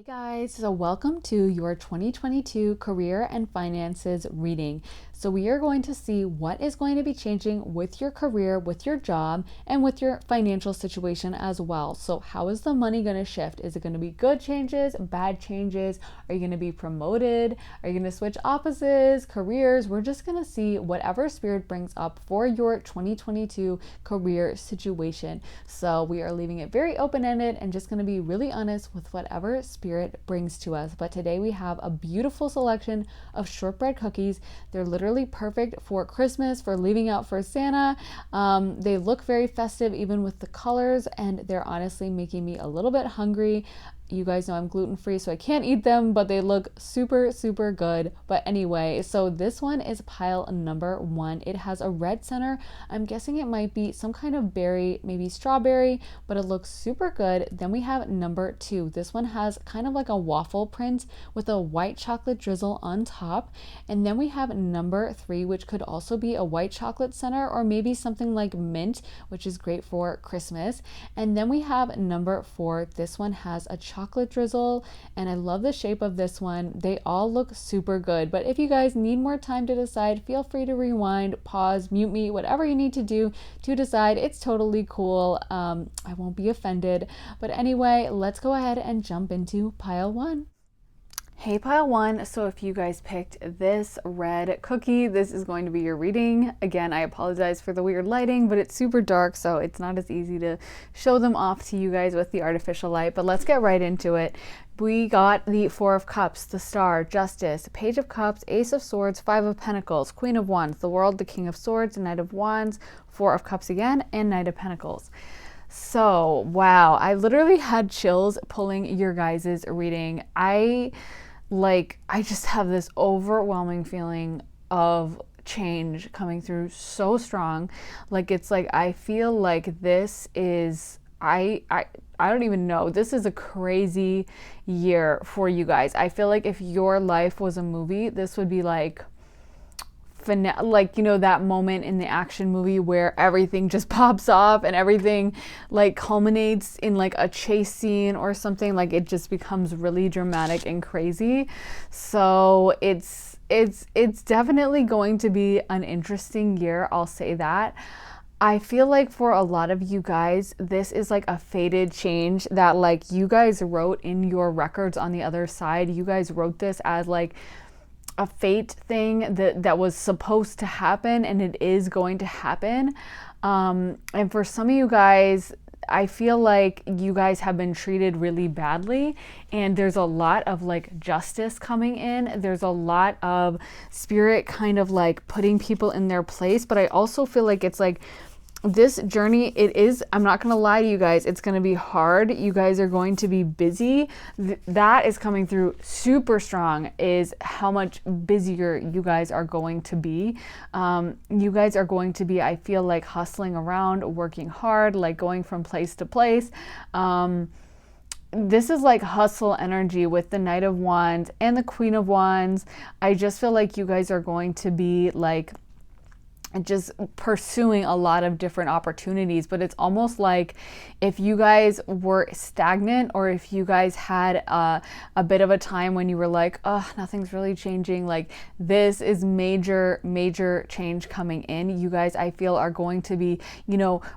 Hey guys, so welcome to your 2022 career and finances reading. So we are going to see what is going to be changing with your career, with your job, and with your financial situation as well. So how is the money going to shift? Is it going to be good changes, bad changes? Are you going to be promoted? Are you going to switch offices, careers? We're just going to see whatever spirit brings up for your 2022 career situation. So we are leaving it very open-ended and just going to be really honest with whatever spirit brings to us. But today we have a beautiful selection of shortbread cookies. They're literally perfect for Christmas, for leaving out for Santa. They look very festive even with the colors, and they're honestly making me a little bit hungry. You guys know I'm gluten-free, so I can't eat them, but they look super, super good. But anyway, so this one is pile number 1. It has a red center. I'm guessing it might be some kind of berry, maybe strawberry, but it looks super good. Then we have number 2. This one has kind of like a waffle print with a white chocolate drizzle on top. And then we have number 3, which could also be a white chocolate center or maybe something like mint, which is great for Christmas. And then we have number 4. This one has a chocolate drizzle, and I love the shape of this one. They all look super good, but if you guys need more time to decide, feel free to rewind, pause, mute me, whatever you need to do to decide. It's totally cool. I won't be offended. But anyway, let's go ahead and jump into pile 1. Hey pile 1, so if you guys picked this red cookie, this is going to be your reading. Again, I apologize for the weird lighting, but it's super dark, so it's not as easy to show them off to you guys with the artificial light, but let's get right into it. We got the 4 of Cups, the Star, Justice, Page of Cups, Ace of Swords, 5 of Pentacles, Queen of Wands, the World, the King of Swords, Knight of Wands, 4 of Cups again, and Knight of Pentacles. So, wow, I literally had chills pulling your guys' reading. I just have this overwhelming feeling of change coming through so strong. It's like I feel like this is I don't even know. This is a crazy year for you guys. I feel like if your life was a movie, this would be like that moment in the action movie where everything just pops off and everything culminates in a chase scene or something. It just becomes really dramatic and crazy. So it's definitely going to be an interesting year, I'll say that. I feel like for a lot of you guys, this is a fated change that you guys wrote in your records on the other side. You guys wrote this as a fate thing that was supposed to happen, and it is going to happen. And for some of you guys, I feel like you guys have been treated really badly, and there's a lot of justice coming in. There's a lot of spirit kind of putting people in their place, but I also feel like it's this journey, it is, I'm not going to lie to you guys, it's going to be hard. You guys are going to be busy. That is coming through super strong, is how much busier you guys are going to be. You guys are going to be, I feel hustling around, working hard, going from place to place. This is hustle energy with the Knight of Wands and the Queen of Wands. I just feel like you guys are going to be just pursuing a lot of different opportunities, but it's almost like if you guys were stagnant, or if you guys had a bit of a time when you were nothing's really changing, this is major change coming in. You guys, I feel, are going to be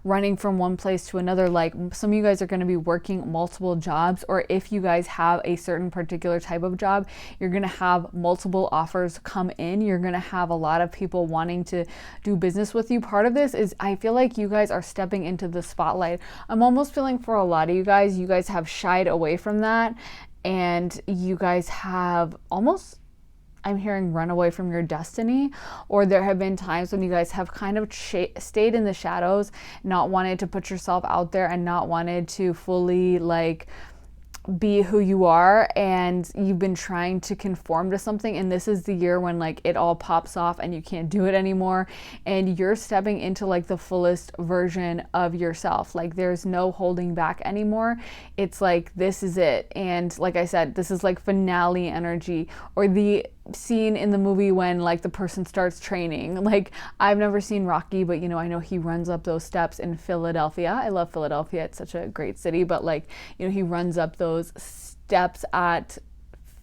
running from one place to another. Some of you guys are going to be working multiple jobs, or if you guys have a certain particular type of job, you're going to have multiple offers come in. You're going to have a lot of people wanting to do business with you. Part of this is, I feel like you guys are stepping into the spotlight. I'm almost feeling for a lot of you guys have shied away from that, and you guys have almost, I'm hearing, run away from your destiny. Or there have been times when you guys have kind of stayed in the shadows, not wanted to put yourself out there, and not wanted to fully be who you are, and you've been trying to conform to something, and this is the year when it all pops off and you can't do it anymore, and you're stepping into the fullest version of yourself. There's no holding back anymore. It's this is it. And like I said, this is finale energy, or the scene in the movie when like the person starts training. Like, I've never seen Rocky, but I know he runs up those steps in Philadelphia. I love Philadelphia. It's such a great city, but like, he runs up those steps at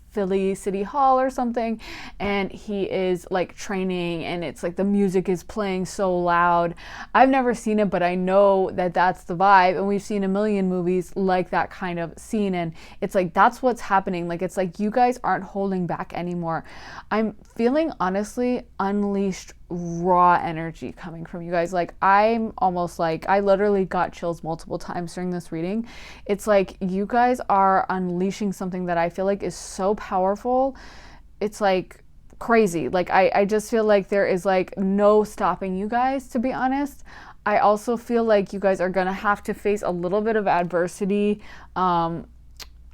Philly City Hall or something, and he is like training, and it's like the music is playing so loud. I've never seen it, but I know that that's the vibe, and we've seen a million movies like that kind of scene, and it's like that's what's happening. Like, it's like you guys aren't holding back anymore. I'm feeling honestly unleashed raw energy coming from you guys. Like, I'm almost like, I literally got chills multiple times during this reading. It's like you guys are unleashing something that I feel like is so powerful. It's like crazy. Like, I just feel like there is like no stopping you guys, to be honest. I also feel like you guys are gonna have to face a little bit of adversity.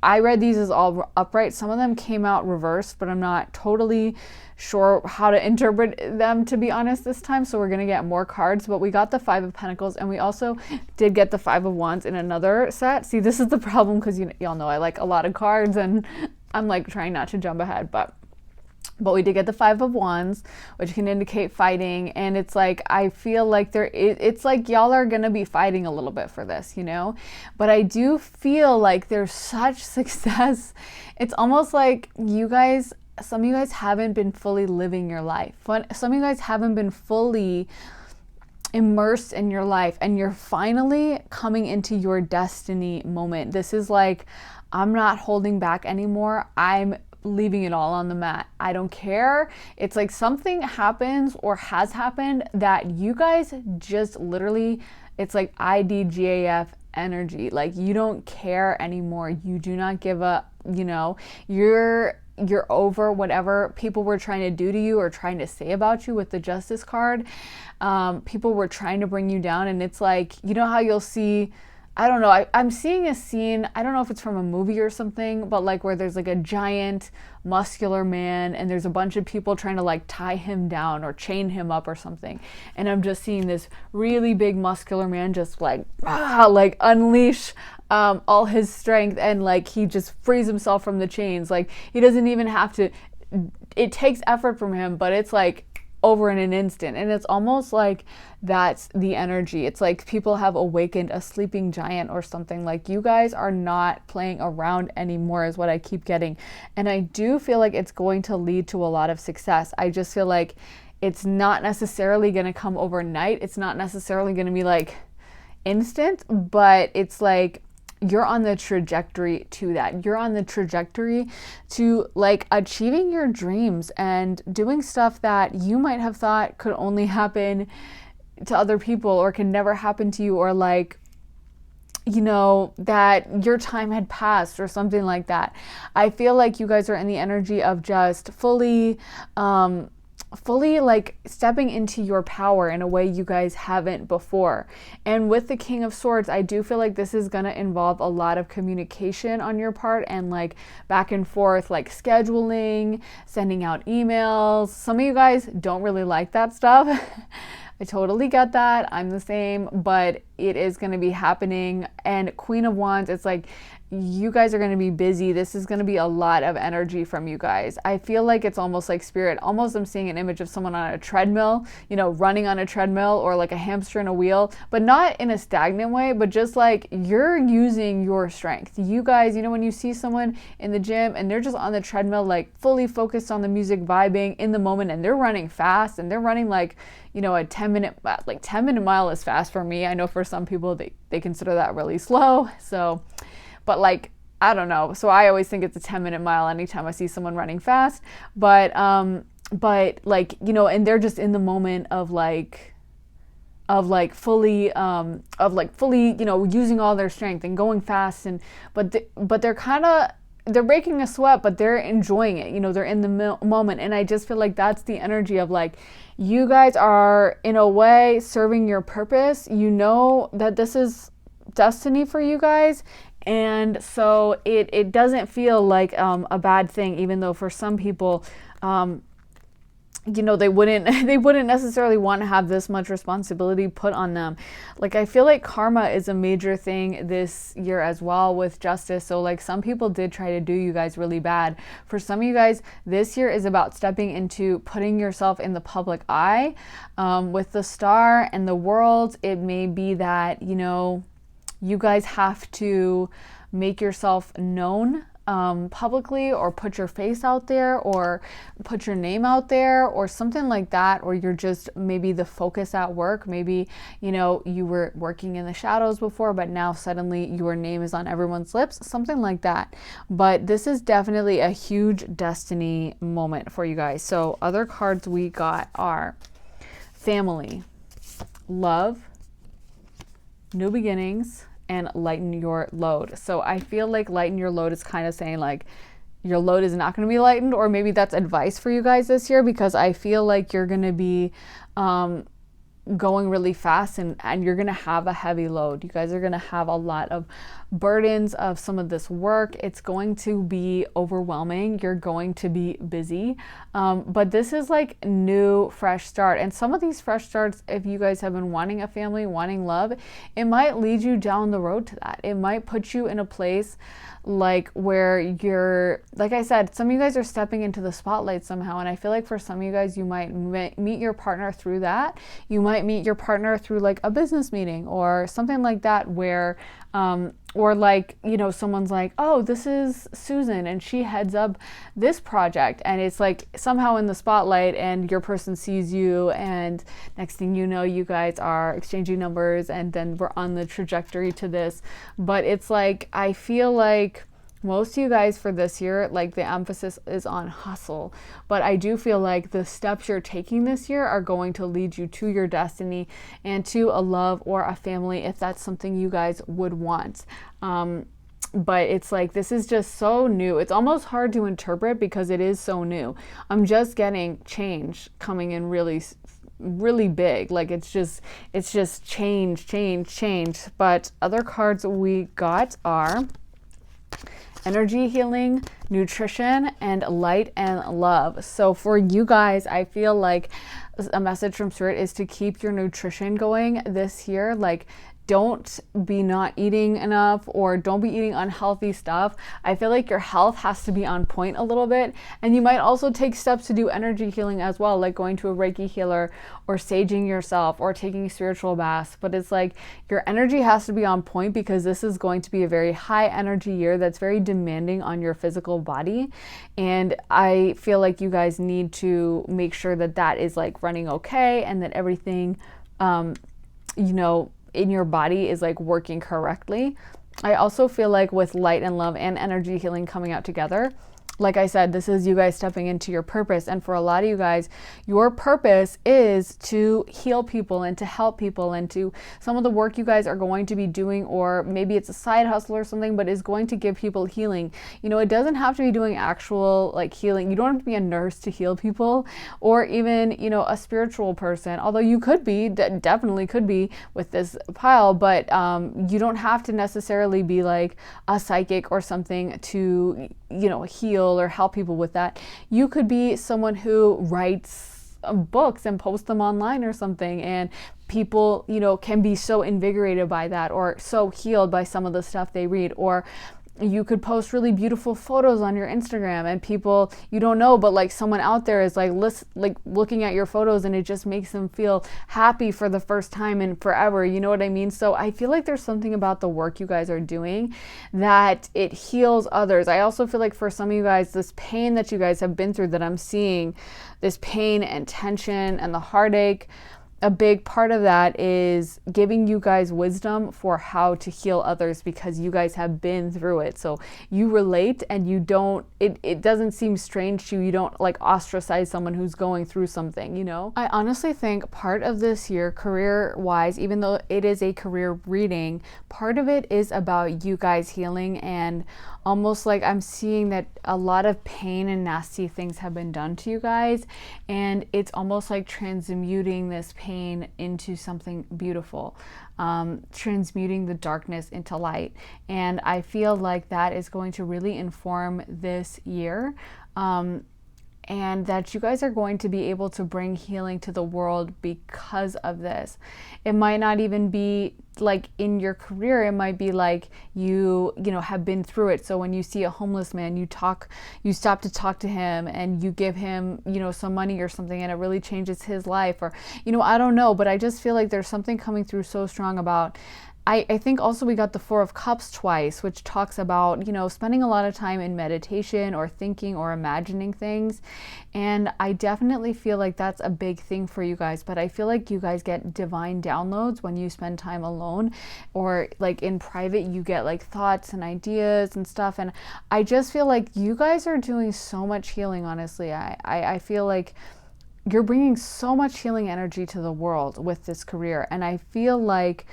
I read these as all upright. Some of them came out reversed, but I'm not totally sure how to interpret them, to be honest, this time. So we're going to get more cards, but we got the Five of Pentacles, and we also did get the Five of Wands in another set. See, this is the problem, because y'all know I like a lot of cards, and I'm like trying not to jump ahead, but we did get the Five of Wands, which can indicate fighting. And it's like, I feel like it's like y'all are going to be fighting a little bit for this, but I do feel like there's such success. It's almost like some of you guys haven't been fully living your life. Some of you guys haven't been fully immersed in your life, and you're finally coming into your destiny moment. This is like, I'm not holding back anymore. I'm leaving it all on the mat. I don't care. It's like something happens or has happened that you guys just literally, it's like IDGAF energy. Like, you don't care anymore. You do not give up. You're over whatever people were trying to do to you or trying to say about you with the Justice card. People were trying to bring you down, and it's like, how you'll see, I don't know, I'm seeing a scene, I don't know if it's from a movie or something, but like where there's like a giant muscular man, and there's a bunch of people trying to like tie him down or chain him up or something. And I'm just seeing this really big muscular man just like unleash all his strength, and like he just frees himself from the chains. Like, he doesn't even have to, it takes effort from him, but it's like over in an instant. And it's almost like that's the energy. It's like people have awakened a sleeping giant or something. Like, you guys are not playing around anymore is what I keep getting. And I do feel like it's going to lead to a lot of success. I just feel like it's not necessarily going to come overnight. It's not necessarily going to be like instant, but it's like you're on the trajectory to that. You're on the trajectory to like achieving your dreams and doing stuff that you might have thought could only happen to other people or can never happen to you, or like, that your time had passed or something like that. I feel like you guys are in the energy of just fully like stepping into your power in a way you guys haven't before. And with the King of Swords, I do feel like this is going to involve a lot of communication on your part, and like back and forth, like scheduling, sending out emails. Some of you guys don't really like that stuff. I totally get that. I'm the same, but it is going to be happening. And Queen of Wands, it's like you guys are going to be busy. This is going to be a lot of energy from you guys. I feel like it's almost like spirit. Almost I'm seeing an image of someone on a treadmill, running on a treadmill, or like a hamster in a wheel, but not in a stagnant way, but just like you're using your strength. You guys, when you see someone in the gym and they're just on the treadmill, like fully focused on the music, vibing in the moment, and they're running fast, and they're running like, a 10-minute mile is fast for me. I know for some people they consider that really slow. So, but like, I don't know. So I always think it's a 10-minute mile anytime I see someone running fast. But like, and they're just in the moment of fully, using all their strength and going fast. And, but they're breaking a sweat, but they're enjoying it. They're in the moment. And I just feel like that's the energy of like, you guys are in a way serving your purpose. That this is destiny for you guys. And so it doesn't feel like a bad thing, even though for some people, they wouldn't necessarily want to have this much responsibility put on them. Like, I feel like karma is a major thing this year as well with justice. So like, some people did try to do you guys really bad. For some of you guys, this year is about stepping into putting yourself in the public eye. With the star and the world, it may be that you guys have to make yourself known publicly, or put your face out there, or put your name out there, or something like that. Or you're just maybe the focus at work. Maybe you were working in the shadows before, but now suddenly your name is on everyone's lips, something like that. But this is definitely a huge destiny moment for you guys. So other cards we got are family, love, new beginnings, and lighten your load. So I feel like lighten your load is kind of saying like your load is not going to be lightened, or maybe that's advice for you guys this year, because I feel like you're going to be going really fast, and you're going to have a heavy load. You guys are going to have a lot of burdens of some of this work. It's going to be overwhelming. You're going to be busy. But this is like new, fresh start. And some of these fresh starts, if you guys have been wanting a family, wanting love, it might lead you down the road to that. It might put you in a place like where you're, like I said, some of you guys are stepping into the spotlight somehow. And I feel like for some of you guys, you might meet your partner through that. You might meet your partner through like a business meeting or something like that, where or like, someone's like, oh, this is Susan and she heads up this project, and it's like somehow in the spotlight, and your person sees you, and next thing you know, you guys are exchanging numbers, and then we're on the trajectory to this. But it's like, I feel like most of you guys for this year, like the emphasis is on hustle, but I do feel like the steps you're taking this year are going to lead you to your destiny and to a love or a family, if that's something you guys would want. But it's like, this is just so new. It's almost hard to interpret because it is so new. I'm just getting change coming in really big. Like it's just change. But other cards we got are energy healing, nutrition, and light and love. So for you guys, I feel like a message from Spirit is to keep your nutrition going this year. Like, don't be not eating enough, or don't be eating unhealthy stuff. I feel like your health has to be on point a little bit. And you might also take steps to do energy healing as well, like going to a Reiki healer, or saging yourself, or taking spiritual baths. But it's like your energy has to be on point, because this is going to be a very high energy year that's very demanding on your physical body. And I feel like you guys need to make sure that that is like running okay, and that everything, in your body is like working correctly. I also feel like with light and love and energy healing coming out together, like I said, this is you guys stepping into your purpose. And for a lot of you guys, your purpose is to heal people and to help people, and to some of the work you guys are going to be doing, or maybe it's a side hustle or something, but is going to give people healing. It doesn't have to be doing actual like healing. You don't have to be a nurse to heal people, or even, a spiritual person, although you could be, definitely could be with this pile, but you don't have to necessarily be like a psychic or something to, heal or help people with that. You could be someone who writes books and posts them online or something, and people, can be so invigorated by that, or so healed by some of the stuff they read. Or you could post really beautiful photos on your Instagram, and people you don't know, but like someone out there is like looking at your photos, and it just makes them feel happy for the first time in forever. You know what I mean? So I feel like there's something about the work you guys are doing that it heals others. I also feel like for some of you guys, this pain that you guys have been through, that I'm seeing, this pain and tension and the heartache, a big part of that is giving you guys wisdom for how to heal others, because you guys have been through it. So you relate, and you don't, it doesn't seem strange to you. You don't like ostracize someone who's going through something, I honestly think part of this year, career wise, even though it is a career reading, part of it is about you guys healing. And almost like I'm seeing that a lot of pain and nasty things have been done to you guys, and it's almost like transmuting this pain into something beautiful, transmuting the darkness into light. And I feel like that is going to really inform this year. and that you guys are going to be able to bring healing to the world because of this. It might not even be like in your career, it might be like you know, have been through it. So when you see a homeless man, you stop to talk to him and you give him, you know, some money or something, and it really changes his life. Or, you know, I don't know, but I just feel like there's something coming through so strong about, I think also we got the Four of Cups twice, which talks about, you know, spending a lot of time in meditation or thinking or imagining things. And I definitely feel like that's a big thing for you guys. But I feel like you guys get divine downloads when you spend time alone, or like in private, you get like thoughts and ideas and stuff. And I just feel like you guys are doing so much healing, honestly. I feel like you're bringing so much healing energy to the world with this career. And I feel like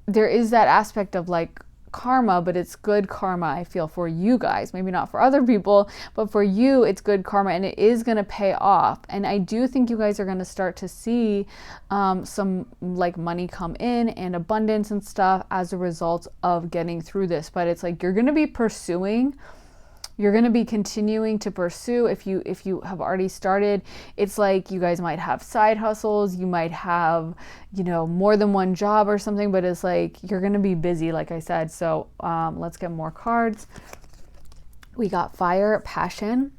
there is that aspect of like karma, but it's good karma, I feel, for you guys. Maybe not for other people, but for you, it's good karma, and it is going to pay off. And I do think you guys are going to start to see some like money come in and abundance and stuff as a result of getting through this. But it's like you're going to be pursuing. You're going to be continuing to pursue. If you have already started, it's like you guys might have side hustles, you might have, you know, more than one job or something, but it's like you're going to be busy, like I said. So let's get more cards. We got fire, passion,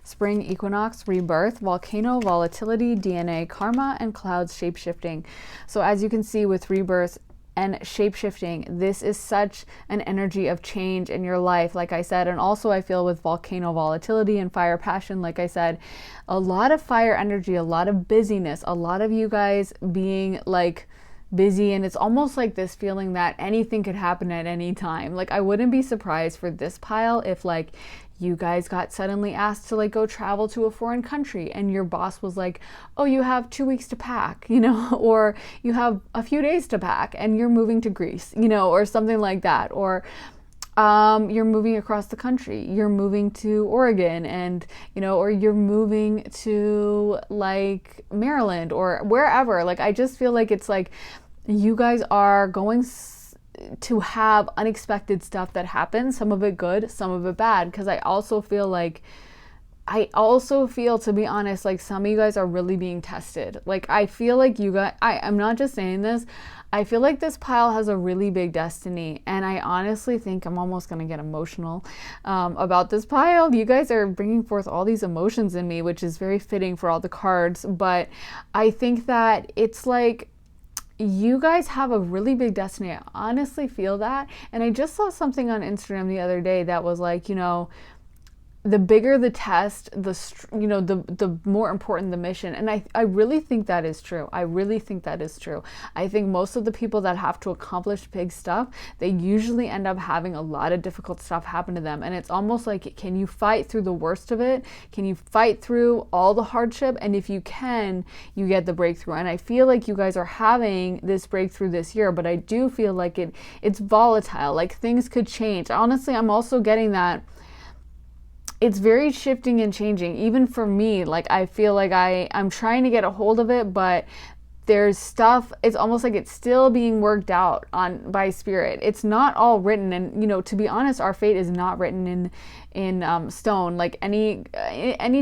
spring, equinox, rebirth, volcano, volatility, DNA, karma, and clouds, shapeshifting. So as you can see with rebirth and shape-shifting, this is such an energy of change in your life, like I said. And also I feel with volcano, volatility, and fire, passion, like I said, a lot of fire energy, a lot of busyness, a lot of you guys being like busy, and it's almost like this feeling that anything could happen at any time. Like I wouldn't be surprised for this pile if like you guys got suddenly asked to like go travel to a foreign country and your boss was like, oh, you have 2 weeks to pack, you know, or you have a few days to pack and you're moving to Greece, you know, or something like that. Or you're moving across the country, you're moving to Oregon, and, you know, or you're moving to like Maryland or wherever. Like I just feel like it's like you guys are going to have unexpected stuff that happens, some of it good, some of it bad. Because I also feel, to be honest, like some of you guys are really being tested. Like I feel like you guys, I'm not just saying this, I feel like this pile has a really big destiny. And I honestly think I'm almost going to get emotional about this pile. You guys are bringing forth all these emotions in me, which is very fitting for all the cards. But I think that it's like, you guys have a really big destiny. I honestly feel that. And I just saw something on Instagram the other day that was like, you know, the bigger the test, the more important the mission. And I really think that is true. I really think that is true. I think most of the people that have to accomplish big stuff, they usually end up having a lot of difficult stuff happen to them. And it's almost like, can you fight through the worst of it? Can you fight through all the hardship? And if you can, you get the breakthrough. And I feel like you guys are having this breakthrough this year, but I do feel like it's volatile. Like things could change. Honestly, I'm also getting that it's very shifting and changing. Even for me, like I feel like I'm trying to get a hold of it, but there's stuff, it's almost like it's still being worked out on by spirit. It's not all written. And, you know, to be honest, our fate is not written in stone. Like any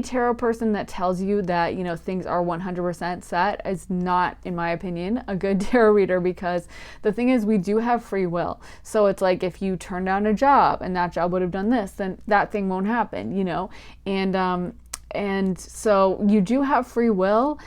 tarot person that tells you that, you know, things are 100% set is not, in my opinion, a good tarot reader, because the thing is, we do have free will. So it's like if you turn down a job and that job would have done this, then that thing won't happen, you know. And so you do have free will.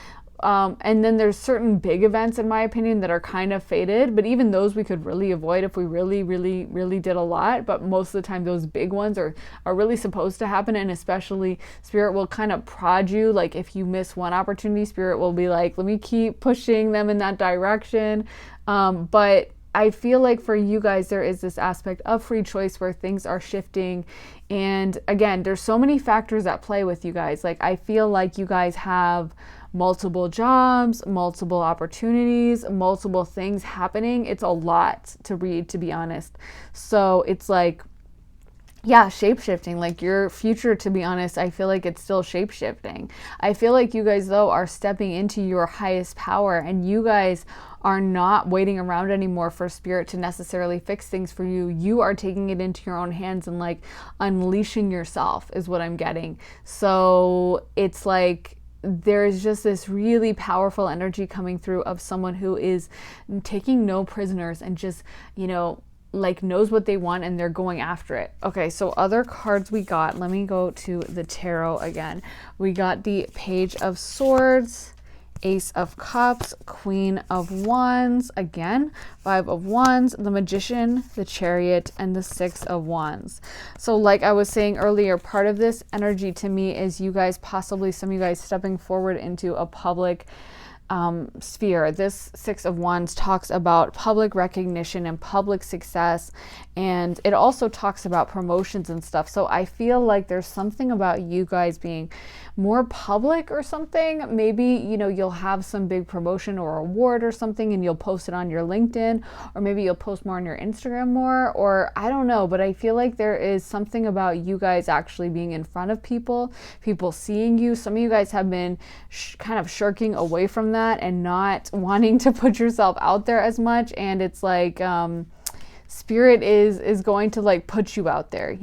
And then there's certain big events, in my opinion, that are kind of fated, but even those we could really avoid if we really, really, really did a lot. But most of the time, those big ones are really supposed to happen. And especially Spirit will kind of prod you. Like if you miss one opportunity, Spirit will be like, let me keep pushing them in that direction. But I feel like for you guys, there is this aspect of free choice where things are shifting. And again, there's so many factors at play with you guys. Like I feel like you guys have multiple jobs, multiple opportunities, multiple things happening. It's a lot to read, to be honest. So it's like yeah, shape-shifting. Like your future, to be honest, I feel like it's still shape-shifting. I feel like you guys though are stepping into your highest power, and you guys are not waiting around anymore for spirit to necessarily fix things for you. You are taking it into your own hands and like unleashing yourself is what I'm getting. So it's like there is just this really powerful energy coming through of someone who is taking no prisoners and just, like knows what they want and they're going after it. Okay, so other cards we got, let me go to the tarot again. We got the Page of Swords, Ace of Cups, Queen of Wands, again, Five of Wands, the Magician, the Chariot, and the Six of Wands. So like I was saying earlier, part of this energy to me is you guys, possibly some of you guys stepping forward into a public sphere. This Six of Wands talks about public recognition and public success, and it also talks about promotions and stuff. So I feel like there's something about you guys being more public or something. Maybe, you'll have some big promotion or award or something and you'll post it on your LinkedIn, or maybe you'll post more on your Instagram more, or I don't know, but I feel like there is something about you guys actually being in front of people seeing you. Some of you guys have been kind of shirking away from that and not wanting to put yourself out there as much, and it's like spirit is going to like put you out there,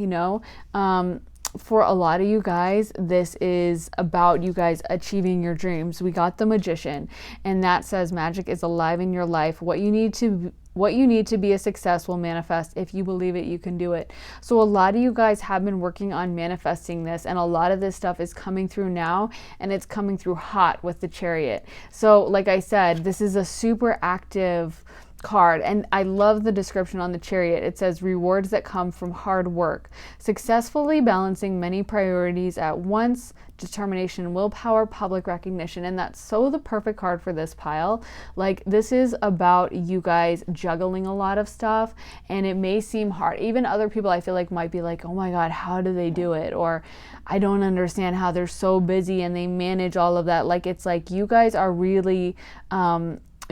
for a lot of you guys, this is about you guys achieving your dreams. We got the Magician, and that says magic is alive in your life. What you need to be a success will manifest. If you believe it, you can do it. So a lot of you guys have been working on manifesting this, and a lot of this stuff is coming through now, and it's coming through hot with the Chariot. So like I said, this is a super active card, and I love the description on the Chariot. It says rewards that come from hard work, successfully balancing many priorities at once, determination, willpower, public recognition. And that's so the perfect card for this pile. Like, this is about you guys juggling a lot of stuff, and it may seem hard. Even other people I feel like might be like, oh my god, how do they do it? Or I don't understand how they're so busy and they manage all of that. Like, it's like you guys are really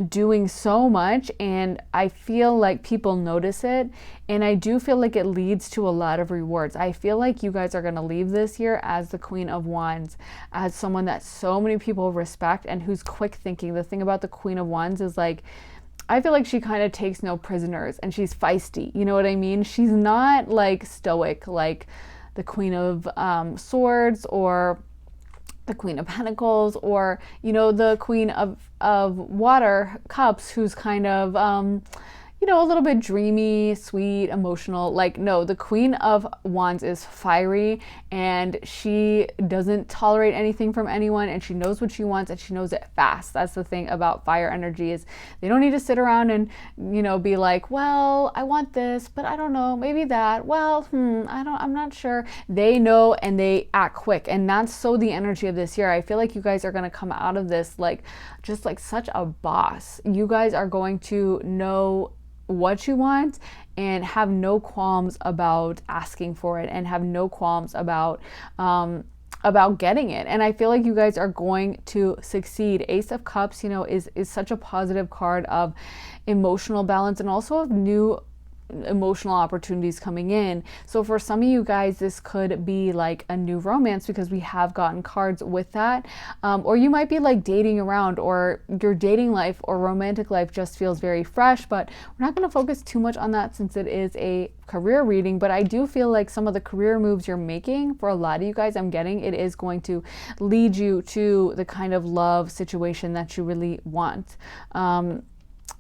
doing so much, and I feel like people notice it, and I do feel like it leads to a lot of rewards. I feel like you guys are going to leave this year as the Queen of Wands, as someone that so many people respect and who's quick thinking. The thing about the Queen of Wands is like, I feel like she kind of takes no prisoners, and she's feisty, you know what I mean? She's not like stoic like the Queen of Swords, or the Queen of Pentacles, or the Queen of Water Cups, who's kind of a little bit dreamy, sweet, emotional. Like, no, the Queen of Wands is fiery, and she doesn't tolerate anything from anyone, and she knows what she wants, and she knows it fast. That's the thing about fire energy, is they don't need to sit around and be like, well, I want this, but I don't know, maybe that, well, I'm not sure. They know, and they act quick, and that's so the energy of this year. I feel like you guys are going to come out of this like just like such a boss. You guys are going to know what you want and have no qualms about asking for it, and have no qualms about getting it. And I feel like you guys are going to succeed. Ace of Cups, is such a positive card of emotional balance, and also of new emotional opportunities coming in. So for some of you guys, this could be like a new romance, because we have gotten cards with that, or you might be like dating around, or your dating life or romantic life just feels very fresh. But we're not going to focus too much on that, since it is a career reading. But I do feel like some of the career moves you're making, for a lot of you guys, I'm getting it is going to lead you to the kind of love situation that you really want.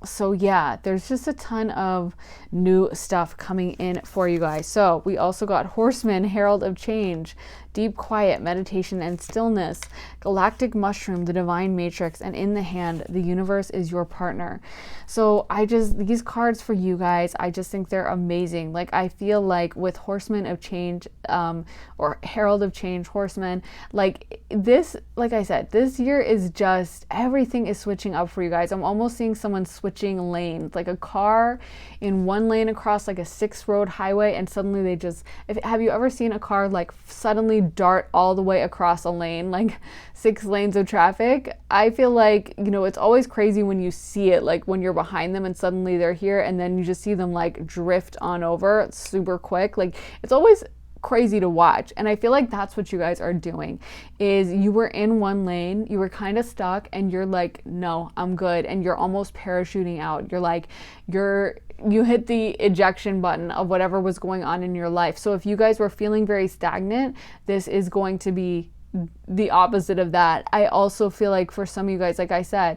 So yeah, there's just a ton of new stuff coming in for you guys. So we also got Horseman, Herald of Change, Deep Quiet, Meditation and Stillness, Galactic Mushroom, the Divine Matrix, and In the Hand, the Universe is your partner. So these cards for you guys, I just think they're amazing. Like, I feel like with Horseman of Change, or Herald of Change, Horseman, like this, like I said, this year is just, everything is switching up for you guys. I'm almost seeing someone switching lanes, like a car in one lane across like a 6-road highway, and suddenly they just, have you ever seen a car like suddenly dart all the way across a lane, like 6 lanes of traffic? I feel like, it's always crazy when you see it, like when you're behind them and suddenly they're here, and then you just see them like drift on over super quick. Like, it's always crazy to watch. And I feel like that's what you guys are doing, is you were in one lane, you were kind of stuck, and you're like, no, I'm good. And you're almost parachuting out. You're like, you hit the ejection button of whatever was going on in your life. So if you guys were feeling very stagnant, this is going to be the opposite of that. I also feel like for some of you guys, like I said,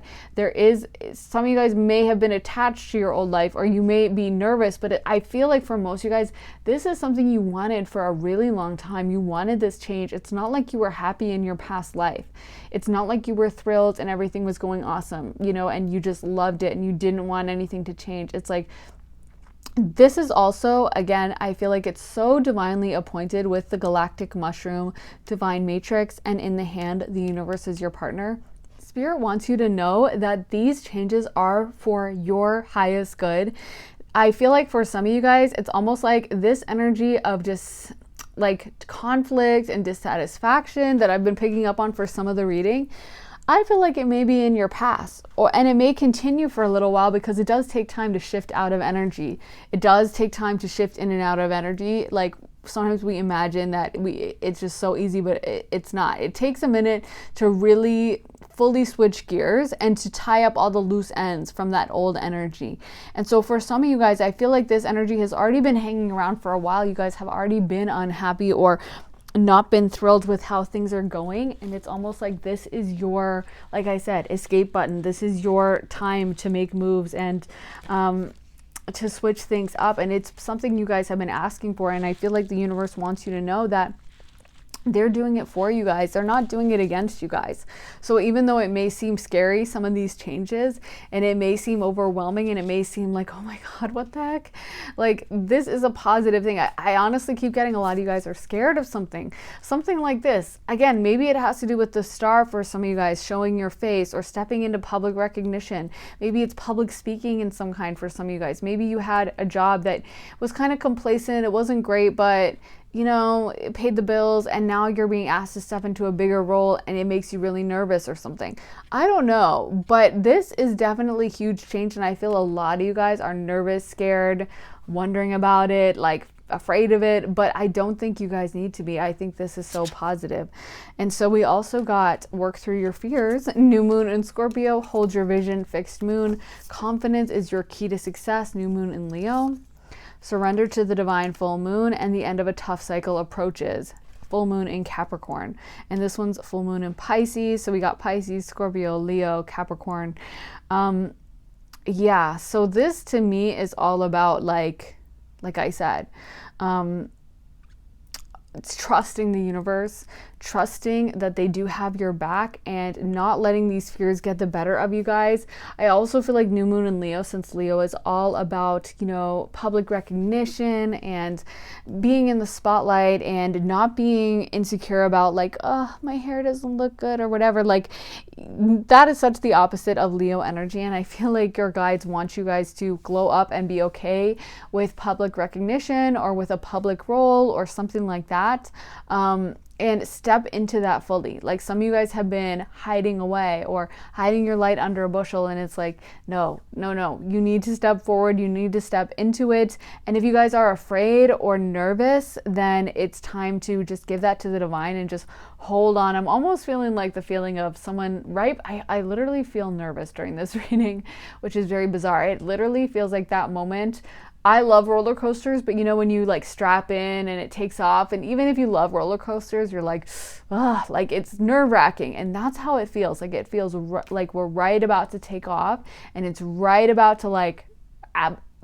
some of you guys may have been attached to your old life, or you may be nervous, but I feel like for most of you guys, this is something you wanted for a really long time. You wanted this change. It's not like you were happy in your past life. It's not like you were thrilled and everything was going awesome, and you just loved it and you didn't want anything to change. It's like, this is also, again, I feel like it's so divinely appointed with the galactic mushroom, divine matrix, and in the hand, the universe is your partner. Spirit wants you to know that these changes are for your highest good. I feel like for some of you guys, it's almost like this energy of just like conflict and dissatisfaction that I've been picking up on for some of the reading. I feel like it may be in your past, and it may continue for a little while, because it does take time to shift out of energy. It does take time to shift in and out of energy. Like sometimes we imagine that it's just so easy, but it's not. It takes a minute to really fully switch gears and to tie up all the loose ends from that old energy. And so for some of you guys, I feel like this energy has already been hanging around for a while. You guys have already been unhappy or not been thrilled with how things are going, and it's almost like this is your, like I said, escape button. This is your time to make moves and to switch things up, and it's something you guys have been asking for. And I feel like the universe wants you to know that they're doing it for you guys. They're not doing it against you guys. So even though it may seem scary, some of these changes, and it may seem overwhelming, and it may seem like, oh my God, what the heck? Like, this is a positive thing. I honestly keep getting a lot of you guys are scared of something like this. Again, maybe it has to do with the star for some of you guys, showing your face or stepping into public recognition. Maybe it's public speaking in some kind for some of you guys. Maybe you had a job that was kind of complacent. It wasn't great, but it paid the bills, and now you're being asked to step into a bigger role and it makes you really nervous or something. I don't know, but this is definitely huge change, and I feel a lot of you guys are nervous, scared, wondering about it, like afraid of it, but I don't think you guys need to be. I think this is so positive. And so we also got work through your fears, new moon in Scorpio, hold your vision, fixed moon, confidence is your key to success, new moon in Leo. Surrender to the divine full moon, and the end of a tough cycle approaches. Full moon in Capricorn. And this one's full moon in Pisces. So we got Pisces, Scorpio, Leo, Capricorn. Yeah, so this to me is all about like I said, it's trusting the universe, trusting that they do have your back, and not letting these fears get the better of you guys. I also feel like new moon in Leo, since Leo is all about, public recognition and being in the spotlight and not being insecure about like, oh, my hair doesn't look good or whatever. Like, that is such the opposite of Leo energy. And I feel like your guides want you guys to glow up and be okay with public recognition or with a public role or something like that. And step into that fully. Like, some of you guys have been hiding away or hiding your light under a bushel, and it's like, no, you need to step forward, you need to step into it. And if you guys are afraid or nervous, then it's time to just give that to the divine and just hold on. I'm almost feeling like the feeling of someone, right? I literally feel nervous during this reading, which is very bizarre. It literally feels like that moment. I love roller coasters, but when you like strap in and it takes off, and even if you love roller coasters, you're like, ugh, like it's nerve wracking. And that's how it feels. Like, it feels like we're right about to take off, and it's right about to like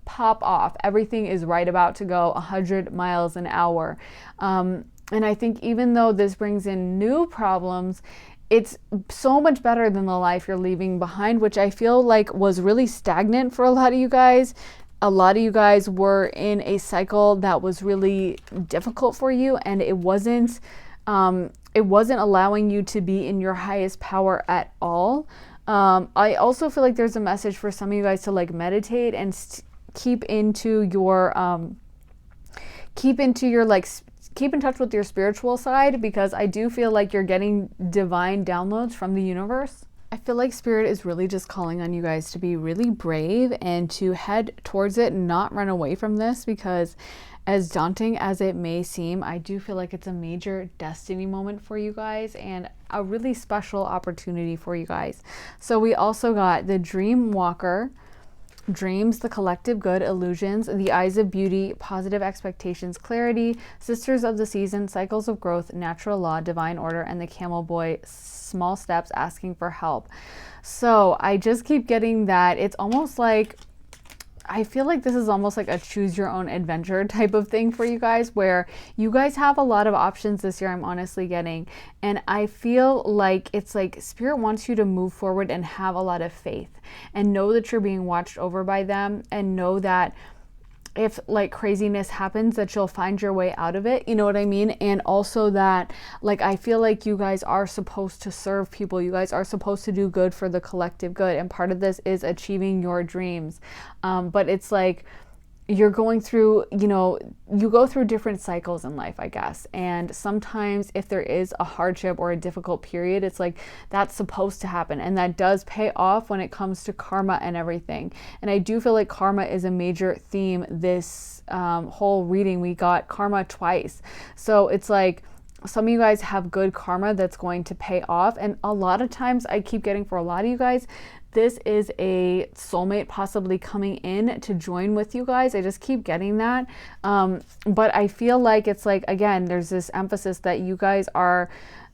pop off. Everything is right about to go 100 miles an hour. And I think even though this brings in new problems, it's so much better than the life you're leaving behind, which I feel like was really stagnant for a lot of you guys. A lot of you guys were in a cycle that was really difficult for you, and it wasn't allowing you to be in your highest power at all. I also feel like there's a message for some of you guys to like meditate and keep in touch with your spiritual side, because I do feel like you're getting divine downloads from the universe. I feel like Spirit is really just calling on you guys to be really brave and to head towards it and not run away from this, because As daunting as it may seem, I do feel like it's a major destiny moment for you guys and a really special opportunity for you guys. So we also got the Dream Walker, dreams, the collective good, illusions, the eyes of beauty, positive expectations, clarity, sisters of the season, cycles of growth, natural law, divine order, and the camel boy, small steps, asking for help. So I just keep getting that. It's almost like, I feel like this is almost like a choose your own adventure type of thing for you guys, where you guys have a lot of options this year, I'm honestly getting. And I feel like it's like Spirit wants you to move forward and have a lot of faith and know that you're being watched over by them, and know that if like craziness happens, that you'll find your way out of it, you know what I mean? And also that, like, I feel like you guys are supposed to serve people, you guys are supposed to do good for the collective good, and part of this is achieving your dreams. But it's like you're going through, you know, you go through different cycles in life, I guess. And sometimes if there is a hardship or a difficult period, it's like that's supposed to happen. And that does pay off when it comes to karma and everything. And I do feel like karma is a major theme this whole reading. We got karma twice. So it's like some of you guys have good karma that's going to pay off. And a lot of times I keep getting, for a lot of you guys, this is a soulmate possibly coming in to join with you guys. I just keep getting that. But I feel like it's like, again, there's this emphasis that you guys are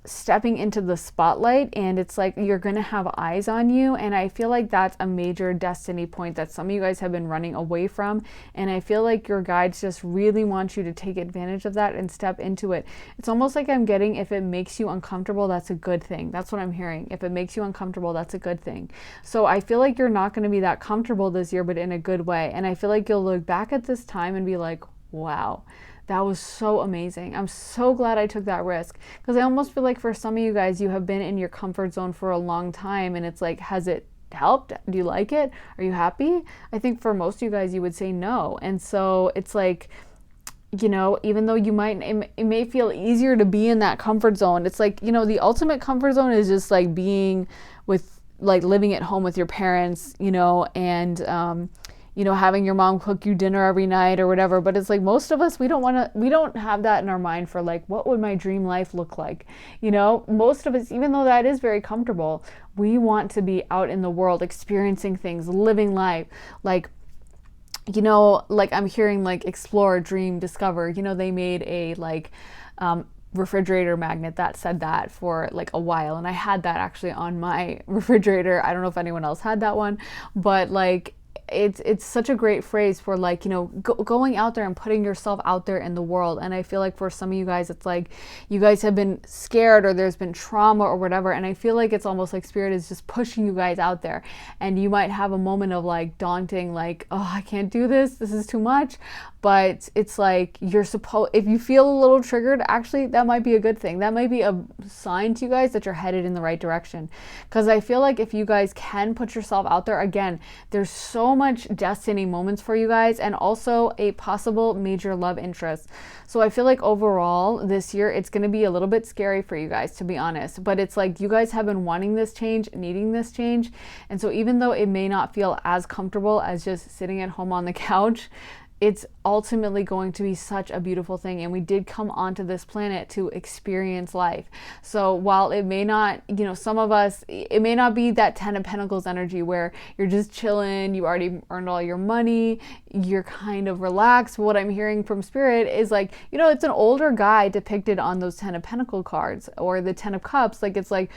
stepping into the spotlight, and it's like you're gonna have eyes on you. And I feel like that's a major destiny point that some of you guys have been running away from, and I feel like your guides just really want you to take advantage of that and step into it. It's almost like I'm getting, if it makes you uncomfortable, that's a good thing. That's what I'm hearing. If it makes you uncomfortable, that's a good thing. So I feel like you're not going to be that comfortable this year, but in a good way. And I feel like you'll look back at this time and be like, wow, that was so amazing. I'm so glad I took that risk, because I almost feel like for some of you guys, you have been in your comfort zone for a long time, and it's like, has it helped? Do you like it? Are you happy? I think for most of you guys, you would say no. And so it's like, you know, even though you might, it may feel easier to be in that comfort zone. It's like, you know, the ultimate comfort zone is just like being with, like living at home with your parents, you know, and, you know, having your mom cook you dinner every night or whatever. But it's like most of us, we don't have that in our mind for like, what would my dream life look like? You know, most of us, even though that is very comfortable, we want to be out in the world, experiencing things, living life. Like, you know, like I'm hearing like explore, dream, discover. You know, they made a like refrigerator magnet that said that for like a while, and I had that actually on my refrigerator. I don't know if anyone else had that one, but like it's such a great phrase for like, you know, going out there and putting yourself out there in the world. And I feel like for some of you guys, it's like you guys have been scared or there's been trauma or whatever, and I feel like it's almost like Spirit is just pushing you guys out there, and you might have a moment of like daunting, like, oh, I can't do this is too much. But it's like you're supposed, if you feel a little triggered, actually that might be a good thing. That might be a sign to you guys that you're headed in the right direction. Because I feel like if you guys can put yourself out there, again, there's so much destiny moments for you guys, and also a possible major love interest. So I feel like overall this year it's going to be a little bit scary for you guys, to be honest, but it's like you guys have been wanting this change, needing this change. And so even though it may not feel as comfortable as just sitting at home on the couch, it's ultimately going to be such a beautiful thing. And we did come onto this planet to experience life. So while it may not, you know, some of us, it may not be that 10 of Pentacles energy where you're just chilling, you already earned all your money, you're kind of relaxed. What I'm hearing from Spirit is like, you know, it's an older guy depicted on those 10 of Pentacle cards or the 10 of Cups. Like, it's like,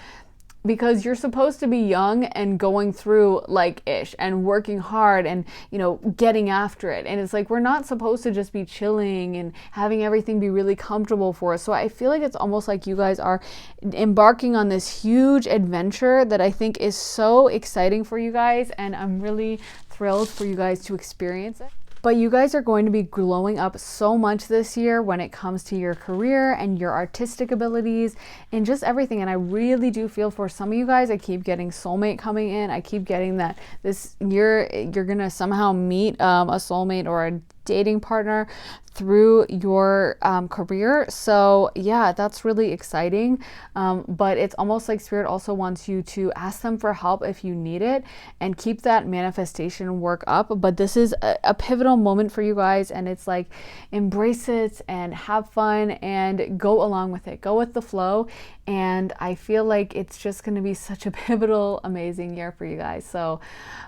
because you're supposed to be young and going through like ish and working hard and, you know, getting after it. And it's like, we're not supposed to just be chilling and having everything be really comfortable for us. So I feel like it's almost like you guys are embarking on this huge adventure that I think is so exciting for you guys. And I'm really thrilled for you guys to experience it. But you guys are going to be glowing up so much this year when it comes to your career and your artistic abilities and just everything. And I really do feel for some of you guys, I keep getting soulmate coming in. I keep getting that this year you're going to somehow meet a soulmate or a dating partner through your career. So yeah, that's really exciting. But it's almost like Spirit also wants you to ask them for help if you need it and keep that manifestation work up. But this is a pivotal moment for you guys, and it's like embrace it and have fun and go along with it. Go with the flow. And I feel like it's just going to be such a pivotal, amazing year for you guys. So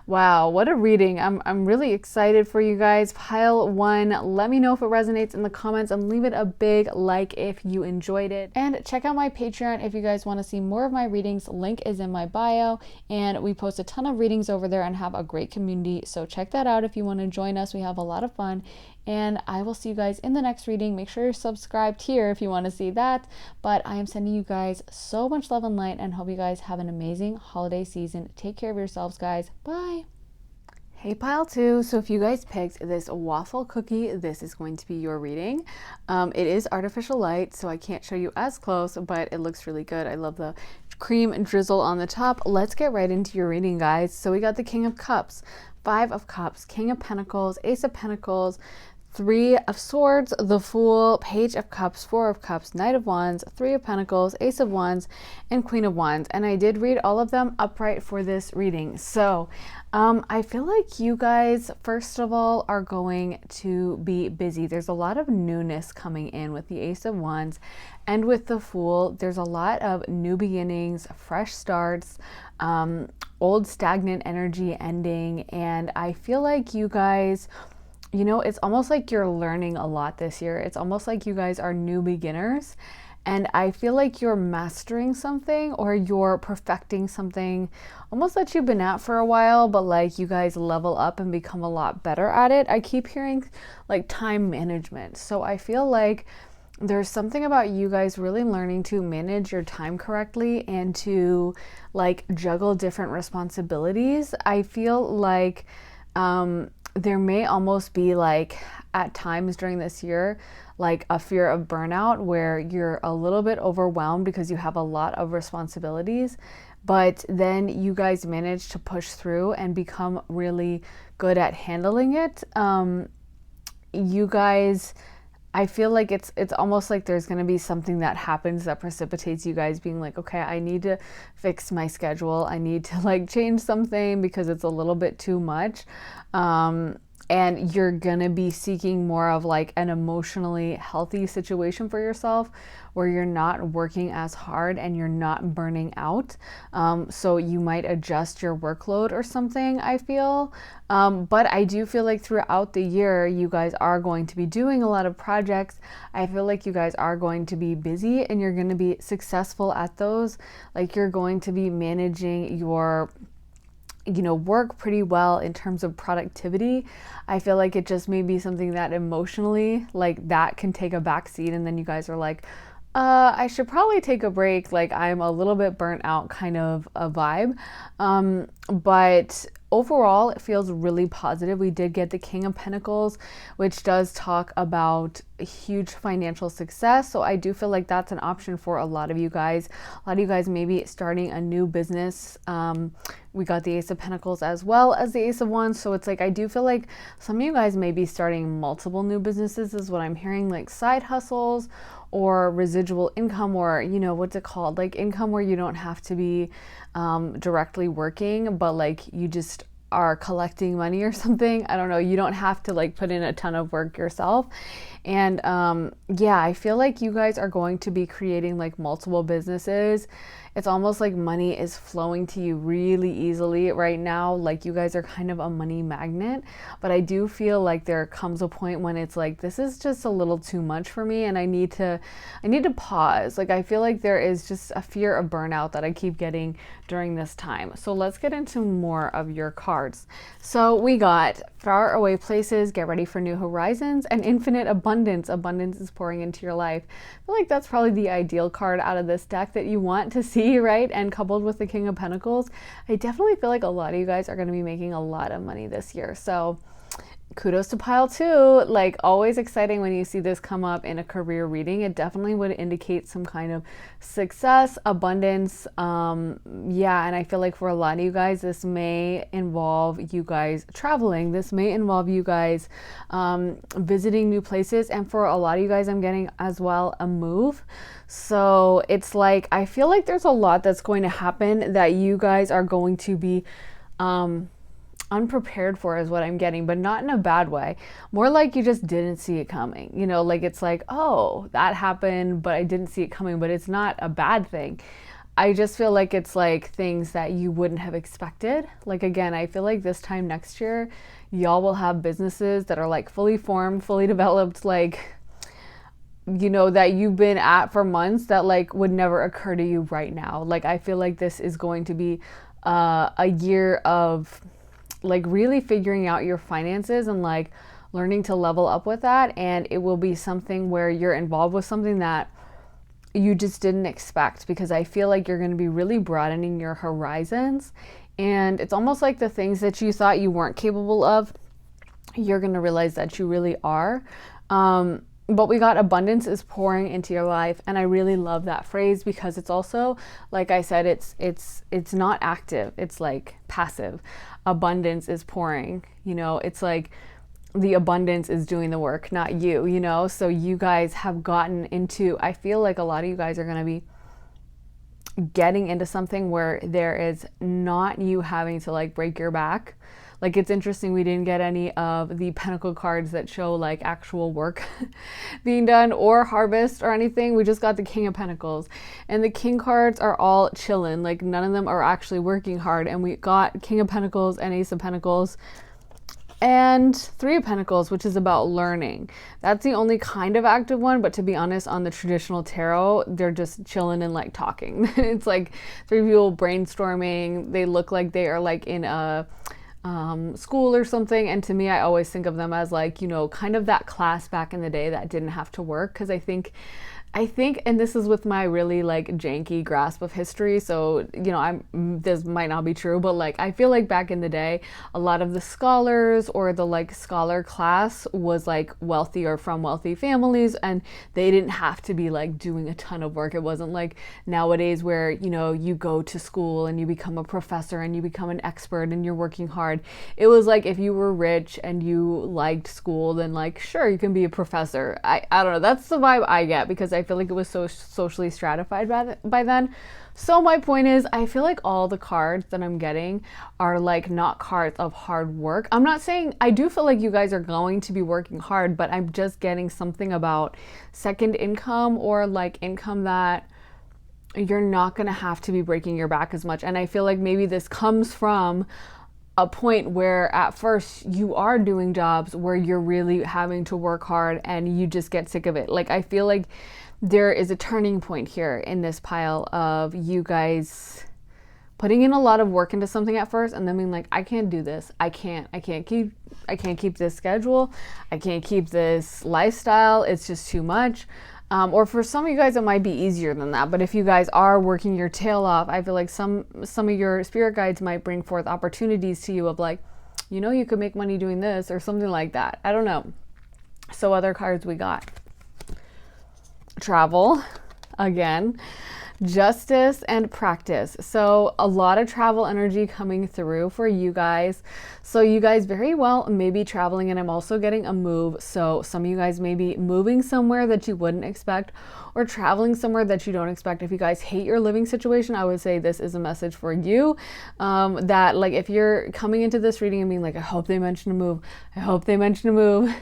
wow, what a reading. I'm really excited for you guys. Pile 1, let me know if it resonates in the comments and leave it a big like if you enjoyed it. And check out my Patreon if you guys want to see more of my readings. Link is in my bio, and we post a ton of readings over there and have a great community. So check that out if you want to join us. We have a lot of fun. And I will see you guys in the next reading. Make sure you're subscribed here if you want to see that. But I am sending you guys so much love and light, and hope you guys have an amazing holiday season. Take care of yourselves, guys. Bye. Hey, pile 2. So if you guys picked this waffle cookie, this is going to be your reading. It is artificial light, so I can't show you as close, but it looks really good. I love the cream drizzle on the top. Let's get right into your reading, guys. So we got the King of Cups, 5 of Cups, King of Pentacles, Ace of Pentacles, 3 of Swords, the Fool, Page of Cups, 4 of Cups, Knight of Wands, 3 of Pentacles, Ace of Wands, and Queen of Wands. And I did read all of them upright for this reading. So I feel like you guys, first of all, are going to be busy. There's a lot of newness coming in with the Ace of Wands and with the Fool. There's a lot of new beginnings, fresh starts, old stagnant energy ending. And I feel like you guys, you know, it's almost like you're learning a lot this year. It's almost like you guys are new beginners. And I feel like you're mastering something, or you're perfecting something almost that you've been at for a while, but like you guys level up and become a lot better at it. I keep hearing like time management. So I feel like there's something about you guys really learning to manage your time correctly and to like juggle different responsibilities. I feel like there may almost be like at times during this year like a fear of burnout where you're a little bit overwhelmed because you have a lot of responsibilities, but then you guys manage to push through and become really good at handling it. You guys, I feel like it's almost like there's going to be something that happens that precipitates you guys being like, okay, I need to fix my schedule. I need to like change something because it's a little bit too much. And you're going to be seeking more of like an emotionally healthy situation for yourself where you're not working as hard and you're not burning out. So you might adjust your workload or something, I feel. But I do feel like throughout the year, you guys are going to be doing a lot of projects. I feel like you guys are going to be busy and you're going to be successful at those. Like you're going to be managing your work pretty well in terms of productivity. I feel like it just may be something that emotionally, like that can take a back seat, and then you guys are like, I should probably take a break. Like I'm a little bit burnt out kind of a vibe. But overall, it feels really positive. We did get the King of Pentacles, which does talk about huge financial success. So I do feel like that's an option for a lot of you guys. A lot of you guys may be starting a new business. We got the Ace of Pentacles as well as the Ace of Wands. So it's like, I do feel like some of you guys may be starting multiple new businesses is what I'm hearing, like side hustles or residual income, or, what's it called? Like income where you don't have to be directly working, but like you just are collecting money or something. I don't know. You don't have to like put in a ton of work yourself. And yeah, I feel like you guys are going to be creating like multiple businesses. It's almost like money is flowing to you really easily right now. Like you guys are kind of a money magnet, but I do feel like there comes a point when it's like, this is just a little too much for me and I need to pause. Like I feel like there is just a fear of burnout that I keep getting during this time. So let's get into more of your cards. So we got far away places, get ready for new horizons, and infinite abundance. Abundance is pouring into your life. I feel like that's probably the ideal card out of this deck that you want to see, right? And coupled with the King of Pentacles, I definitely feel like a lot of you guys are going to be making a lot of money this year. So kudos to pile 2. Like, always exciting when you see this come up in a career reading. It definitely would indicate some kind of success, abundance. Yeah, and I feel like for a lot of you guys, this may involve you guys traveling. This may involve you guys visiting new places. And for a lot of you guys, I'm getting as well a move. So it's like, I feel like there's a lot that's going to happen that you guys are going to be unprepared for, is what I'm getting, but not in a bad way. More like you just didn't see it coming. You know, like it's like, oh, that happened, but I didn't see it coming, but it's not a bad thing. I just feel like it's like things that you wouldn't have expected. Like, again, I feel like this time next year, y'all will have businesses that are like fully formed, fully developed, like, you know, that you've been at for months that like would never occur to you right now. Like, I feel like this is going to be a year of like really figuring out your finances and like learning to level up with that. And it will be something where you're involved with something that you just didn't expect, because I feel like you're going to be really broadening your horizons. And it's almost like the things that you thought you weren't capable of, you're going to realize that you really are. But we got abundance is pouring into your life, and I really love that phrase, because it's also, like I said, it's not active, it's like passive. Abundance is pouring, you know, it's like the abundance is doing the work, not you, you know. So you guys have gotten into, I feel like a lot of you guys are going to be getting into something where there is not you having to like break your back. Like, it's interesting, we didn't get any of the pentacle cards that show like actual work being done or harvest or anything. We just got the King of Pentacles, and the King cards are all chilling. Like, none of them are actually working hard. And we got King of Pentacles and Ace of Pentacles and Three of Pentacles, which is about learning. That's the only kind of active one, but to be honest, on the traditional tarot, they're just chilling and like talking. It's like 3 people brainstorming. They look like they are like in a school or something, and to me, I always think of them as like, you know, kind of that class back in the day that didn't have to work. Because I think, and this is with my really like janky grasp of history, so, you know, this might not be true, but like, I feel like back in the day, a lot of the scholars or the like scholar class was like wealthy or from wealthy families, and they didn't have to be like doing a ton of work. It wasn't like nowadays where, you know, you go to school and you become a professor and you become an expert and you're working hard. It was like, if you were rich and you liked school, then like, sure, you can be a professor. I don't know, that's the vibe I get, because I feel like it was so socially stratified by then. So my point is, I feel like all the cards that I'm getting are like not cards of hard work. I'm not saying, I do feel like you guys are going to be working hard, but I'm just getting something about second income, or like income that you're not going to have to be breaking your back as much. And I feel like maybe this comes from a point where at first you are doing jobs where you're really having to work hard and you just get sick of it. Like, I feel like there is a turning point here in this pile of you guys putting in a lot of work into something at first, and then being like, I can't do this. I can't keep this schedule. I can't keep this lifestyle. It's just too much. Or for some of you guys, it might be easier than that. But if you guys are working your tail off, I feel like some of your spirit guides might bring forth opportunities to you of like, you know, you could make money doing this or something like that. I don't know. So other cards we got. Travel, again, justice and practice. So a lot of travel energy coming through for you guys. So you guys very well may be traveling, and I'm also getting a move. So some of you guys may be moving somewhere that you wouldn't expect, or traveling somewhere that you don't expect. If you guys hate your living situation, I would say this is a message for you. That like, if you're coming into this reading and being like, I hope they mention a move. I hope they mention a move.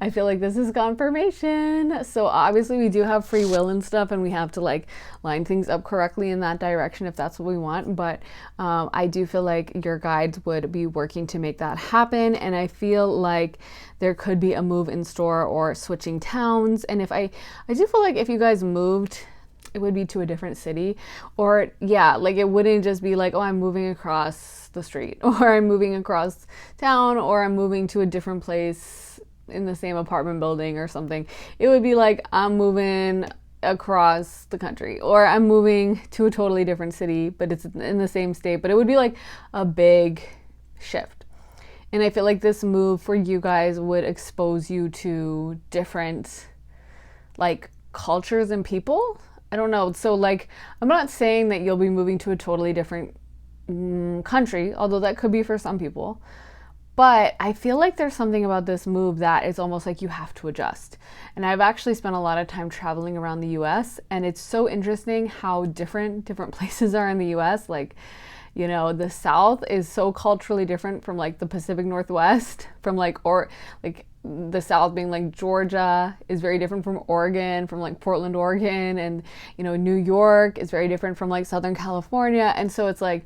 I feel like this is confirmation. So obviously we do have free will and stuff, and we have to like line things up correctly in that direction if that's what we want. But I do feel like your guides would be working to make that happen. And I feel like there could be a move in store or switching towns. And if I do feel like if you guys moved, it would be to a different city, or yeah, like it wouldn't just be like, oh, I'm moving across the street, or I'm moving across town, or I'm moving to a different place in the same apartment building or something. It would be like, I'm moving across the country, or I'm moving to a totally different city, but it's in the same state. But it would be like a big shift. And I feel like this move for you guys would expose you to different like cultures and people. I don't know. So like, I'm not saying that you'll be moving to a totally different country, although that could be for some people. But I feel like there's something about this move that is almost like you have to adjust. And I've actually spent a lot of time traveling around the US, and it's so interesting how different places are in the US. Like, you know, the South is so culturally different from like the Pacific Northwest, from like, or like the South being like Georgia is very different from Oregon, from like Portland, Oregon, and you know, New York is very different from like Southern California. And so it's like,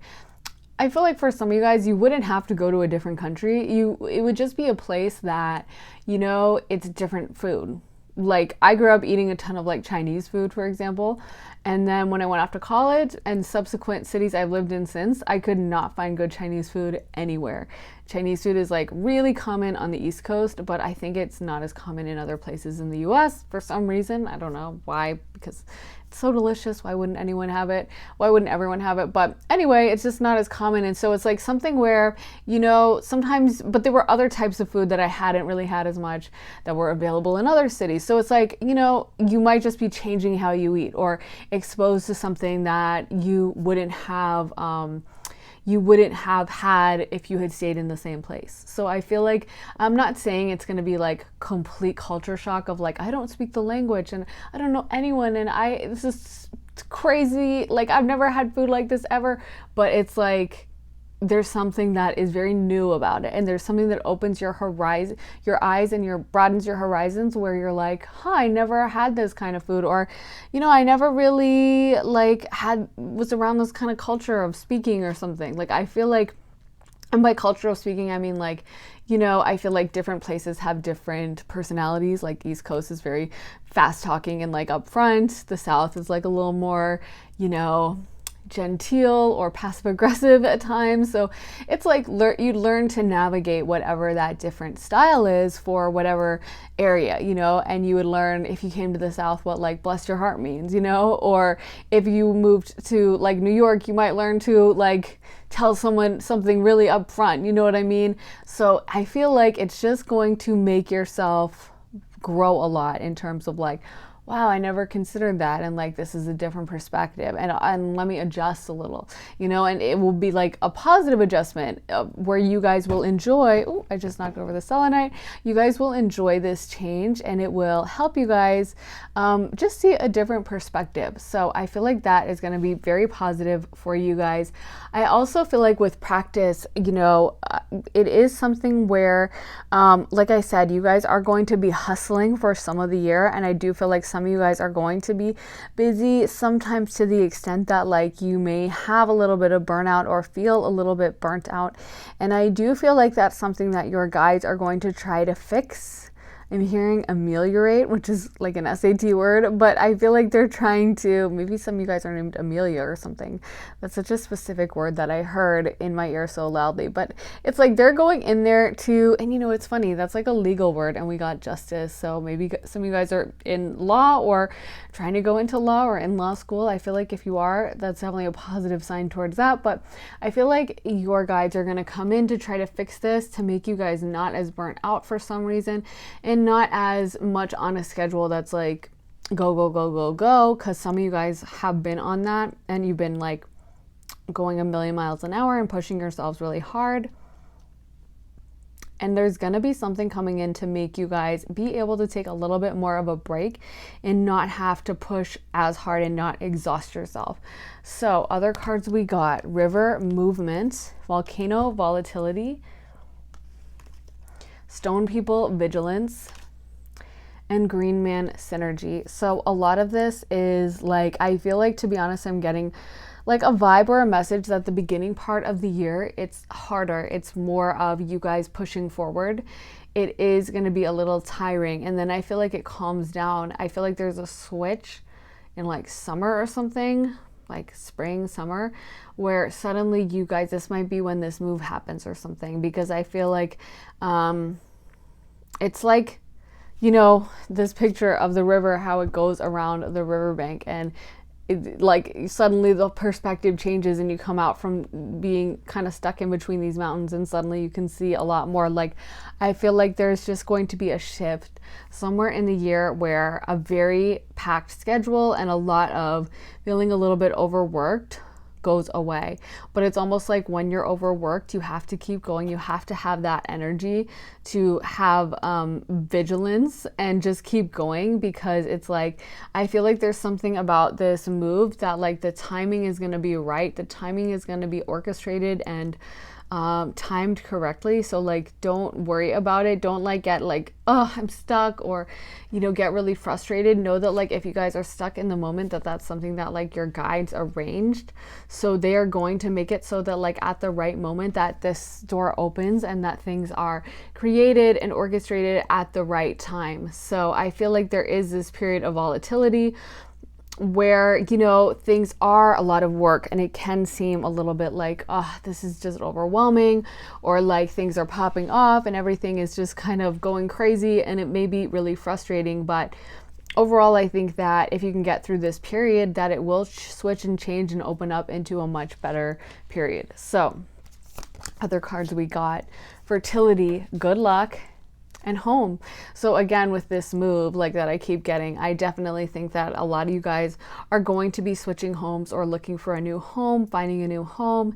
I feel like for some of you guys, you wouldn't have to go to a different country. It would just be a place that, you know, it's different food. Like I grew up eating a ton of like Chinese food, for example. And then when I went off to college and subsequent cities I've lived in since, I could not find good Chinese food anywhere. Chinese food is like really common on the East Coast, but I think it's not as common in other places in the US for some reason. I don't know why, because it's so delicious. Why wouldn't anyone have it? Why wouldn't everyone have it? But anyway, it's just not as common. And so it's like something where, you know, sometimes, but there were other types of food that I hadn't really had as much that were available in other cities. So it's like, you know, you might just be changing how you eat or exposed to something that you wouldn't have had if you had stayed in the same place. So I feel like I'm not saying it's going to be like complete culture shock of like, I don't speak the language and I don't know anyone and this is crazy. Like I've never had food like this ever, but it's like, there's something that is very new about it, and there's something that opens your horizon, your eyes, and broadens your horizons, where you're like, I never had this kind of food, or, you know, I never really like was around this kind of culture of speaking or something. Like I feel like, and by cultural speaking, I mean like, you know, I feel like different places have different personalities. Like East Coast is very fast talking and like upfront. The South is like a little more, you know, genteel or passive aggressive at times. So it's like you learn to navigate whatever that different style is for whatever area, you know. And you would learn, if you came to the South, what like bless your heart means, you know. Or if you moved to like New York, you might learn to like tell someone something really upfront, you know what I mean? So I feel like it's just going to make yourself grow a lot in terms of like, wow, I never considered that, and like this is a different perspective, and let me adjust a little, you know. And it will be like a positive adjustment where you guys will enjoy, oh, I just knocked over the selenite, you guys will enjoy this change, and it will help you guys just see a different perspective. So I feel like that is going to be very positive for you guys. I also feel like with practice, you know, it is something where, like I said, you guys are going to be hustling for some of the year, and I do feel like some of you guys are going to be busy, sometimes to the extent that like you may have a little bit of burnout or feel a little bit burnt out. And I do feel like that's something that your guides are going to try to fix. I'm hearing ameliorate, which is like an SAT word, but I feel like they're trying to, maybe some of you guys are named Amelia or something. That's such a specific word that I heard in my ear so loudly, but it's like they're going in there to, and you know, it's funny, that's like a legal word, and we got justice. So maybe some of you guys are in law or trying to go into law or in law school. I feel like if you are, that's definitely a positive sign towards that. But I feel like your guides are going to come in to try to fix this, to make you guys not as burnt out for some reason, and not as much on a schedule that's like go, go, go, go, go, because some of you guys have been on that and you've been like going a million miles an hour and pushing yourselves really hard. And there's going to be something coming in to make you guys be able to take a little bit more of a break and not have to push as hard and not exhaust yourself. So other cards we got: River, Movement; Volcano, Volatility; Stone People, Vigilance; and Green Man, Synergy. So a lot of this is like, I feel like, to be honest, I'm getting like a vibe or a message that the beginning part of the year, it's harder. It's more of you guys pushing forward. It is going to be a little tiring. And then I feel like it calms down. I feel like there's a switch in like summer or something, like spring, summer, where suddenly you guys, this might be when this move happens or something, because I feel like it's like, you know, this picture of the river, how it goes around the riverbank, and like suddenly the perspective changes and you come out from being kind of stuck in between these mountains and suddenly you can see a lot more. Like, I feel like there's just going to be a shift somewhere in the year where a very packed schedule and a lot of feeling a little bit overworked goes away. But it's almost like when you're overworked, you have to keep going. You have to have that energy to have vigilance and just keep going, because it's like, I feel like there's something about this move that like the timing is going to be right. The timing is going to be orchestrated and timed correctly. So like, don't worry about it. Don't like get like, oh, I'm stuck, or, you know, get really frustrated. Know that like, if you guys are stuck in the moment, that that's something that like your guides arranged. So they are going to make it so that like at the right moment that this door opens and that things are created and orchestrated at the right time. So I feel like there is this period of volatility where, you know, things are a lot of work and it can seem a little bit like, oh, this is just overwhelming, or like things are popping off and everything is just kind of going crazy, and it may be really frustrating. But overall, I think that if you can get through this period, that it will switch and change and open up into a much better period. So other cards we got: fertility, good luck, and home. So again, with this move like that I keep getting, I definitely think that a lot of you guys are going to be switching homes or looking for a new home, finding a new home.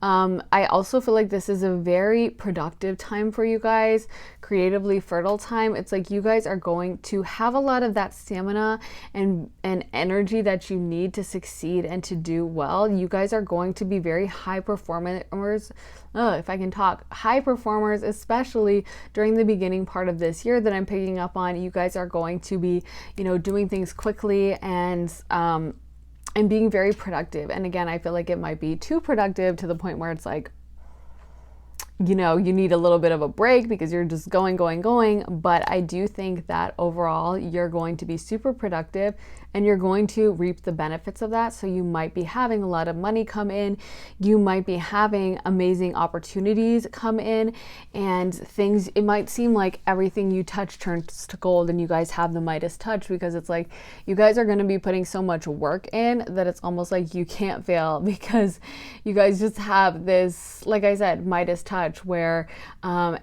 I also feel like this is a very productive time for you guys, creatively fertile time. It's like you guys are going to have a lot of that stamina and energy that you need to succeed and to do well. You guys are going to be very high performers. If I can talk, high performers, especially during the beginning part of this year that I'm picking up on. You guys are going to be, you know, doing things quickly and being very productive. And again, I feel like it might be too productive to the point where it's like, you know, you need a little bit of a break because you're just going. But I do think that overall you're going to be super productive and you're going to reap the benefits of that. So you might be having a lot of money come in. You might be having amazing opportunities come in, and things, it might seem like everything you touch turns to gold and you guys have the Midas touch, because it's like you guys are going to be putting so much work in that it's almost like you can't fail, because you guys just have this, like I said, Midas touch where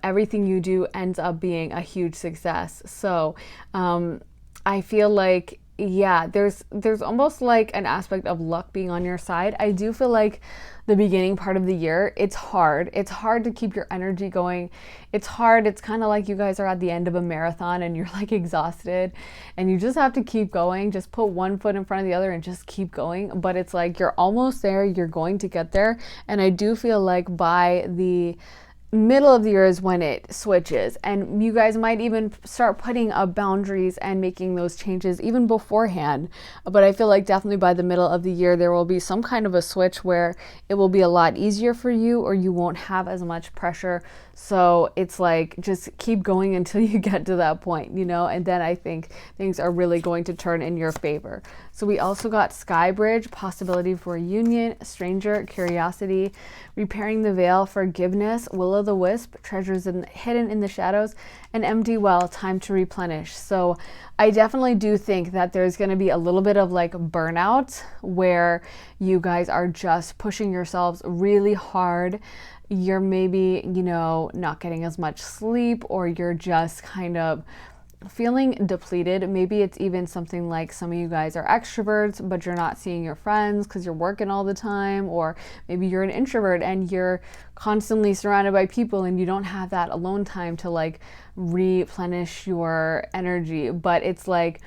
everything you do ends up being a huge success. So I feel like, yeah, there's almost like an aspect of luck being on your side. I do feel like the beginning part of the year, it's hard to keep your energy going. It's hard. It's kind of like you guys are at the end of a marathon and you're like exhausted and you just have to keep going. Just put one foot in front of the other and just keep going. But it's like you're almost there. You're going to get there. And I do feel like by the middle of the year is when it switches, and you guys might even start putting up boundaries and making those changes even beforehand. But I feel like definitely by the middle of the year there will be some kind of a switch where it will be a lot easier for you, or you won't have as much pressure. So it's like, just keep going until you get to that point, you know, and then I think things are really going to turn in your favor. So we also got Sky Bridge, possibility for a union, stranger, curiosity, repairing the veil, forgiveness, will-o'-the-wisp, treasures hidden in the shadows, and empty well, time to replenish. So I definitely do think that there's going to be a little bit of like burnout where you guys are just pushing yourselves really hard. You're maybe, you know, not getting as much sleep, or you're just kind of feeling depleted. Maybe it's even something like some of you guys are extroverts, but you're not seeing your friends because you're working all the time, or maybe you're an introvert and you're constantly surrounded by people and you don't have that alone time to like replenish your energy. But it's like,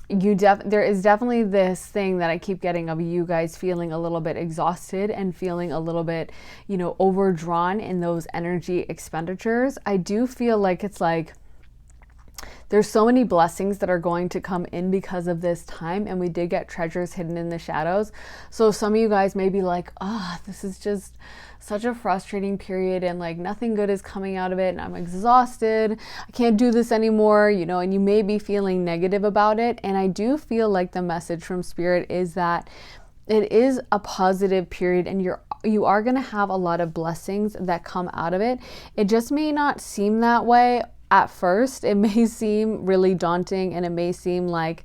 there is definitely this thing that I keep getting of you guys feeling a little bit exhausted and feeling a little bit, you know, overdrawn in those energy expenditures. I do feel like it's like there's so many blessings that are going to come in because of this time, and we did get treasures hidden in the shadows. So some of you guys may be like, oh, this is just such a frustrating period and like nothing good is coming out of it and I'm exhausted, I can't do this anymore, you know, and you may be feeling negative about it. And I do feel like the message from Spirit is that it is a positive period and you are going to have a lot of blessings that come out of it. It just may not seem that way at first. It may seem really daunting and it may seem like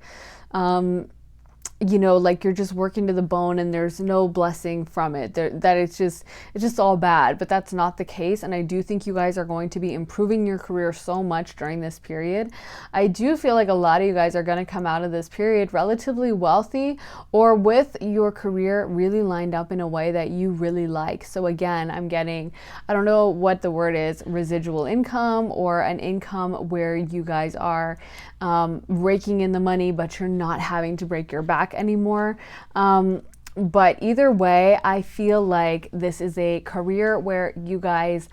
like you're just working to the bone and there's no blessing from it, that it's just all bad. But that's not the case. And I do think you guys are going to be improving your career so much during this period. I do feel like a lot of you guys are going to come out of this period relatively wealthy, or with your career really lined up in a way that you really like. So again, I'm getting, I don't know what the word is, residual income, or an income where you guys are raking in the money, but you're not having to break your back anymore. But either way, I feel like this is a career where you guys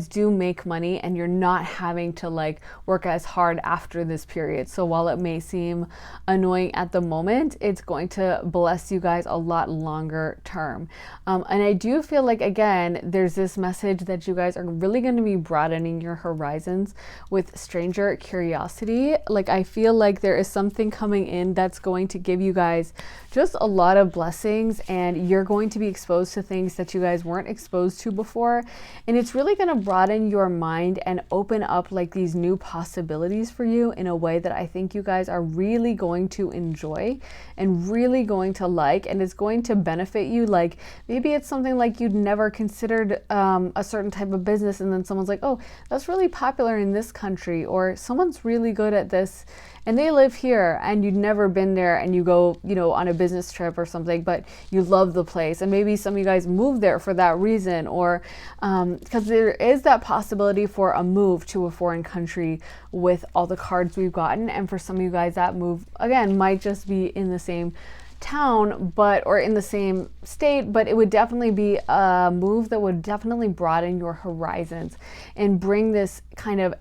do make money and you're not having to like work as hard after this period. So while it may seem annoying at the moment, it's going to bless you guys a lot longer term. And I do feel like, again, there's this message that you guys are really going to be broadening your horizons with stranger curiosity. Like, I feel like there is something coming in that's going to give you guys just a lot of blessings, and you're going to be exposed to things that you guys weren't exposed to before. And it's really going to broaden your mind and open up like these new possibilities for you in a way that I think you guys are really going to enjoy and really going to like, and it's going to benefit you. Like, maybe it's something like you'd never considered a certain type of business, and then someone's like, oh, that's really popular in this country, or someone's really good at this and they live here, and you'd never been there, and you go, on a business trip or something, but you love the place. And maybe some of you guys moved there for that reason, or because there is that possibility for a move to a foreign country with all the cards we've gotten. And for some of you guys, that move, again, might just be in the same town, or in the same state, but it would definitely be a move that would definitely broaden your horizons and bring this kind of,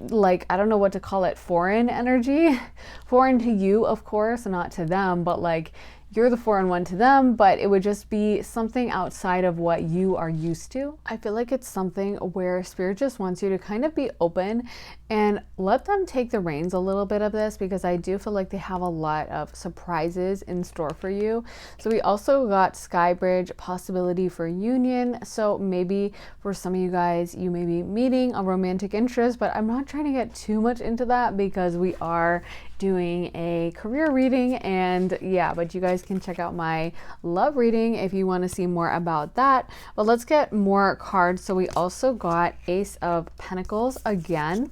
like, I don't know what to call it, foreign energy. Foreign to you, of course, not to them, but like, you're the foreign one to them, but it would just be something outside of what you are used to. I feel like it's something where Spirit just wants you to kind of be open and let them take the reins a little bit of this, because I do feel like they have a lot of surprises in store for you. So we also got Skybridge, possibility for union. So maybe for some of you guys, you may be meeting a romantic interest, but I'm not trying to get too much into that because we are doing a career reading. And yeah, but you guys can check out my love reading if you want to see more about that. But let's get more cards. So we also got Ace of Pentacles again.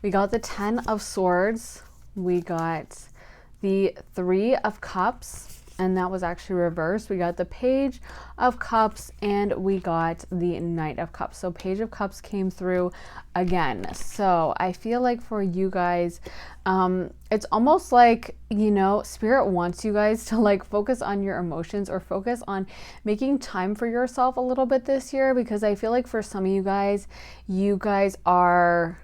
We got the 10 of Swords. We got the 3 of Cups, and that was actually reversed. We got the Page of Cups, and we got the Knight of Cups. So Page of Cups came through again. So I feel like for you guys, it's almost like, Spirit wants you guys to like focus on your emotions, or focus on making time for yourself a little bit this year, because I feel like for some of you guys are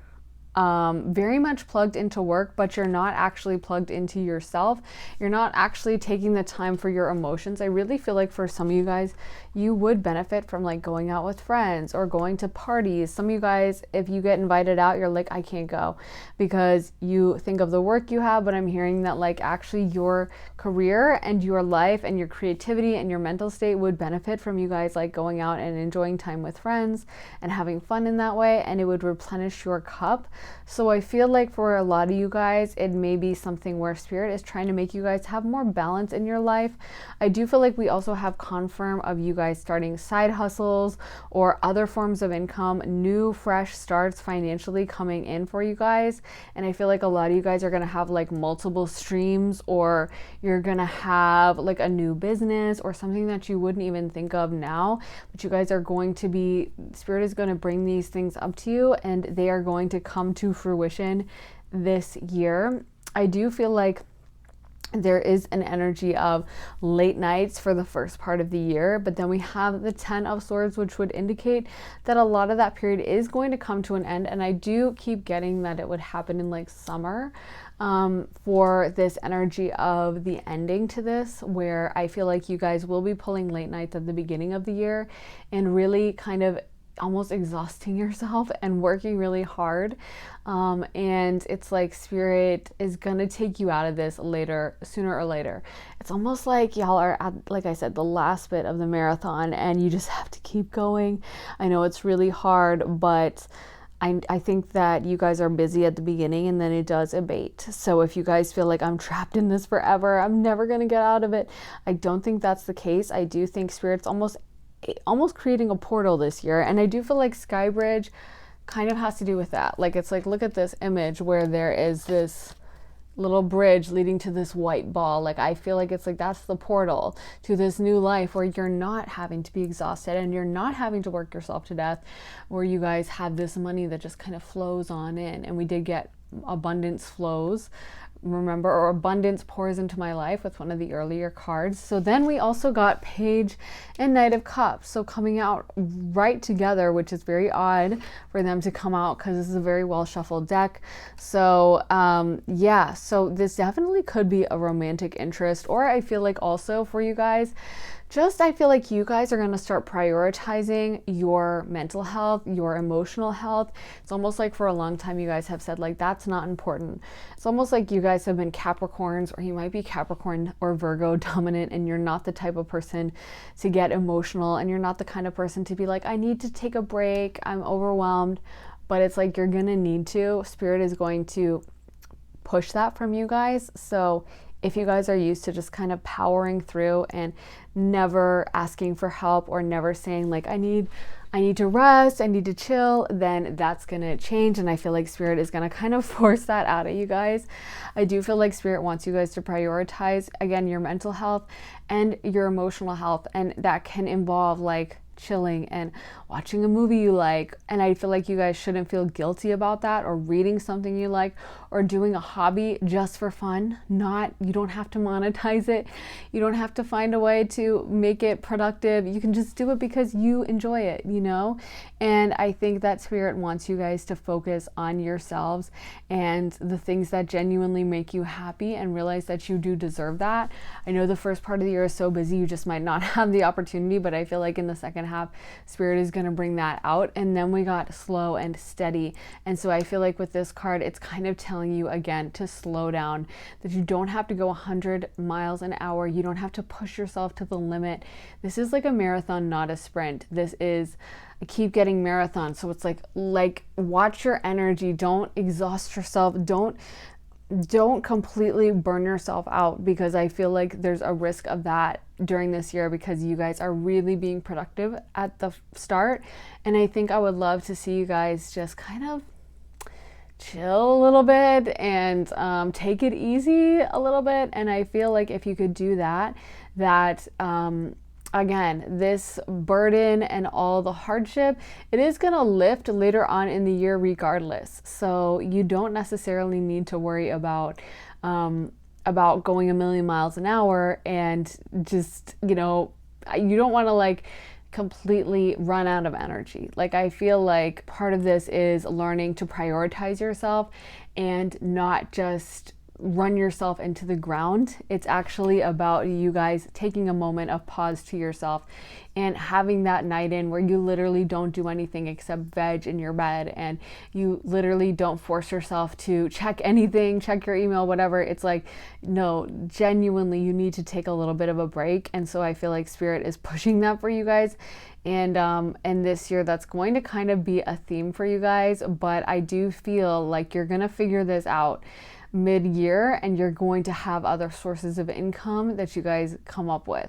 very much plugged into work, but you're not actually plugged into yourself. You're not actually taking the time for your emotions. I really feel like for some of you guys, you would benefit from like going out with friends or going to parties. Some of you guys, if you get invited out, you're like, I can't go, because you think of the work you have. But I'm hearing that like actually your career and your life and your creativity and your mental state would benefit from you guys like going out and enjoying time with friends and having fun in that way, and it would replenish your cup. So I feel like for a lot of you guys, it may be something where Spirit is trying to make you guys have more balance in your life. I do feel like we also have confirm of you guys starting side hustles or other forms of income, new fresh starts financially coming in for you guys. And I feel like a lot of you guys are going to have like multiple streams, or you're going to have like a new business or something that you wouldn't even think of now, but you guys are going to be, Spirit is going to bring these things up to you, and they are going to come to fruition this year. I do feel like there is an energy of late nights for the first part of the year, but then we have the 10 of Swords, which would indicate that a lot of that period is going to come to an end. And I do keep getting that it would happen in like summer, for this energy of the ending to this, where I feel like you guys will be pulling late nights at the beginning of the year and really kind of almost exhausting yourself and working really hard. And it's like Spirit is gonna take you out of this later, sooner or later. It's almost like y'all are at, like I said, the last bit of the marathon, and you just have to keep going. I know it's really hard, but I think that you guys are busy at the beginning and then it does abate. So if you guys feel like I'm trapped in this forever, I'm never going to get out of it, I don't think that's the case. I do think Spirit's almost creating a portal this year. And I do feel like Skybridge kind of has to do with that. Like, it's like, look at this image where there is this little bridge leading to this white ball. Like, I feel like it's like that's the portal to this new life where you're not having to be exhausted and you're not having to work yourself to death, where you guys have this money that just kind of flows on in. And we did get abundance flows, remember, or abundance pours into my life with one of the earlier cards. So then we also got Page and Knight of Cups, so coming out right together, which is very odd for them to come out because this is a very well shuffled deck. So yeah, so this definitely could be a romantic interest, or I feel like also for you guys, I feel like you guys are going to start prioritizing your mental health, your emotional health. It's almost like for a long time you guys have said like that's not important. It's almost like you guys have been Capricorns, or you might be Capricorn or Virgo dominant, and you're not the type of person to get emotional, and you're not the kind of person to be like, I need to take a break, I'm overwhelmed. But it's like you're going to need to. Spirit is going to push that from you guys. So if you guys are used to just kind of powering through and never asking for help, or never saying like, I need to rest, I need to chill, then that's going to change. And I feel like Spirit is going to kind of force that out of you guys. I do feel like Spirit wants you guys to prioritize, again, your mental health and your emotional health. And that can involve like chilling and watching a movie you like. And I feel like you guys shouldn't feel guilty about that, or reading something you like, or doing a hobby just for fun. You don't have to monetize it. You don't have to find a way to make it productive. You can just do it because you enjoy it, you know? And I think that Spirit wants you guys to focus on yourselves and the things that genuinely make you happy, and realize that you do deserve that. I know the first part of the year is so busy, you just might not have the opportunity, but I feel like in the second half, Spirit is going to bring that out. And then we got slow and steady. And so I feel like with this card, it's kind of telling you again to slow down, that you don't have to go 100 miles an hour. You don't have to push yourself to the limit. This is like a marathon, not a sprint. This is a keep getting marathon. So it's like watch your energy. Don't exhaust yourself. Don't completely burn yourself out, because I feel like there's a risk of that during this year, because you guys are really being productive at the start. And I think I would love to see you guys just kind of chill a little bit and take it easy a little bit. And I feel like if you could do that again, this burden and all the hardship, it is going to lift later on in the year regardless. So you don't necessarily need to worry about going a million miles an hour, and just, you don't want to like completely run out of energy. Like, I feel like part of this is learning to prioritize yourself and not just run yourself into the ground. It's actually about you guys taking a moment of pause to yourself and having that night in where you literally don't do anything except veg in your bed, and you literally don't force yourself to check anything, check your email, whatever. It's like, no, genuinely, you need to take a little bit of a break. And so I feel like Spirit is pushing that for you guys. And this year, that's going to kind of be a theme for you guys. But I do feel like you're going to figure this out mid-year, and you're going to have other sources of income that you guys come up with.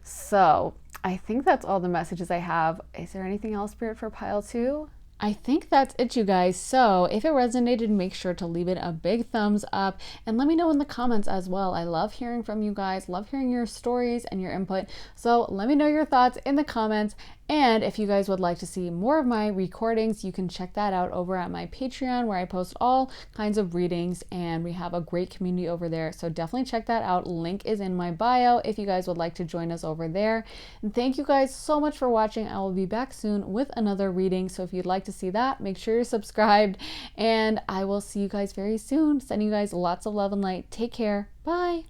So I think that's all the messages I have. Is there anything else, Spirit, for pile 2? I think that's it, you guys. So if it resonated, make sure to leave it a big thumbs up, and let me know in the comments as well. I love hearing from you guys, love hearing your stories and your input. So let me know your thoughts in the comments. And if you guys would like to see more of my recordings, you can check that out over at my Patreon, where I post all kinds of readings, and we have a great community over there. So definitely check that out. Link is in my bio if you guys would like to join us over there. And thank you guys so much for watching. I will be back soon with another reading. So if you'd like to see that, make sure you're subscribed, and I will see you guys very soon. Sending you guys lots of love and light. Take care. Bye.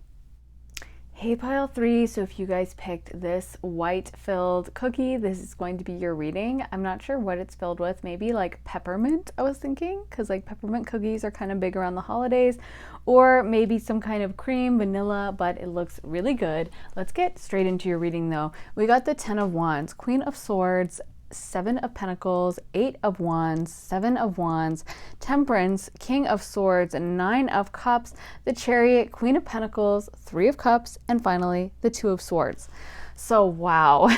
Hey, pile 3. So if you guys picked this white filled cookie, this is going to be your reading. I'm not sure what it's filled with. Maybe like peppermint, I was thinking, because like peppermint cookies are kind of big around the holidays, or maybe some kind of cream, vanilla, but it looks really good. Let's get straight into your reading though. We got the 10 of Wands, Queen of Swords, Seven of Pentacles, Eight of Wands, Seven of Wands, Temperance, King of Swords, Nine of Cups, the Chariot, Queen of Pentacles, Three of Cups, and finally the Two of Swords. So wow.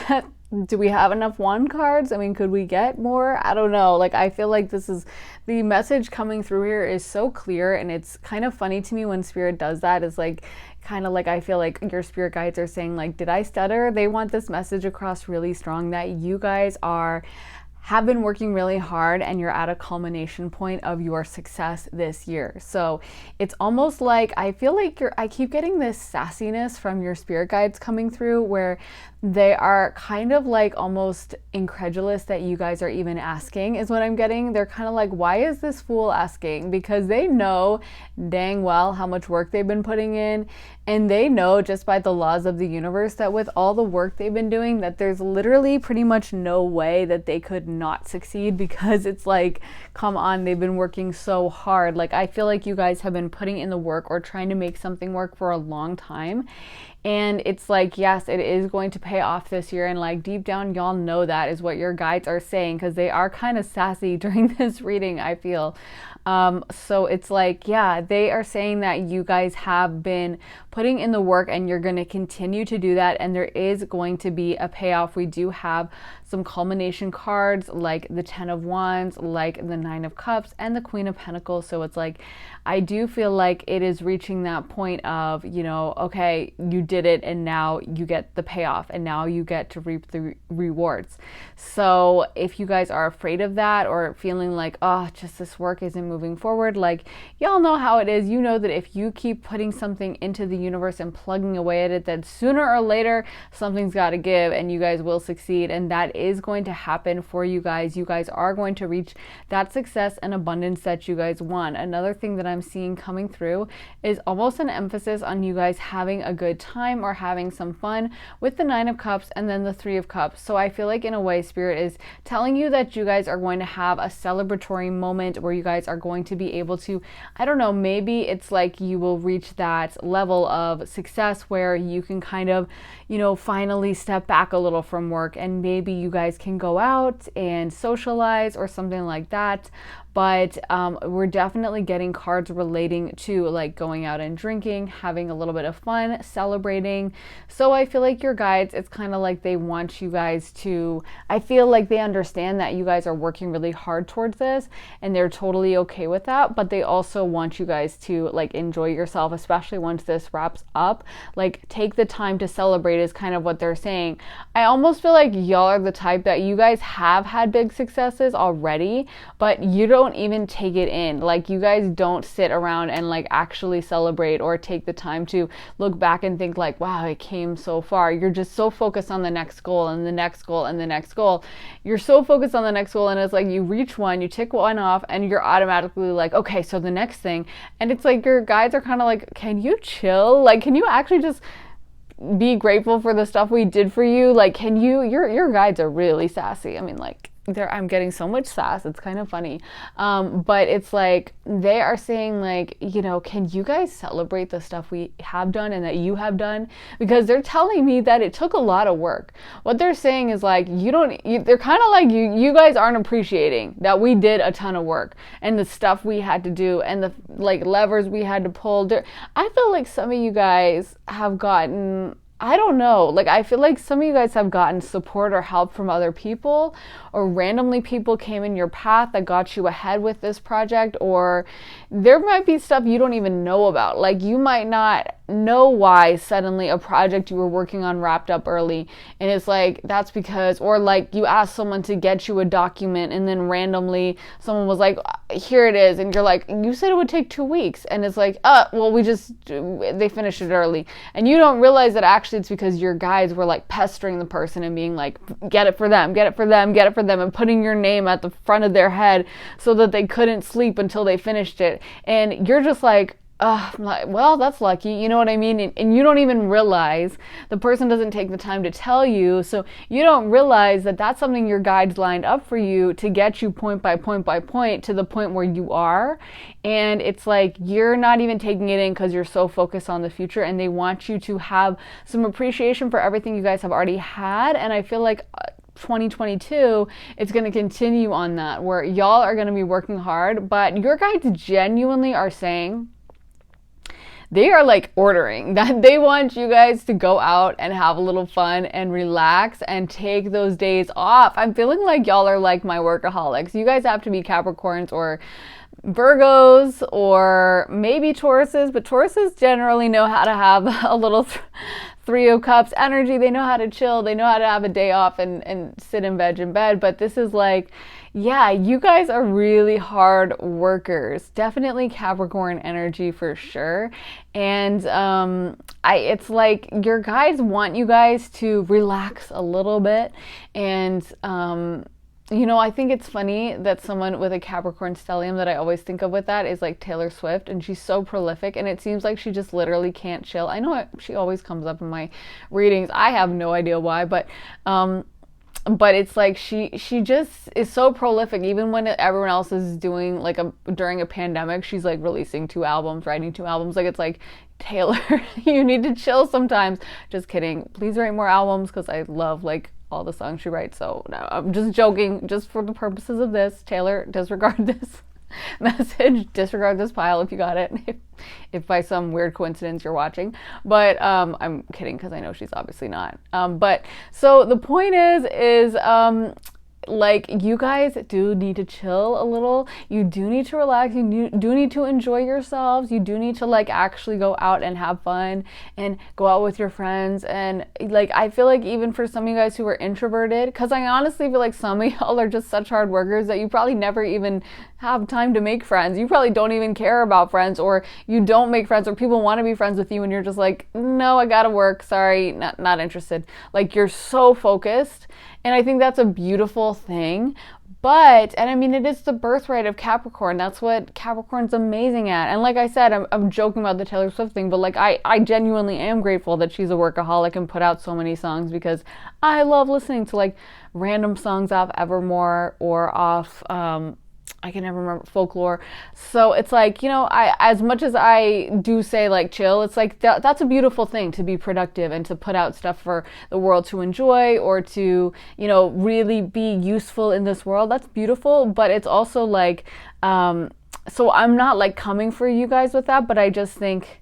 Do we have enough wand cards? I mean, could we get more? I don't know. Like, I feel like this is the message coming through here is so clear, and it's kind of funny to me when Spirit does that. It's like kind of like I feel like your spirit guides are saying, like, did I stutter? They want this message across really strong that you guys have been working really hard and you're at a culmination point of your success this year. So it's almost like I feel like I keep getting this sassiness from your spirit guides coming through where they are kind of like almost incredulous that you guys are even asking is what I'm getting. They're kind of like, why is this fool asking? Because they know dang well how much work they've been putting in, and they know just by the laws of the universe that with all the work they've been doing that there's literally pretty much no way that they could not succeed, because it's like, come on, they've been working so hard. Like, I feel like you guys have been putting in the work or trying to make something work for a long time. And it's like, yes, it is going to pay off this year. And like deep down, y'all know that is what your guides are saying, because they are kind of sassy during this reading, I feel. So it's like, yeah, they are saying that you guys have been putting in the work and you're going to continue to do that. And there is going to be a payoff. We do have some culmination cards like the 10 of Wands, like the 9 of Cups, and the Queen of Pentacles. So it's like, I do feel like it is reaching that point of, you know, okay, you did it and now you get the payoff and now you get to reap the rewards. So if you guys are afraid of that or feeling like, oh, just this work isn't moving forward, like, y'all know how it is. You know that if you keep putting something into the universe and plugging away at it, that sooner or later something's got to give and you guys will succeed. And that is going to happen for you guys. You guys are going to reach that success and abundance that you guys want. Another thing that I'm seeing coming through is almost an emphasis on you guys having a good time or having some fun with the 9 of Cups and then the 3 of Cups. So I feel like in a way Spirit is telling you that you guys are going to have a celebratory moment where you guys are going to be able to, I don't know, maybe it's like you will reach that level of success where you can kind of, you know, finally step back a little from work and maybe you guys can go out and socialize or something like that. But we're definitely getting cards relating to like going out and drinking, having a little bit of fun, celebrating. So I feel like your guides, it's kind of like they want you guys to, I feel like they understand that you guys are working really hard towards this and they're totally okay with that. But they also want you guys to like enjoy yourself, especially once this wraps up. Like, take the time to celebrate is kind of what they're saying. I almost feel like y'all are the type that you guys have had big successes already, but you don't even take it in. Like, you guys don't sit around and like actually celebrate or take the time to look back and think like, wow, it came so far. You're just so focused on the next goal and the next goal and the next goal. You're so focused on the next goal, and it's like you reach one, you tick one off, and you're automatically like, okay, so the next thing. And it's like your guides are kind of like, can you chill? Like, can you actually just be grateful for the stuff we did for you? Like, can you, your guides are really sassy. I mean, like, I'm getting so much sass. It's kind of funny. But it's like, they are saying like, you know, can you guys celebrate the stuff we have done and that you have done? Because they're telling me that it took a lot of work. What they're saying is like, they're kind of like, you guys aren't appreciating that we did a ton of work and the stuff we had to do and the like levers we had to pull. I feel like some of you guys have gotten, I don't know, like I feel like some of you guys have gotten support or help from other people, or randomly people came in your path that got you ahead with this project, or there might be stuff you don't even know about. Like, you might not know why suddenly a project you were working on wrapped up early, and it's like, that's because, or like you asked someone to get you a document and then randomly someone was like, here it is, and you're like, you said it would take 2 weeks, and it's like, well, they finished it early, and you don't realize that actually it's because your guides were like pestering the person and being like, get it for them, get it for them, get it for them, and putting your name at the front of their head so that they couldn't sleep until they finished it. And you're just like, well, that's lucky, you know what I mean? And you don't even realize, the person doesn't take the time to tell you, so you don't realize that that's something your guides lined up for you to get you point by point by point to the point where you are. And it's like, you're not even taking it in because you're so focused on the future, and they want you to have some appreciation for everything you guys have already had. And I feel like 2022, it's going to continue on that, where y'all are going to be working hard, but your guides genuinely are saying, they are like ordering that they want you guys to go out and have a little fun and relax and take those days off. I'm feeling like y'all are like my workaholics. You guys have to be Capricorns or Virgos or maybe Tauruses, but Tauruses generally know how to have a little Three of Cups energy. They know how to chill. They know how to have a day off and sit and veg in bed. But this is like, yeah, you guys are really hard workers. Definitely Capricorn energy for sure. And it's like your guides want you guys to relax a little bit. And I think it's funny that someone with a Capricorn stellium that I always think of with that is like Taylor Swift, and she's so prolific, and it seems like she just literally can't chill. I know she always comes up in my readings. I have no idea why, but it's like she just is so prolific. Even when everyone else is doing during a pandemic, she's like releasing 2 albums, writing 2 albums. Like, it's like, Taylor, you need to chill sometimes. Just kidding. Please write more albums, because I love all the songs she writes. So no, I'm just joking, just for the purposes of this. Taylor, disregard this message, disregard this pile if you got it, if by some weird coincidence you're watching. But I'm kidding, because I know she's obviously not. But so the point is you guys do need to chill a little. You do need to relax. You do need to enjoy yourselves. You do need to actually go out and have fun and go out with your friends. And I feel like even for some of you guys who are introverted, because I honestly feel like some of y'all are just such hard workers that you probably never even have time to make friends. You probably don't even care about friends, or you don't make friends, or people want to be friends with you and you're just like, no, I gotta work. Sorry, not interested. You're so focused. And I think that's a beautiful thing. But, and I mean, it is the birthright of Capricorn. That's what Capricorn's amazing at. And like I said, I'm joking about the Taylor Swift thing, but I genuinely am grateful that she's a workaholic and put out so many songs, because I love listening to random songs off Evermore or off, I can never remember, Folklore. So it's I, as much as I do say chill, it's that's a beautiful thing, to be productive and to put out stuff for the world to enjoy, or to, really be useful in this world. That's beautiful. But it's also so I'm not coming for you guys with that, but I just think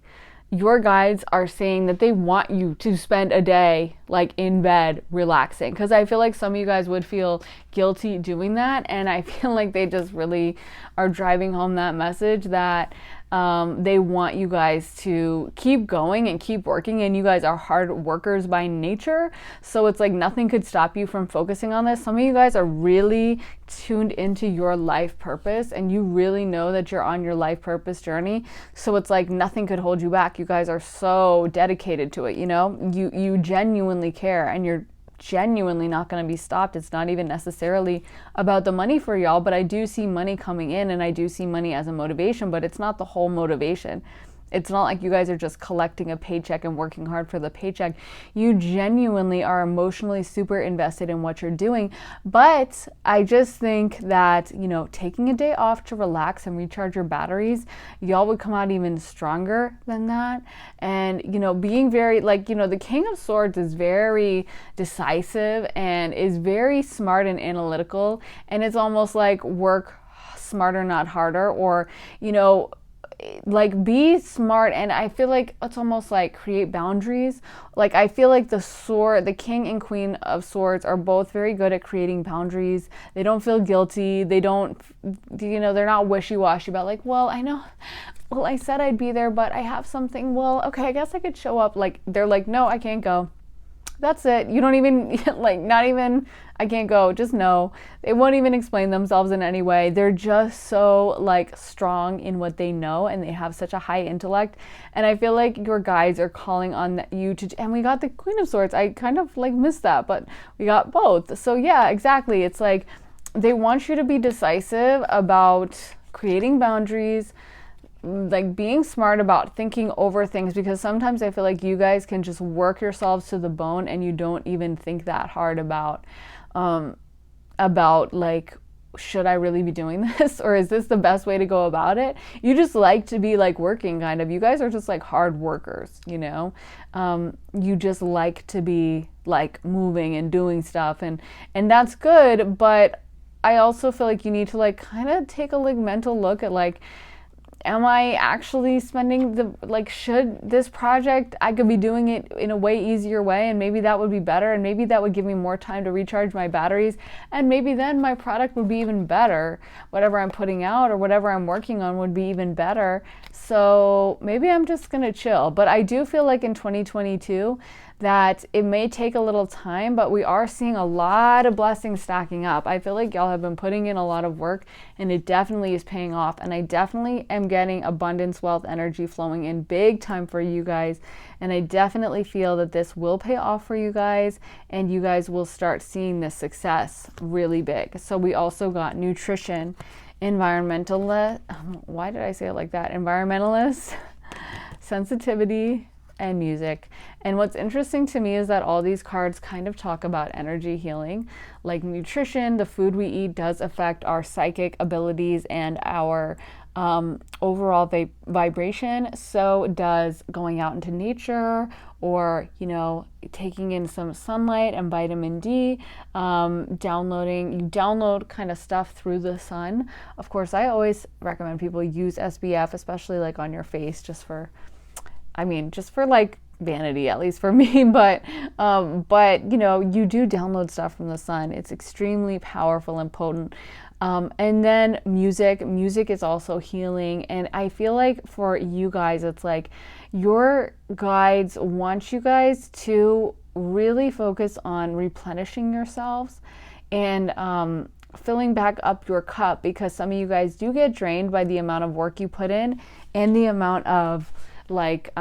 your guides are saying that they want you to spend a day in bed relaxing, because I feel like some of you guys would feel guilty doing that, and I feel like they just really are driving home that message that they want you guys to keep going and keep working, and you guys are hard workers by nature. So it's nothing could stop you from focusing on this. Some of you guys are really tuned into your life purpose, and you really know that you're on your life purpose journey. So it's nothing could hold you back. You guys are so dedicated to it. You genuinely care, and you're genuinely not going to be stopped. It's not even necessarily about the money for y'all, but I do see money coming in, and I do see money as a motivation, but it's not the whole motivation. It's not like you guys are just collecting a paycheck and working hard for the paycheck. You genuinely are emotionally super invested in what you're doing. But I just think that, taking a day off to relax and recharge your batteries, y'all would come out even stronger than that. And, being very, the King of Swords is very decisive and is very smart and analytical. And it's almost work smarter, not harder, or, be smart. And I feel it's almost create boundaries. I feel the King and Queen of Swords are both very good at creating boundaries. They don't feel guilty. They don't, they're not wishy-washy about well, I know, well, I said I'd be there, but I have something. Well, okay, I guess I could show up. They're no, I can't go. That's it. You don't even, not even, I can't go, just no. They won't even explain themselves in any way. They're just so, strong in what they know, and they have such a high intellect. And I feel your guides are calling on you to, and we got the Queen of Swords. I kind of, missed that, but we got both. So, yeah, exactly. It's they want you to be decisive about creating boundaries, being smart about thinking over things, because sometimes I feel you guys can just work yourselves to the bone, and you don't even think that hard about should I really be doing this, or is this the best way to go about it? You just like to be like working, kind of. You guys are just like hard workers, you know. You just like to be like moving and doing stuff, and that's good. But I also feel like you need to like kind of take a like mental look at like, am I actually spending the, like, should this project, I could be doing it in a way easier way, and maybe that would be better, and maybe that would give me more time to recharge my batteries, and maybe then my product would be even better. Whatever I'm putting out or whatever I'm working on would be even better. So maybe I'm just gonna chill. But I do feel like in 2022 that it may take a little time, but we are seeing a lot of blessings stacking up. I feel like y'all have been putting in a lot of work, and it definitely is paying off. And I definitely am getting abundance, wealth, energy flowing in big time for you guys. And I definitely feel that this will pay off for you guys, and you guys will start seeing this success really big. So we also got nutrition, environmentalist, why did I say it like that? Environmentalist, sensitivity, and music. And what's interesting to me is that all these cards kind of talk about energy healing. Like nutrition, the food we eat does affect our psychic abilities and our overall vibration. So does going out into nature, or, you know, taking in some sunlight and vitamin D, you download kind of stuff through the sun. Of course, I always recommend people use SPF, especially like on your face, just for like vanity, at least for me. But you know, you do download stuff from the sun. It's extremely powerful and potent. And then music is also healing. And I feel like for you guys, it's like your guides want you guys to really focus on replenishing yourselves and filling back up your cup, because some of you guys do get drained by the amount of work you put in and the amount of like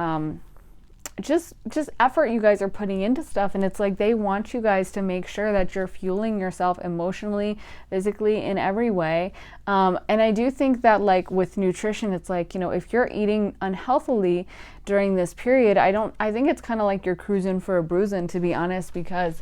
just effort you guys are putting into stuff. And it's like they want you guys to make sure that you're fueling yourself emotionally, physically, in every way. And I do think that like with nutrition, it's like, you know, if you're eating unhealthily during this period, I think it's kind of like you're cruising for a bruising, to be honest, because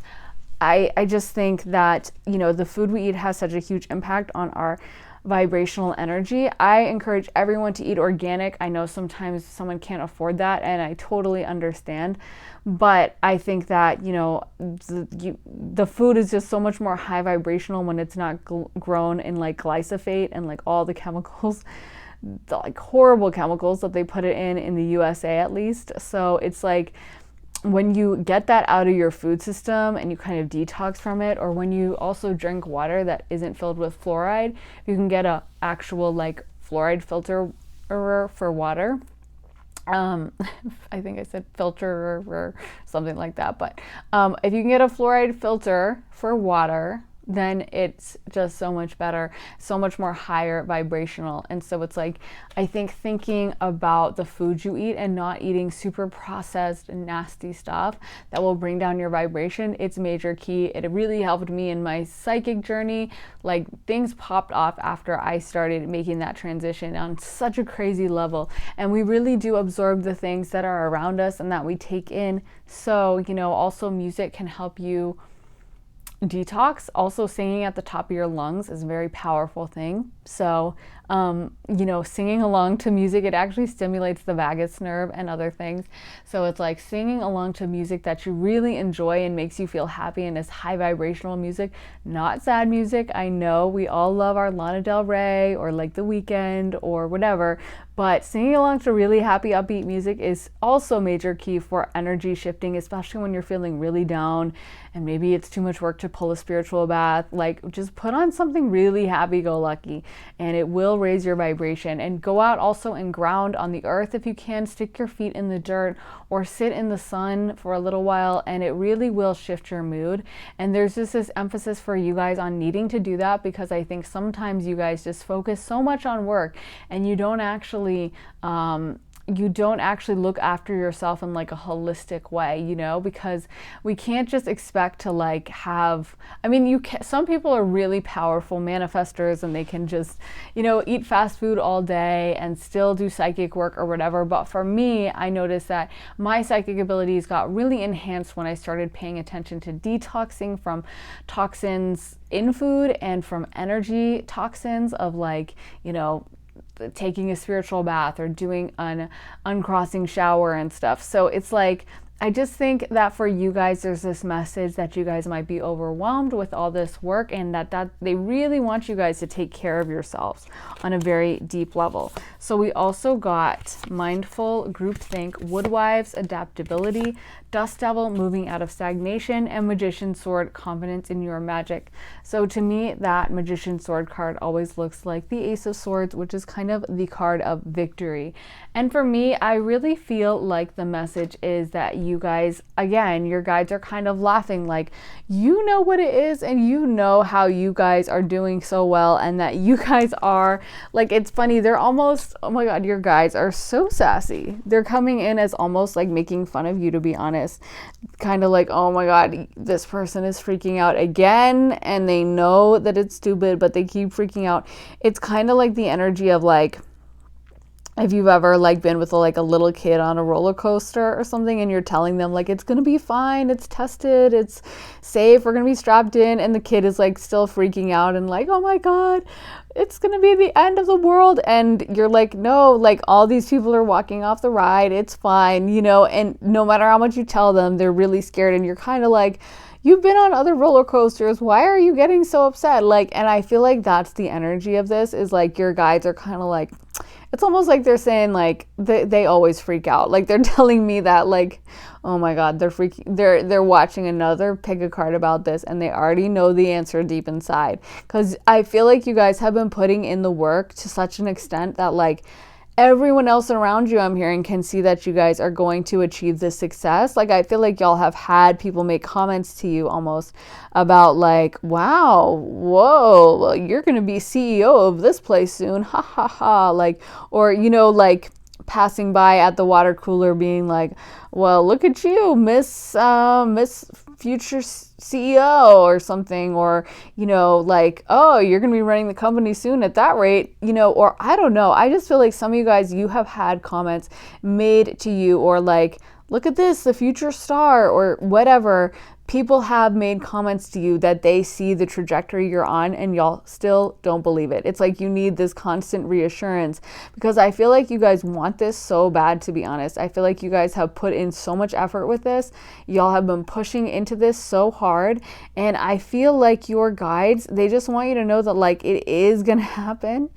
I just think that, you know, the food we eat has such a huge impact on our vibrational energy. I encourage everyone to eat organic. I know sometimes someone can't afford that, and I totally understand, but I think that, you know, the food is just so much more high vibrational when it's not grown in like glyphosate and like all the chemicals, the like horrible chemicals that they put it in the USA at least. So it's like, when you get that out of your food system and you kind of detox from it, or when you also drink water that isn't filled with fluoride, you can get a actual like fluoride filter for water. I think I said filter or something like that, but if you can get a fluoride filter for water, then it's just so much better, so much more higher vibrational. And so it's like, I think thinking about the food you eat and not eating super processed and nasty stuff that will bring down your vibration, it's major key. It really helped me in my psychic journey. Like things popped off after I started making that transition on such a crazy level. And we really do absorb the things that are around us and that we take in. So, you know, also music can help you detox. Also, singing at the top of your lungs is a very powerful thing. So, you know, singing along to music, it actually stimulates the vagus nerve and other things. So it's like singing along to music that you really enjoy and makes you feel happy and is high vibrational music, not sad music. I know we all love our Lana Del Rey or like The Weeknd or whatever, but singing along to really happy, upbeat music is also major key for energy shifting, especially when you're feeling really down and maybe it's too much work to pull a spiritual bath. Like just put on something really happy-go-lucky and it will raise your vibration. And go out also and ground on the earth if you can. Stick your feet in the dirt or sit in the sun for a little while, and it really will shift your mood. And there's just this emphasis for you guys on needing to do that, because I think sometimes you guys just focus so much on work and you don't actually you don't actually look after yourself in like a holistic way, you know, because we can't just expect to like have, I mean, some people are really powerful manifestors and they can just, you know, eat fast food all day and still do psychic work or whatever. But for me, I noticed that my psychic abilities got really enhanced when I started paying attention to detoxing from toxins in food and from energy toxins of like, you know, taking a spiritual bath or doing an uncrossing shower and stuff. So it's like, I just think that for you guys, there's this message that you guys might be overwhelmed with all this work, and that they really want you guys to take care of yourselves on a very deep level. So we also got mindful, groupthink, woodwives, adaptability, dust devil, moving out of stagnation, and magician sword, confidence in your magic. So to me, that magician sword card always looks like the ace of swords, which is kind of the card of victory. And for me, I really feel like the message is that you guys, again, your guides are kind of laughing like, you know what it is and you know how you guys are doing so well, and that you guys are like, it's funny, they're almost, oh my God, your guides are so sassy. They're coming in as almost like making fun of you, to be honest. Kind of like, oh my God, this person is freaking out again, and they know that it's stupid, but they keep freaking out. It's kind of like the energy of like, if you've ever like been with like a little kid on a roller coaster or something, and you're telling them like, it's gonna be fine, it's tested, it's safe, we're gonna be strapped in, and the kid is like still freaking out and like, oh my God, it's gonna be the end of the world, and you're like, no, like all these people are walking off the ride, it's fine, you know. And no matter how much you tell them, they're really scared, and you're kind of like, you've been on other roller coasters, why are you getting so upset? Like, and I feel like that's the energy of this, is like your guides are kind of like, it's almost like they're saying like, they always freak out. Like they're telling me that like, oh my God, they're watching another pick a card about this, and they already know the answer deep inside. Because I feel like you guys have been putting in the work to such an extent that like, everyone else around you, I'm hearing, can see that you guys are going to achieve this success. Like, I feel like y'all have had people make comments to you almost about like, wow, whoa, you're going to be CEO of this place soon. Ha ha ha. Like, or, you know, like passing by at the water cooler being like, well, look at you, Miss future CEO or something, or, you know, like, oh, you're going to be running the company soon at that rate, you know, or I don't know. I just feel like some of you guys, you have had comments made to you, or like, look at this, the future star, or whatever. People have made comments to you that they see the trajectory you're on, and y'all still don't believe it. It's like you need this constant reassurance, because I feel like you guys want this so bad, to be honest. I feel like you guys have put in so much effort with this. Y'all have been pushing into this so hard, and I feel like your guides, they just want you to know that like it is gonna happen.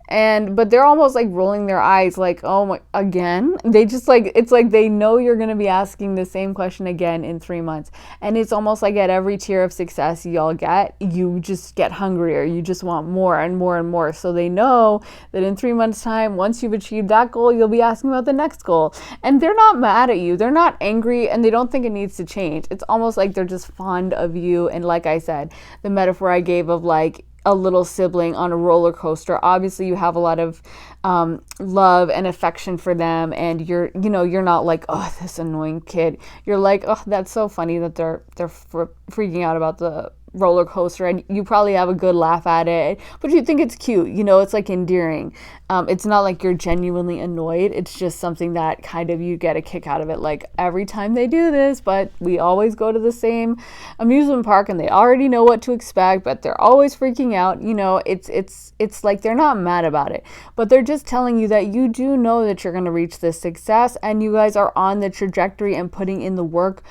But they're almost like rolling their eyes like, oh my, again? They just like, it's like they know you're going to be asking the same question again in 3 months. And it's almost like at every tier of success y'all get, you just get hungrier. You just want more and more and more. So they know that in 3 months' time, once you've achieved that goal, you'll be asking about the next goal. And they're not mad at you. They're not angry, and they don't think it needs to change. It's almost like they're just fond of you. And like I said, the metaphor I gave of like, a little sibling on a roller coaster. Obviously you have a lot of love and affection for them, and you're not like, oh, this annoying kid. You're like, oh, that's so funny that they're freaking out about the roller coaster, and you probably have a good laugh at it, but you think it's cute, you know, it's like endearing. It's not like you're genuinely annoyed. It's just something that kind of you get a kick out of it, like every time they do this, but we always go to the same amusement park and they already know what to expect, but they're always freaking out. You know, it's like they're not mad about it, but they're just telling you that you do know that you're going to reach this success, and you guys are on the trajectory and putting in the work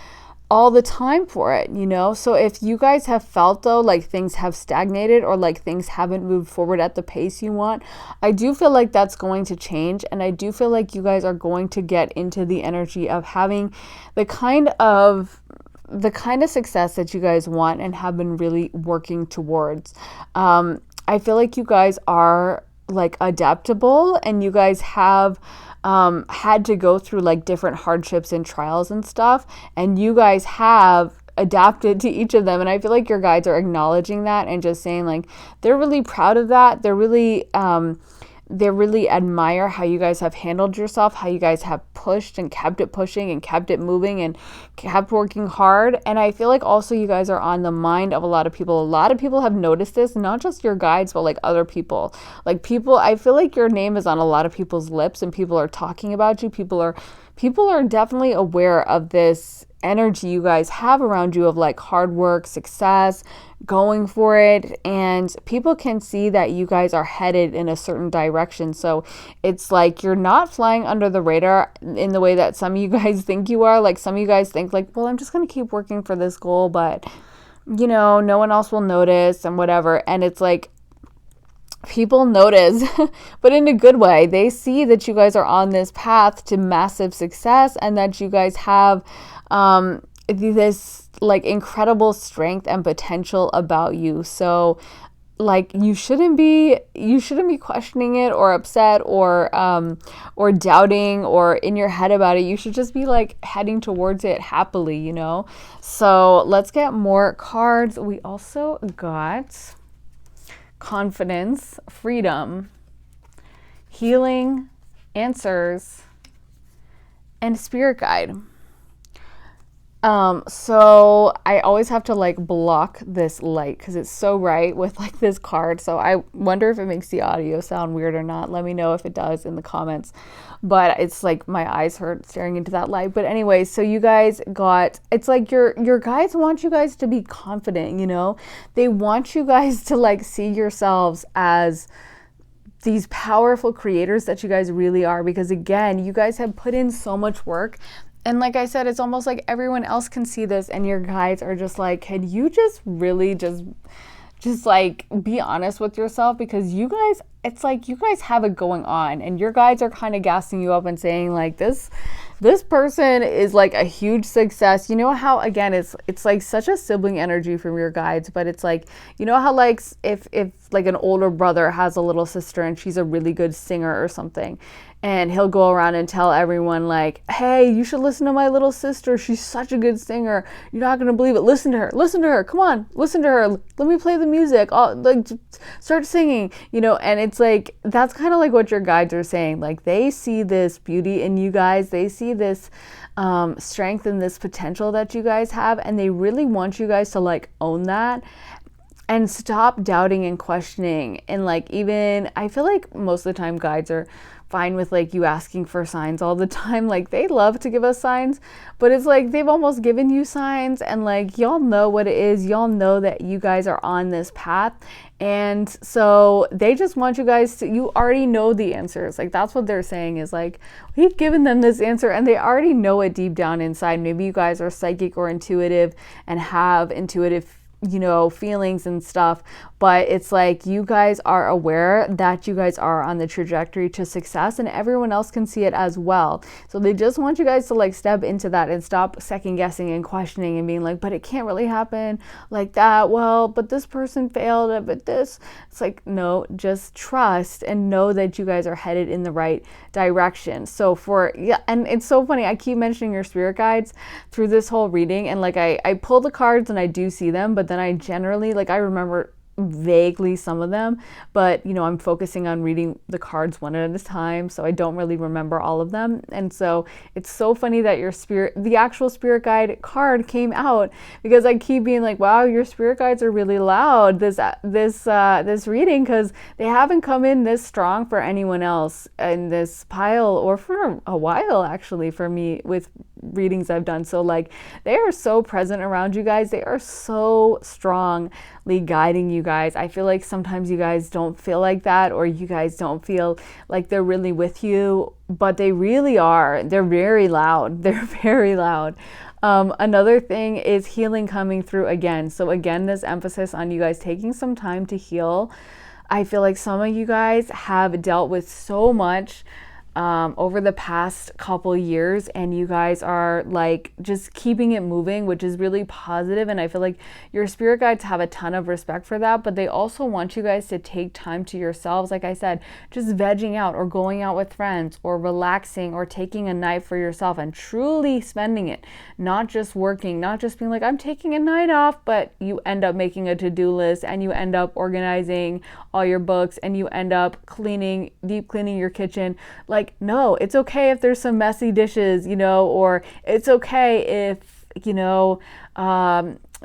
all the time for it, you know. So if you guys have felt though like things have stagnated, or like things haven't moved forward at the pace you want, I do feel like that's going to change, and I do feel like you guys are going to get into the energy of having the kind of success that you guys want and have been really working towards. I feel like you guys are like adaptable, and you guys have had to go through like different hardships and trials and stuff, and you guys have adapted to each of them. And I feel like your guides are acknowledging that and just saying like they're really proud of that. They're really they really admire how you guys have handled yourself, how you guys have pushed and kept it pushing and kept it moving and kept working hard. And I feel like also you guys are on the mind of a lot of people. A lot of people have noticed this, not just your guides, but like other people. Like people, I feel like your name is on a lot of people's lips and people are talking about you. People are definitely aware of this energy you guys have around you of like hard work, success, going for it, and people can see that you guys are headed in a certain direction. So it's like you're not flying under the radar in the way that some of you guys think you are. Like some of you guys think like, well, I'm just going to keep working for this goal, but you know, no one else will notice and whatever. And it's like people notice, but in a good way. They see that you guys are on this path to massive success and that you guys have this like incredible strength and potential about you. So like you shouldn't be questioning it or upset or doubting or in your head about it. You should just be like heading towards it happily, you know. So let's get more cards. We also got confidence, freedom, healing, answers, and spirit guide. So I always have to like block this light because it's so bright with like this card. So I wonder if it makes the audio sound weird or not. Let me know if it does in the comments. But it's like my eyes hurt staring into that light. But anyway, so you guys got, it's like your guides want you guys to be confident, you know? They want you guys to like see yourselves as these powerful creators that you guys really are, because again, you guys have put in so much work. And like I said, it's almost like everyone else can see this and your guides are just like, can you just really just like be honest with yourself? Because you guys, it's like you guys have it going on and your guides are kind of gassing you up and saying like this person is like a huge success. You know how, again, it's like such a sibling energy from your guides, but it's like, you know how like if like an older brother has a little sister and she's a really good singer or something, and he'll go around and tell everyone like, hey, you should listen to my little sister. She's such a good singer. You're not going to believe it. Listen to her. Come on, listen to her. Let me play the music. Like start singing, you know? And it's like, that's kind of like what your guides are saying. Like they see this beauty in you guys. They see this strength and this potential that you guys have. And they really want you guys to like own that and stop doubting and questioning. And like, even, I feel like most of the time guides are fine with like you asking for signs all the time. Like they love to give us signs, but it's like they've almost given you signs and like y'all know what it is. Y'all know that you guys are on this path. And so they just want you guys to, you already know the answers. Like that's what they're saying is like, we've given them this answer and they already know it deep down inside. Maybe you guys are psychic or intuitive and have intuitive, you know, feelings and stuff, but it's like you guys are aware that you guys are on the trajectory to success and everyone else can see it as well. So they just want you guys to like step into that and stop second guessing and questioning and being like, but it can't really happen like that. Well, but this person failed, but this, it's like, no, just trust and know that you guys are headed in the right direction. So and it's so funny, I keep mentioning your spirit guides through this whole reading, and like I pull the cards and I do see them, but then I generally, like I remember vaguely some of them, but you know, I'm focusing on reading the cards one at a time, so I don't really remember all of them. And so it's so funny that the actual spirit guide card came out, because I keep being like, wow, your spirit guides are really loud this reading, because they haven't come in this strong for anyone else in this pile, or for a while actually for me with readings I've done. So like they are so present around you guys. They are so strongly guiding you guys. I feel like sometimes you guys don't feel like that, or you guys don't feel like they're really with you, but they really are. They're very loud. They're very loud. Another thing is healing coming through again. So again, this emphasis on you guys taking some time to heal. I feel like some of you guys have dealt with so much over the past couple years, and you guys are like just keeping it moving, which is really positive. And I feel like your spirit guides have a ton of respect for that, but they also want you guys to take time to yourselves. Like I said, just vegging out or going out with friends or relaxing or taking a night for yourself and truly spending it, not just working, not just being like, I'm taking a night off, but you end up making a to-do list and you end up organizing all your books and you end up deep cleaning your kitchen. Like, no, it's okay if there's some messy dishes, or it's okay if,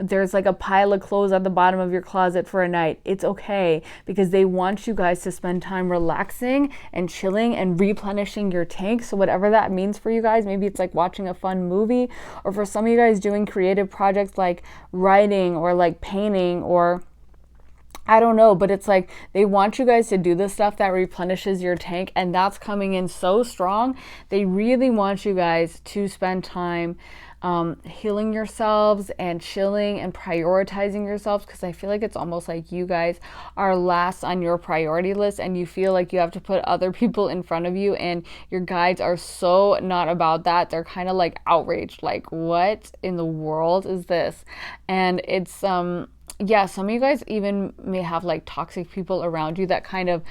there's like a pile of clothes at the bottom of your closet for a night. It's okay, because they want you guys to spend time relaxing and chilling and replenishing your tank. So whatever that means for you guys, maybe it's like watching a fun movie, or for some of you guys doing creative projects like writing or like painting, or I don't know, but it's like they want you guys to do the stuff that replenishes your tank, and that's coming in so strong. They really want you guys to spend time healing yourselves and chilling and prioritizing yourselves, because I feel like it's almost like you guys are last on your priority list and you feel like you have to put other people in front of you, and your guides are so not about that. They're kind of like outraged, like, what in the world is this? And it's yeah, some of you guys even may have like toxic people around you that kind of,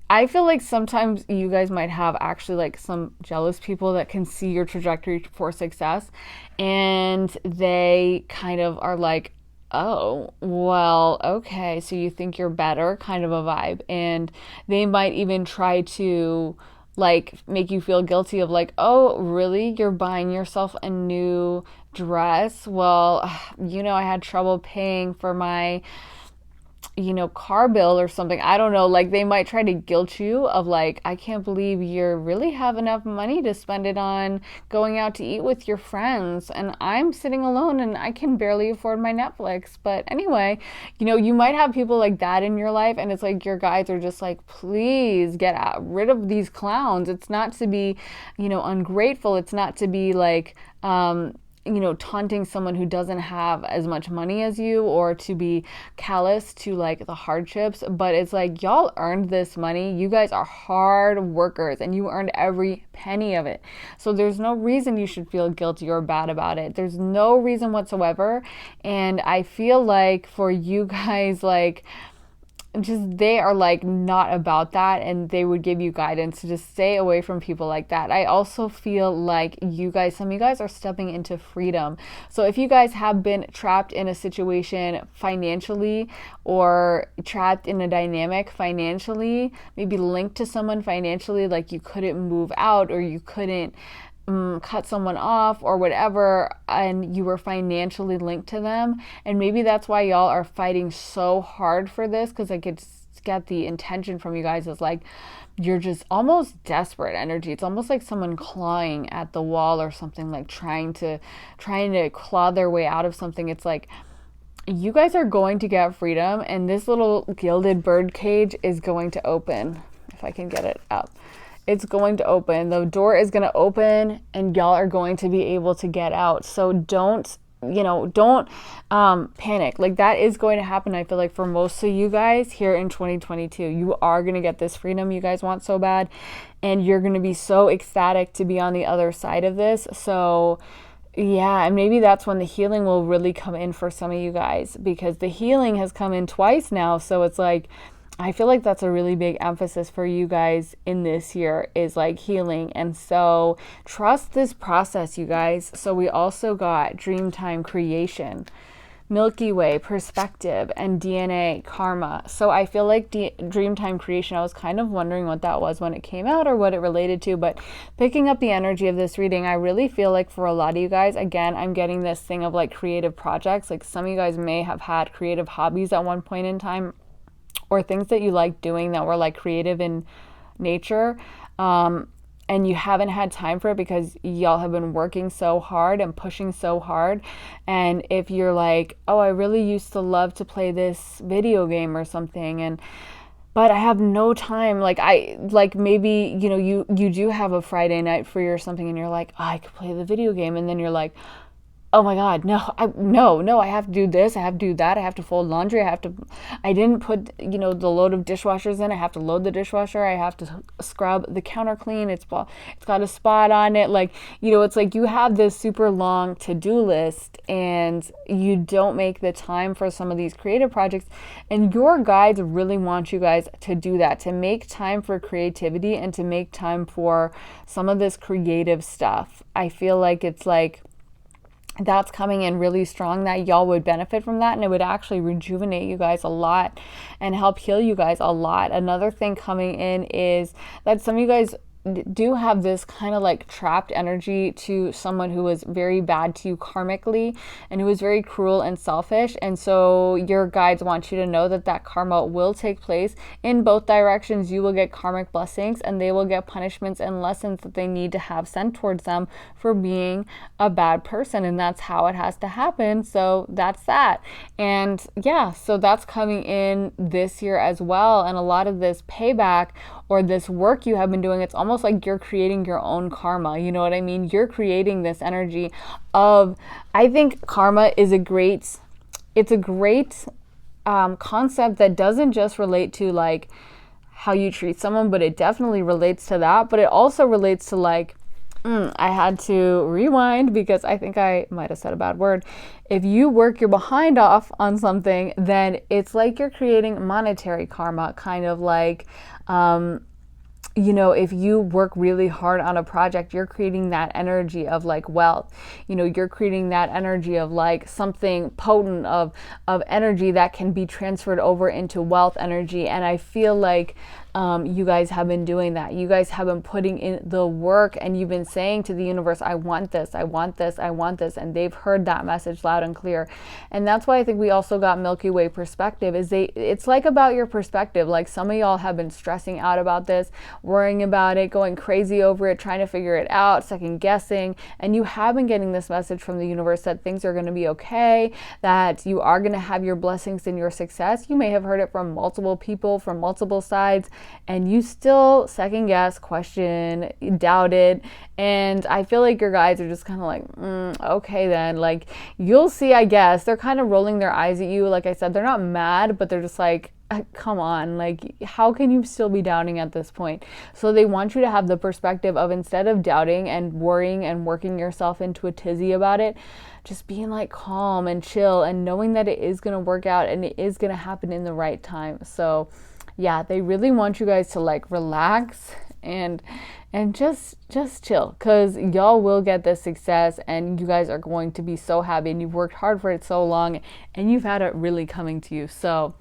I feel like sometimes you guys might have actually like some jealous people that can see your trajectory for success, and they kind of are like, oh, well, okay, so you think you're better, kind of a vibe. And they might even try to like make you feel guilty of like, oh, really? You're buying yourself a new dress? Well, I had trouble paying for my car bill or something. I don't know. Like, they might try to guilt you of like, I can't believe you really have enough money to spend it on going out to eat with your friends, and I'm sitting alone and I can barely afford my Netflix. But anyway, you might have people like that in your life, and it's like your guides are just like, please get rid of these clowns. It's not to be, ungrateful. It's not to be like, taunting someone who doesn't have as much money as you, or to be callous to like the hardships. But it's like, y'all earned this money. You guys are hard workers and you earned every penny of it. So there's no reason you should feel guilty or bad about it. There's no reason whatsoever. And I feel like for you guys, like, just they are like not about that, and they would give you guidance to just stay away from people like that. I also feel like some of you guys are stepping into freedom. So if you guys have been trapped in a situation financially, or trapped in a dynamic financially, maybe linked to someone financially, like you couldn't move out, or you couldn't cut someone off or whatever, and you were financially linked to them, and maybe that's why y'all are fighting so hard for this, because I could get the intention from you guys is like you're just almost desperate energy. It's almost like someone clawing at the wall or something, like trying to claw their way out of something. It's like you guys are going to get freedom, and this little gilded bird cage is going to open. If I can get it up, it's going to open. The door is going to open, and y'all are going to be able to get out. So don't panic. Like, that is going to happen. I feel like for most of you guys here in 2022, you are going to get this freedom you guys want so bad, and you're going to be so ecstatic to be on the other side of this. So yeah, and maybe that's when the healing will really come in for some of you guys, because the healing has come in twice now. So it's like, I feel like that's a really big emphasis for you guys in this year, is like healing. And so trust this process, you guys. So we also got Dreamtime Creation, Milky Way, Perspective, and DNA Karma. So I feel like Dreamtime Creation, I was kind of wondering what that was when it came out or what it related to, but picking up the energy of this reading, I really feel like for a lot of you guys, again, I'm getting this thing of like creative projects. Like some of you guys may have had creative hobbies at one point in time, or things that you like doing that were like creative in nature, and you haven't had time for it because y'all have been working so hard and pushing so hard. And if you're like, oh, I really used to love to play this video game or something, but I have no time, maybe you do have a Friday night free or something, and you're like, oh, I could play the video game, and then you're like, oh my God, no, I have to do this, I have to do that, I have to fold laundry, I didn't put, the load of dishwashers in, I have to load the dishwasher, I have to scrub the counter clean, it's got a spot on it. Like, it's like you have this super long to-do list and you don't make the time for some of these creative projects. And your guides really want you guys to do that, to make time for creativity and to make time for some of this creative stuff. I feel like it's like, that's coming in really strong, that y'all would benefit from that, and it would actually rejuvenate you guys a lot and help heal you guys a lot. Another thing coming in is that some of you guys do have this kind of like trapped energy to someone who was very bad to you karmically and who was very cruel and selfish. And so your guides want you to know that that karma will take place in both directions. You will get karmic blessings and they will get punishments and lessons that they need to have sent towards them for being a bad person. And that's how it has to happen. So that's that. And yeah, so that's coming in this year as well. And a lot of this payback or this work you have been doing, it's almost like you're creating your own karma. You know what I mean? You're creating this energy of, I think karma is a great concept that doesn't just relate to like how you treat someone, but it definitely relates to that. But it also relates to like, I had to rewind because I think I might have said a bad word. If you work your behind off on something, then it's like you're creating monetary karma, kind of like, if you work really hard on a project, you're creating that energy of like wealth. You're creating that energy of like something potent of energy that can be transferred over into wealth energy. And I feel like you guys have been doing that. You guys have been putting in the work and you've been saying to the universe, I want this, I want this, I want this. And they've heard that message loud and clear. And that's why I think we also got Milky Way perspective it's like about your perspective. Like some of y'all have been stressing out about this, worrying about it, going crazy over it, trying to figure it out, second guessing. And you have been getting this message from the universe that things are going to be okay, that you are going to have your blessings and your success. You may have heard it from multiple people, from multiple sides, and you still second guess, question, doubted. And I feel like your guides are just kind of like, okay then, like you'll see, I guess. They're kind of rolling their eyes at you. Like I said, they're not mad, but they're just like, come on, like how can you still be doubting at this point? So they want you to have the perspective of, instead of doubting and worrying and working yourself into a tizzy about it, just being like calm and chill and knowing that it is going to work out and it is going to happen in the right time. So yeah, they really want you guys to like relax and just chill, because y'all will get this success and you guys are going to be so happy, and you've worked hard for it so long and you've had it really coming to you. So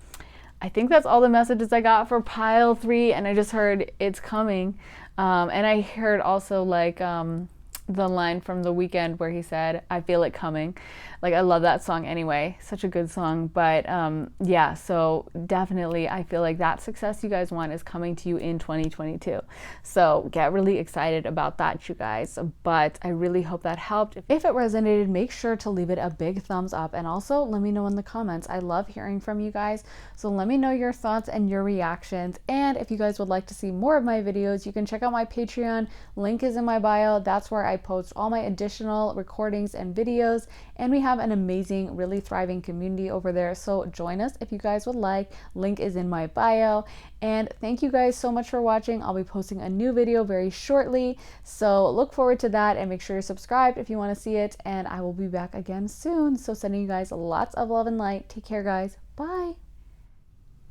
I think that's all the messages I got for pile 3, and I just heard it's coming. And I heard also like the line from The Weeknd where he said, I feel it coming. Like, I love that song anyway. Such a good song. But yeah, so definitely I feel like that success you guys want is coming to you in 2022. So get really excited about that, you guys. But I really hope that helped. If it resonated, make sure to leave it a big thumbs up. And also let me know in the comments. I love hearing from you guys. So let me know your thoughts and your reactions. And if you guys would like to see more of my videos, you can check out my Patreon. Link is in my bio. That's where I post all my additional recordings and videos. And we have an amazing, really thriving community over there. So join us if you guys would like. Link is in my bio. And thank you guys so much for watching. I'll be posting a new video very shortly. So look forward to that, and make sure you're subscribed if you want to see it. And I will be back again soon. So sending you guys lots of love and light. Take care, guys. Bye.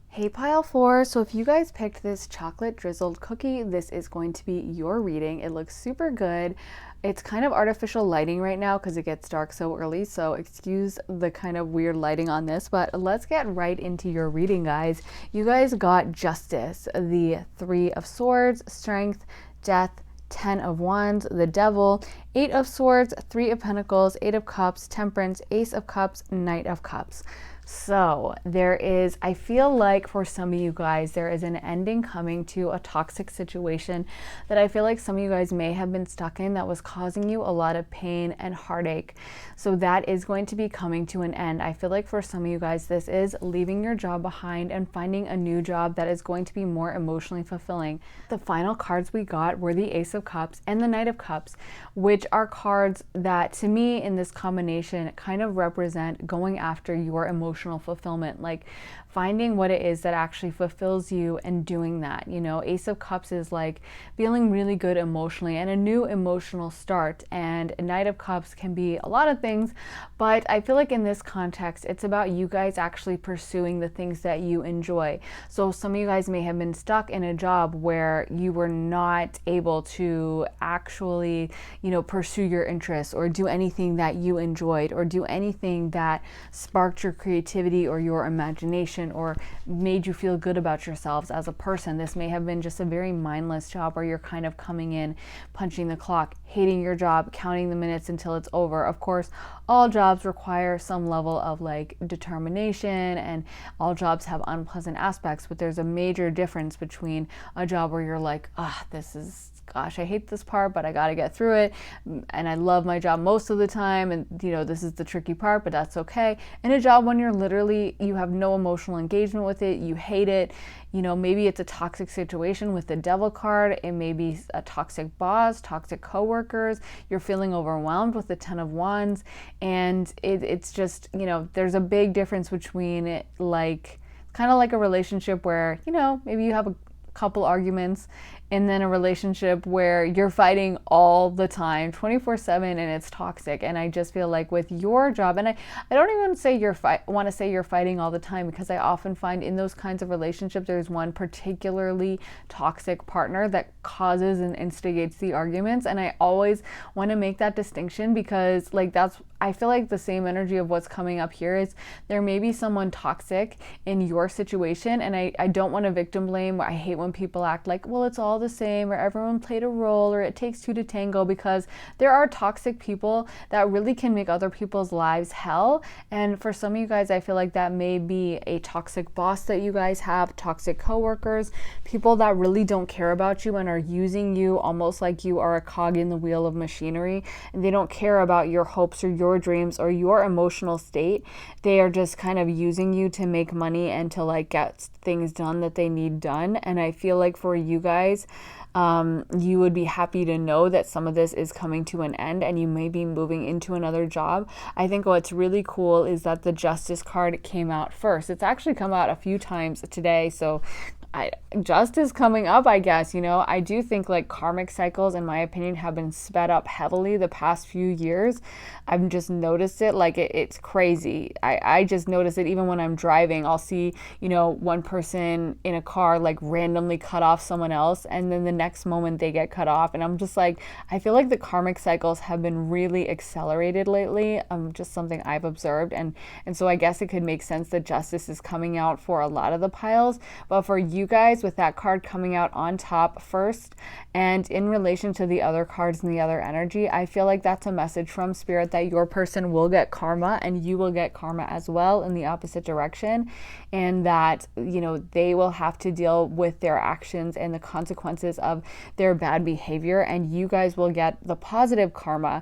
Hey pile 4, so if you guys picked this chocolate drizzled cookie, this is going to be your reading. It looks super good. It's kind of artificial lighting right now because it gets dark so early, so excuse the kind of weird lighting on this, but let's get right into your reading, guys. You guys got Justice, the 3 of Swords, Strength, Death, 10 of Wands, the Devil, 8 of Swords, 3 of Pentacles, 8 of Cups, Temperance, Ace of Cups, Knight of Cups. So I feel like for some of you guys, there is an ending coming to a toxic situation that I feel like some of you guys may have been stuck in that was causing you a lot of pain and heartache. So that is going to be coming to an end. I feel like for some of you guys, this is leaving your job behind and finding a new job that is going to be more emotionally fulfilling. The final cards we got were the Ace of Cups and the Knight of Cups, which are cards that to me in this combination kind of represent going after your emotional fulfillment, like finding what it is that actually fulfills you and doing that. You know, Ace of Cups is like feeling really good emotionally and a new emotional start, and a Knight of Cups can be a lot of things, but I feel like in this context it's about you guys actually pursuing the things that you enjoy. So some of you guys may have been stuck in a job where you were not able to actually, you know, pursue your interests or do anything that you enjoyed or do anything that sparked your creativity or your imagination or made you feel good about yourselves as a person. This may have been just a very mindless job where you're kind of coming in, punching the clock, hating your job, counting the minutes until it's over. Of course, all jobs require some level of like determination, and all jobs have unpleasant aspects, but there's a major difference between a job where you're like, gosh, I hate this part, but I got to get through it. And I love my job most of the time. And, you know, this is the tricky part, but that's okay. And a job when you have no emotional engagement with it, you hate it. You know, maybe it's a toxic situation with the Devil card. It may be a toxic boss, toxic coworkers. You're feeling overwhelmed with the Ten of Wands. And it's just, you know, there's a big difference between it, like, kind of like a relationship where, you know, maybe you have a couple arguments, and then a relationship where you're fighting all the time, 24/7, and it's toxic. And I just feel like with your job, and I don't even say want to say you're fighting all the time, because I often find in those kinds of relationships, there's one particularly toxic partner that causes and instigates the arguments. And I always want to make that distinction, because like I feel like the same energy of what's coming up here is there may be someone toxic in your situation. And I don't want to victim blame. I hate when people act like, well, it's all the same, or everyone played a role, or it takes two to tango, because there are toxic people that really can make other people's lives hell. And for some of you guys, I feel like that may be a toxic boss that you guys have, toxic coworkers, people that really don't care about you and are using you almost like you are a cog in the wheel of machinery, and they don't care about your hopes or your dreams or your emotional state. They are just kind of using you to make money and to like get things done that they need done. And I feel like for you guys, you would be happy to know that some of this is coming to an end and you may be moving into another job. I think what's really cool is that the Justice card came out first. It's actually come out a few times today, so justice coming up, I guess. You know, I do think like karmic cycles, in my opinion, have been sped up heavily the past few years. I've just noticed it, like it's crazy. I just notice it even when I'm driving. I'll see, you know, one person in a car like randomly cut off someone else, and then the next moment they get cut off, and I'm just like, I feel like the karmic cycles have been really accelerated lately. Just something I've observed, and so I guess it could make sense that justice is coming out for a lot of the piles. But for you guys, with that card coming out on top first, and in relation to the other cards and the other energy, I feel like that's a message from Spirit that your person will get karma, and you will get karma as well in the opposite direction, and that, you know, they will have to deal with their actions and the consequences of their bad behavior, and you guys will get the positive karma.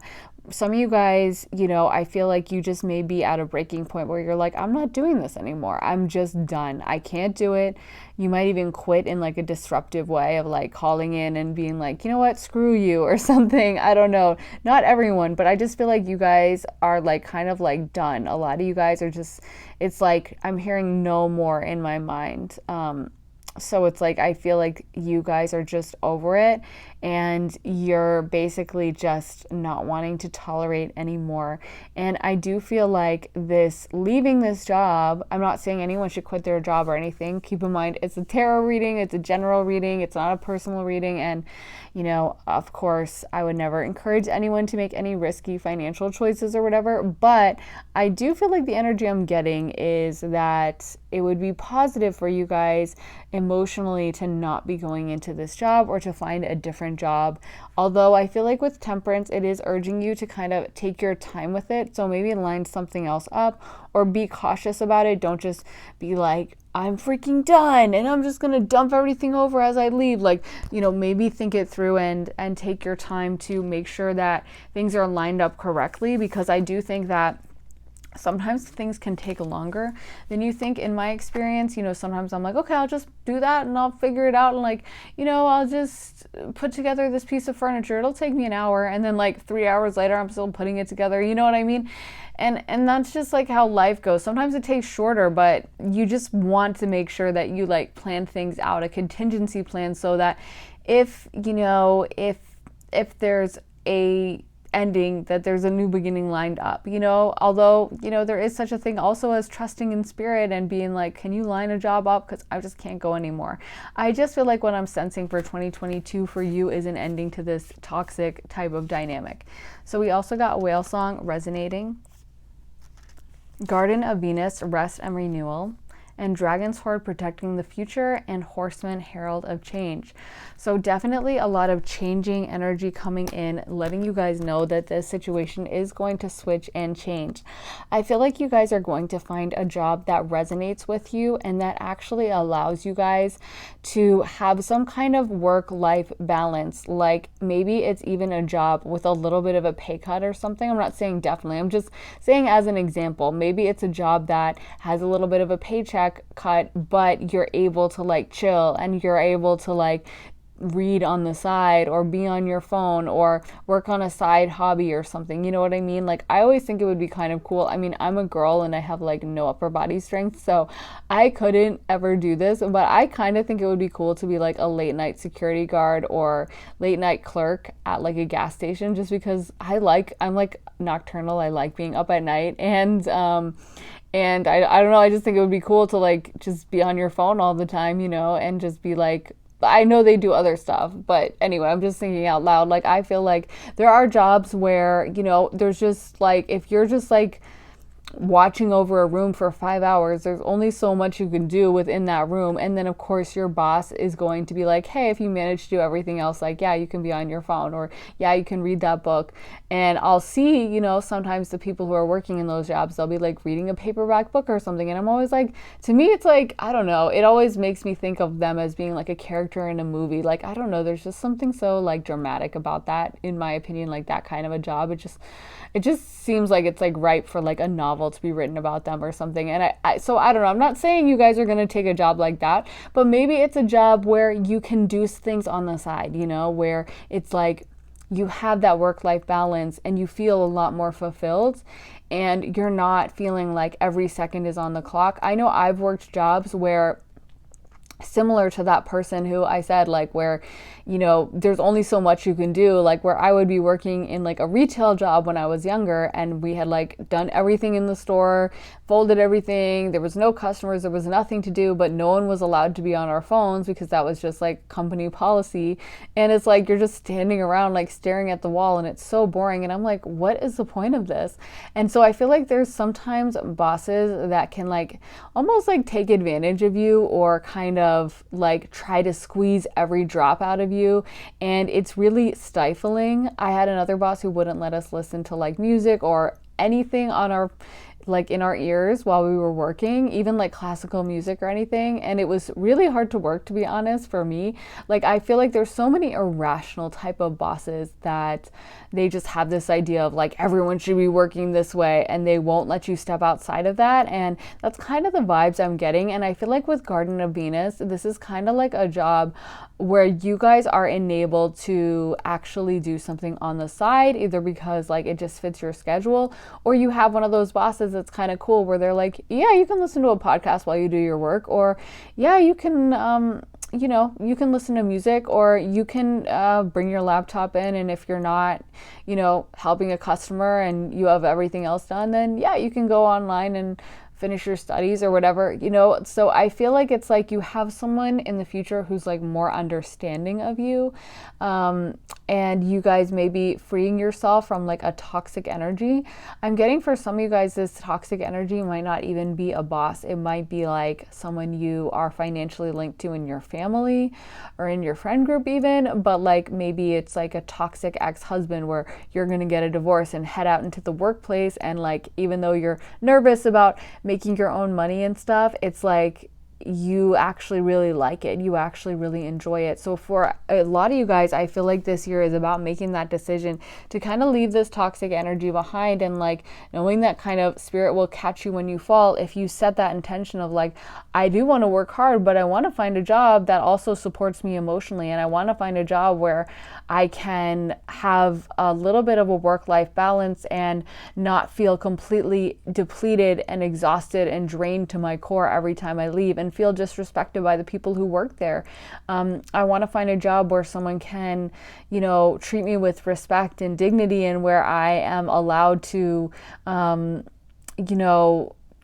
Some of you guys, you know, I feel like you just may be at a breaking point where you're like, I'm not doing this anymore. I'm just done. I can't do it. You might even quit in like a disruptive way of like calling in and being like, you know what, screw you or something. I don't know. Not everyone, but I just feel like you guys are like kind of like done. A lot of you guys are just, it's like I'm hearing no more in my mind. So it's like, I feel like you guys are just over it, and you're basically just not wanting to tolerate anymore. And I do feel like this leaving this job, I'm not saying anyone should quit their job or anything. Keep in mind, it's a tarot reading, it's a general reading, it's not a personal reading. And, you know, of course, I would never encourage anyone to make any risky financial choices or whatever. But I do feel like the energy I'm getting is that it would be positive for you guys emotionally to not be going into this job, or to find a different permanent job. Although I feel like with Temperance, it is urging you to kind of take your time with it. So maybe line something else up or be cautious about it. Don't just be like, I'm freaking done and I'm just going to dump everything over as I leave. Like, maybe think it through and take your time to make sure that things are lined up correctly, because I do think that sometimes things can take longer than you think. In my experience, sometimes I'm like, okay, I'll just do that and I'll figure it out. And like, I'll just put together this piece of furniture. It'll take me an hour. And then like 3 hours later, I'm still putting it together. You know what I mean? And that's just like how life goes. Sometimes it takes shorter, but you just want to make sure that you like plan things out, a contingency plan, so that if there's a ending, that there's a new beginning lined up, although there is such a thing also as trusting in spirit and being like, can you line a job up, because I just can't go anymore. I just feel like what I'm sensing for 2022 for you is an ending to this toxic type of dynamic. So we also got Whale Song resonating, Garden of Venus, rest and renewal, and Dragon's Hoard, protecting the future, and Horseman, herald of change. So definitely a lot of changing energy coming in, letting you guys know that this situation is going to switch and change. I feel like you guys are going to find a job that resonates with you and that actually allows you guys to have some kind of work-life balance. Like maybe it's even a job with a little bit of a pay cut or something. I'm not saying definitely, I'm just saying as an example. Maybe it's a job that has a little bit of a paycheck cut, but you're able to like chill and you're able to like read on the side or be on your phone or work on a side hobby or something. You know what I mean? Like I always think it would be kind of cool. I mean, I'm a girl and I have like no upper body strength, so I couldn't ever do this, but I kind of think it would be cool to be like a late night security guard or late night clerk at like a gas station, just because I'm like nocturnal. I like being up at night, and I don't know, I just think it would be cool to like just be on your phone all the time, and just be like, I know they do other stuff, but anyway, I'm just thinking out loud. Like I feel like there are jobs where, there's just like, if you're just like watching over a room for 5 hours, there's only so much you can do within that room. And then of course your boss is going to be like, hey, if you manage to do everything else, like, yeah, you can be on your phone, or yeah, you can read that book. And I'll see, sometimes the people who are working in those jobs, they'll be like reading a paperback book or something. And I'm always like, to me, it's like, I don't know, it always makes me think of them as being like a character in a movie. Like, I don't know, there's just something so like dramatic about that, in my opinion, like that kind of a job. It just seems like it's like ripe for like a novel to be written about them or something. And so I don't know, I'm not saying you guys are going to take a job like that, but maybe it's a job where you can do things on the side, where it's like you have that work-life balance and you feel a lot more fulfilled and you're not feeling like every second is on the clock. I know I've worked jobs where, similar to that person who I said, like where, there's only so much you can do, like where I would be working in like a retail job when I was younger, and we had like done everything in the store, folded everything, there was no customers, there was nothing to do, but no one was allowed to be on our phones because that was just like company policy. And it's like you're just standing around like staring at the wall and it's so boring, and I'm like, what is the point of this? And so I feel like there's sometimes bosses that can like almost like take advantage of you, or kind of like try to squeeze every drop out of you, and it's really stifling. I had another boss who wouldn't let us listen to like music or anything on our like in our ears while we were working, even like classical music or anything. And it was really hard to work, to be honest, for me. Like I feel like there's so many irrational type of bosses that they just have this idea of like everyone should be working this way, and they won't let you step outside of that. And that's kind of the vibes I'm getting. And I feel like with Garden of Venus, this is kind of like a job where you guys are enabled to actually do something on the side, either because like it just fits your schedule, or you have one of those bosses that's kind of cool where they're like, yeah, you can listen to a podcast while you do your work, or yeah, you can you can listen to music, or you can bring your laptop in, and if you're not helping a customer and you have everything else done, then yeah, you can go online and finish your studies or whatever, so I feel like it's like you have someone in the future who's like more understanding of you, and you guys may be freeing yourself from like a toxic energy. I'm getting for some of you guys, this toxic energy might not even be a boss. It might be like someone you are financially linked to in your family or in your friend group even, but like maybe it's like a toxic ex-husband where you're going to get a divorce and head out into the workplace, and like even though you're nervous about making your own money and stuff, it's like you actually really like it. You actually really enjoy it. So for a lot of you guys, I feel like this year is about making that decision to kind of leave this toxic energy behind, and like knowing that kind of spirit will catch you when you fall if you set that intention of like, I do want to work hard, but I want to find a job that also supports me emotionally, and I want to find a job where I can have a little bit of a work-life balance and not feel completely depleted and exhausted and drained to my core every time I leave, and feel disrespected by the people who work there. I want to find a job where someone can, treat me with respect and dignity, and where I am allowed to,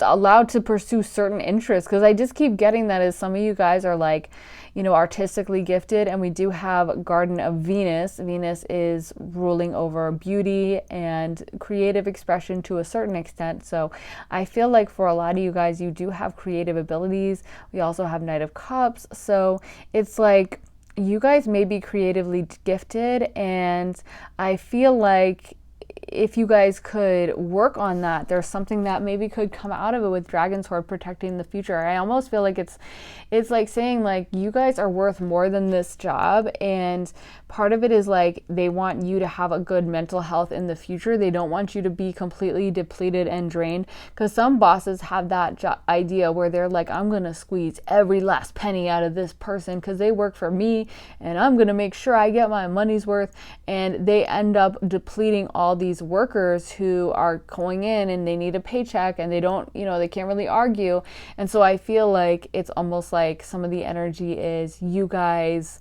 allowed to pursue certain interests. Because I just keep getting that as some of you guys are like, artistically gifted, and we do have Garden of Venus. Venus is ruling over beauty and creative expression to a certain extent. So I feel like for a lot of you guys, you do have creative abilities. We also have Knight of Cups. So it's like you guys may be creatively gifted, and I feel like if you guys could work on that, there's something that maybe could come out of it with Dragon Sword protecting the future. I almost feel like it's like saying like you guys are worth more than this job, and part of it is like they want you to have a good mental health in the future. They don't want you to be completely depleted and drained, because some bosses have that idea where they're like, I'm going to squeeze every last penny out of this person because they work for me, and I'm going to make sure I get my money's worth, and they end up depleting all these workers who are going in and they need a paycheck, and they don't, they can't really argue. And so I feel like it's almost like some of the energy is you guys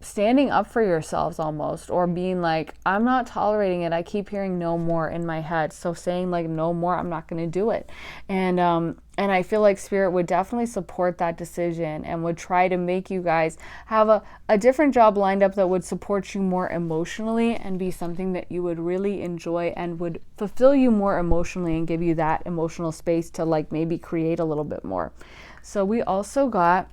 standing up for yourselves almost, or being like, I'm not tolerating it. I keep hearing no more in my head. So saying like, no more, I'm not going to do it. And I feel like Spirit would definitely support that decision and would try to make you guys have a different job lined up that would support you more emotionally and be something that you would really enjoy and would fulfill you more emotionally and give you that emotional space to like maybe create a little bit more. So we also got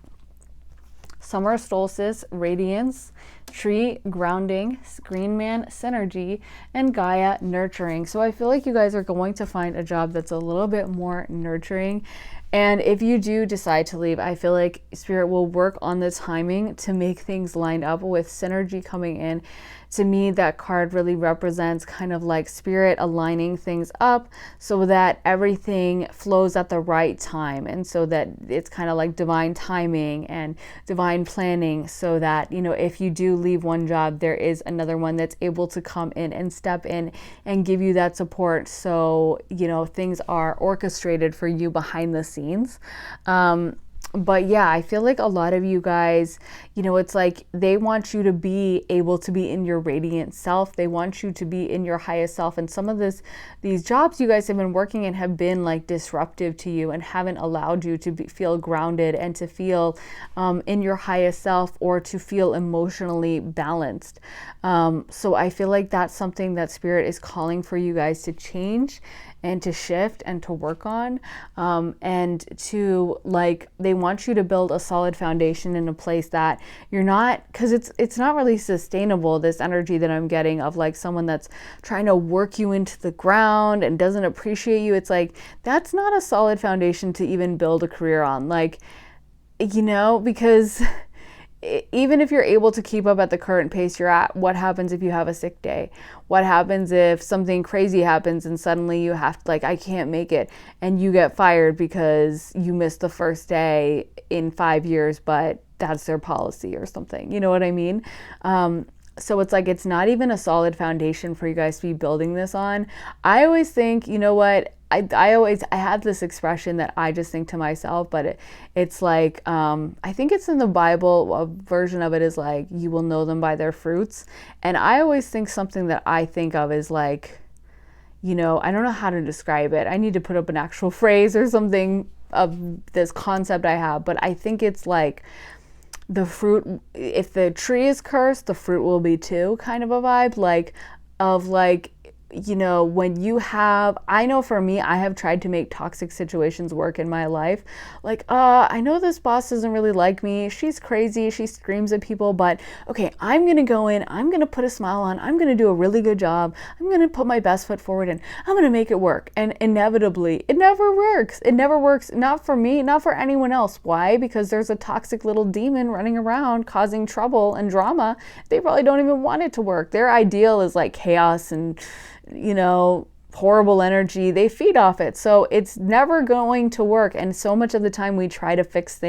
Summer Solstice, Radiance, Tree, Grounding, Screen Man, Synergy, and Gaia, Nurturing. So I feel like you guys are going to find a job that's a little bit more nurturing. And if you do decide to leave, I feel like Spirit will work on the timing to make things line up with Synergy coming in. To me, that card really represents kind of like Spirit aligning things up so that everything flows at the right time, and so that it's kind of like divine timing and divine planning, so that, if you do leave one job, there is another one that's able to come in and step in and give you that support. So, things are orchestrated for you behind the scenes. But yeah, I feel like a lot of you guys, it's like they want you to be able to be in your radiant self. They want you to be in your highest self. And some of these jobs you guys have been working in have been like disruptive to you and haven't allowed you to feel grounded and to feel in your highest self, or to feel emotionally balanced. So I feel like that's something that Spirit is calling for you guys to change and to shift and to work on, and to like, they want you to build a solid foundation in a place that you're not, because it's not really sustainable, this energy that I'm getting of like someone that's trying to work you into the ground and doesn't appreciate you. It's like, that's not a solid foundation to even build a career on, like, because even if you're able to keep up at the current pace you're at, what happens if you have a sick day? What happens if something crazy happens and suddenly you have to, like, I can't make it, and you get fired because you missed the first day in 5 years, but that's their policy or something. You know what I mean? So it's like, it's not even a solid foundation for you guys to be building this on. I always think, I have this expression that I just think to myself, but it's like, I think it's in the Bible, a version of it is like, you will know them by their fruits. And I always think something that I think of is like, I don't know how to describe it. I need to put up an actual phrase or something of this concept I have, but I think it's like the fruit, if the tree is cursed, the fruit will be too, kind of a vibe, when you have, I know for me, I have tried to make toxic situations work in my life. I know this boss doesn't really like me. She's crazy. She screams at people, but okay, I'm going to go in. I'm going to put a smile on. I'm going to do a really good job. I'm going to put my best foot forward and I'm going to make it work. And inevitably, it never works. It never works. Not for me, not for anyone else. Why? Because there's a toxic little demon running around causing trouble and drama. They probably don't even want it to work. Their ideal is like chaos and horrible energy. They feed off it. So it's never going to work. And so much of the time we try to fix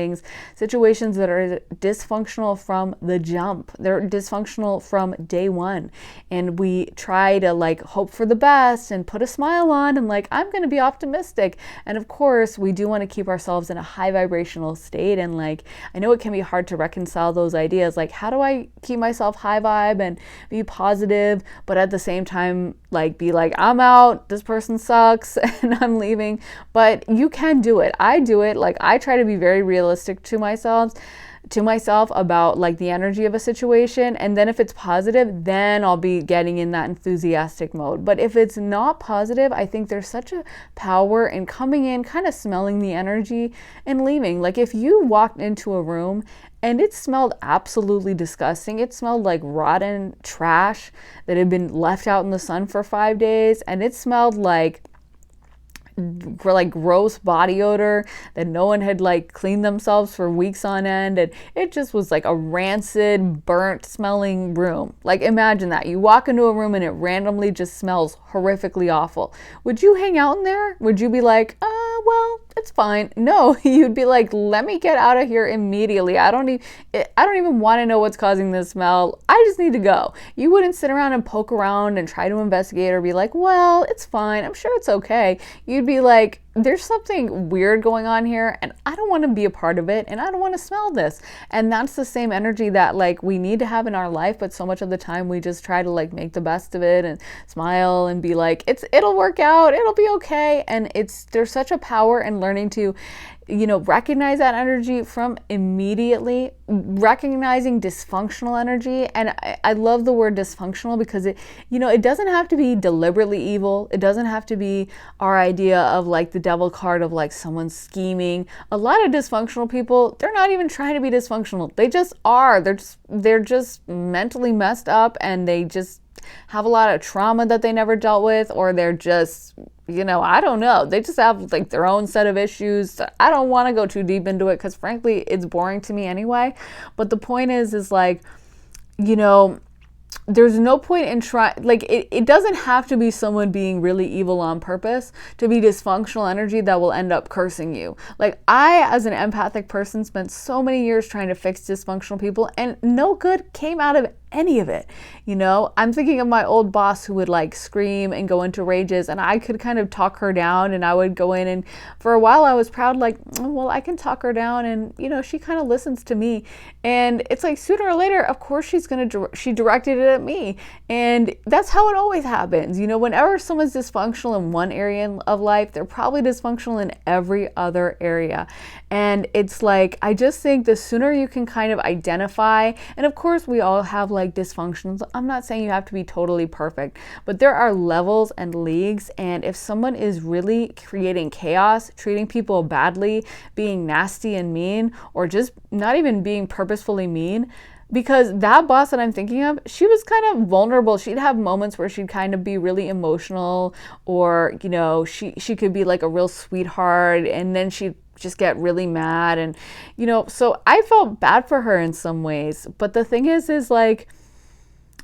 situations that are dysfunctional from the jump. They're dysfunctional from day one. And we try to hope for the best and put a smile on and I'm going to be optimistic. And of course, we do want to keep ourselves in a high vibrational state. And I know it can be hard to reconcile those ideas. How do I keep myself high vibe and be positive, but at the same time, I'm out, this person sucks, and I'm leaving. But you can do it. I do it. I try to be very realistic to myself about the energy of a situation. And then if it's positive, then I'll be getting in that enthusiastic mode. But if it's not positive, I think there's such a power in coming in, kind of smelling the energy and leaving. If you walked into a room and it smelled absolutely disgusting. It smelled like rotten trash that had been left out in the sun for 5 days. And it smelled like gross body odor that no one had cleaned themselves for weeks on end, and it just was a rancid, burnt smelling room. Imagine that you walk into a room and it randomly just smells horrifically awful. Would you hang out in there? Would you be well, it's fine? No, you'd be let me get out of here immediately. I don't even want to know what's causing this smell. I just need to go. You wouldn't sit around and poke around and try to investigate or be well, it's fine. I'm sure it's okay. You'd be there's something weird going on here and I don't want to be a part of it and I don't want to smell this. And that's the same energy that we need to have in our life, but so much of the time we just try to make the best of it and smile and be it'll work out, it'll be okay. And there's such a power in learning to recognize that energy from immediately recognizing dysfunctional energy. And I love the word dysfunctional because it doesn't have to be deliberately evil. It doesn't have to be our idea of the devil card of someone scheming. A lot of dysfunctional people, they're not even trying to be dysfunctional. They just are. They're just mentally messed up and they just have a lot of trauma that they never dealt with, or they're just I don't know. They just have their own set of issues. I don't want to go too deep into it because frankly, it's boring to me anyway. But the point is there's no point in it doesn't have to be someone being really evil on purpose to be dysfunctional energy that will end up cursing you. I, as an empathic person, spent so many years trying to fix dysfunctional people and no good came out of any of it. I'm thinking of my old boss who would scream and go into rages, and I could kind of talk her down, and I would go in, and for a while I was proud, well, I can talk her down, and she kind of listens to me. And it's sooner or later, of course she directed it at me. And that's how it always happens. Whenever someone's dysfunctional in one area of life, they're probably dysfunctional in every other area. And it's I just think the sooner you can kind of identify, and of course we all have dysfunctions. I'm not saying you have to be totally perfect, but there are levels and leagues. And if someone is really creating chaos, treating people badly, being nasty and mean, or just not even being purposefully mean, because that boss that I'm thinking of, she was kind of vulnerable. She'd have moments where she'd kind of be really emotional, or she could be a real sweetheart, and then she'd just get really mad. And so I felt bad for her in some ways. But the thing is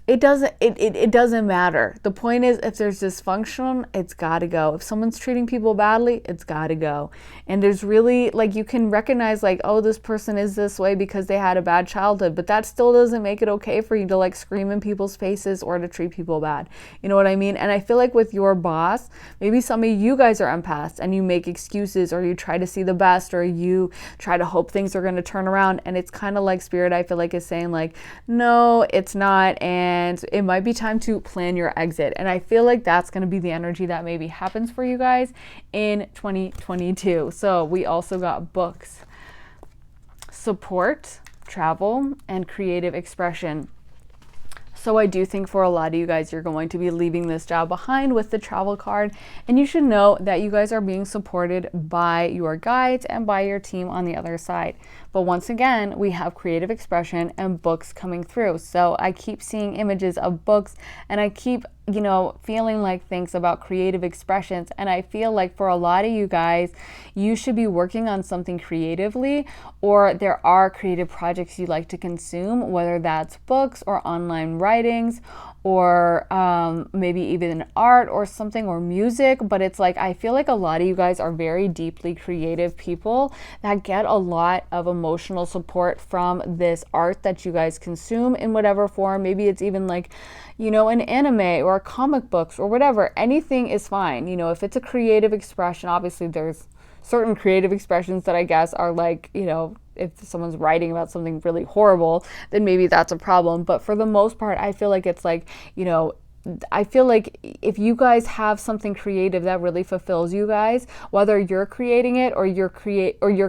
it doesn't matter. The point is, if there's dysfunction, it's got to go. If someone's treating people badly, it's got to go. And there's really you can recognize oh, this person is this way because they had a bad childhood, but that still doesn't make it okay for you to scream in people's faces or to treat people bad. You know what I mean? And I feel with your boss, maybe some of you guys are empaths and you make excuses, or you try to see the best, or you try to hope things are going to turn around. And it's kind of Spirit, I feel is saying no, it's not. And and it might be time to plan your exit. And I feel like that's going to be the energy that maybe happens for you guys in 2022. So we also got books, support, travel, and creative expression. So I do think for a lot of you guys, you're going to be leaving this job behind with the travel card. And you should know that you guys are being supported by your guides and by your team on the other side. But once again, we have creative expression and books coming through. So I keep seeing images of books, and I keep, feeling like things about creative expressions. And I feel like for a lot of you guys, you should be working on something creatively, or there are creative projects you like to consume, whether that's books or online writings, or maybe even art or something, or music. But it's like, I feel like a lot of you guys are very deeply creative people that get a lot of emotional support from this art that you guys consume in whatever form. Maybe it's even like, an anime or comic books or whatever. Anything is fine. If it's a creative expression, obviously there's certain creative expressions that I guess are like, if someone's writing about something really horrible, then maybe that's a problem. But for the most part, I feel like it's like, I feel like if you guys have something creative that really fulfills you guys, whether you're creating it or you're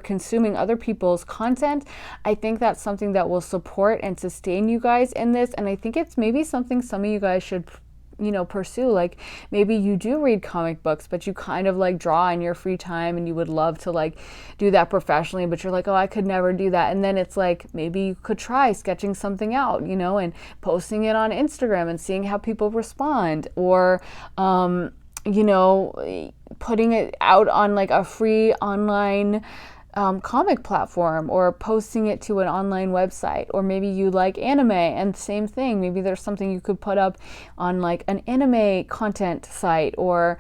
consuming other people's content, I think that's something that will support and sustain you guys in this. And I think it's maybe something some of you guys should pursue. Like maybe you do read comic books, but you kind of like draw in your free time and you would love to like do that professionally, but you're like, oh, I could never do that. And then it's like, maybe you could try sketching something out, and posting it on Instagram and seeing how people respond, or, putting it out on like a free online comic platform, or posting it to an online website. Or maybe you like anime, and same thing, maybe there's something you could put up on like an anime content site, or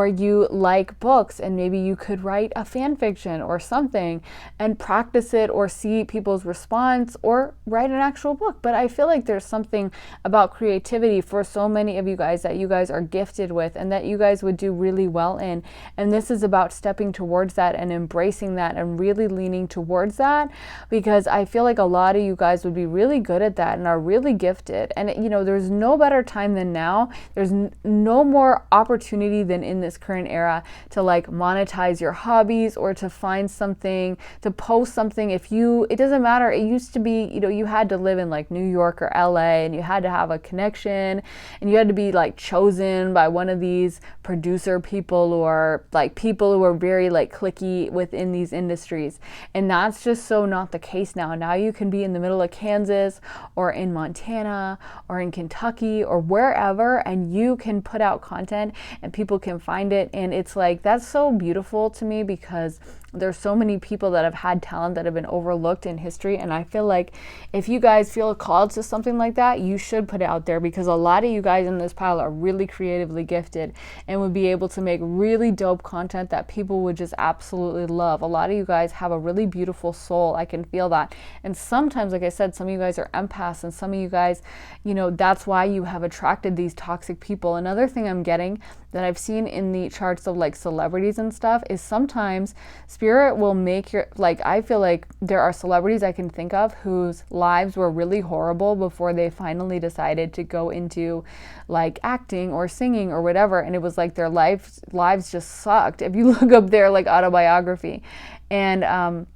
you like books and maybe you could write a fan fiction or something and practice it, or see people's response, or write an actual book. But I feel like there's something about creativity for so many of you guys that you guys are gifted with and that you guys would do really well in. And this is about stepping towards that and embracing that and really leaning towards that, because I feel like a lot of you guys would be really good at that and are really gifted. And there's no better time than now. There's no more opportunity than in this current era to like monetize your hobbies, or to find something, to post something. It doesn't matter. It used to be, you had to live in like New York or LA, and you had to have a connection, and you had to be like chosen by one of these producer people, or like people who are very like cliquey within these industries. And that's just so not the case now. Now you can be in the middle of Kansas, or in Montana, or in Kentucky, or wherever, and you can put out content and people can find it. And it's like, that's so beautiful to me, because there's so many people that have had talent that have been overlooked in history. And I feel like if you guys feel called to something like that, you should put it out there, because a lot of you guys in this pile are really creatively gifted and would be able to make really dope content that people would just absolutely love. A lot of you guys have a really beautiful soul. I can feel that. And sometimes, like I said, some of you guys are empaths, and some of you guys, that's why you have attracted these toxic people. Another thing I'm getting that I've seen in the charts of like celebrities and stuff is sometimes spirit will make I feel like there are celebrities I can think of whose lives were really horrible before they finally decided to go into like acting or singing or whatever. And it was like their lives just sucked. If you look up their like autobiography, and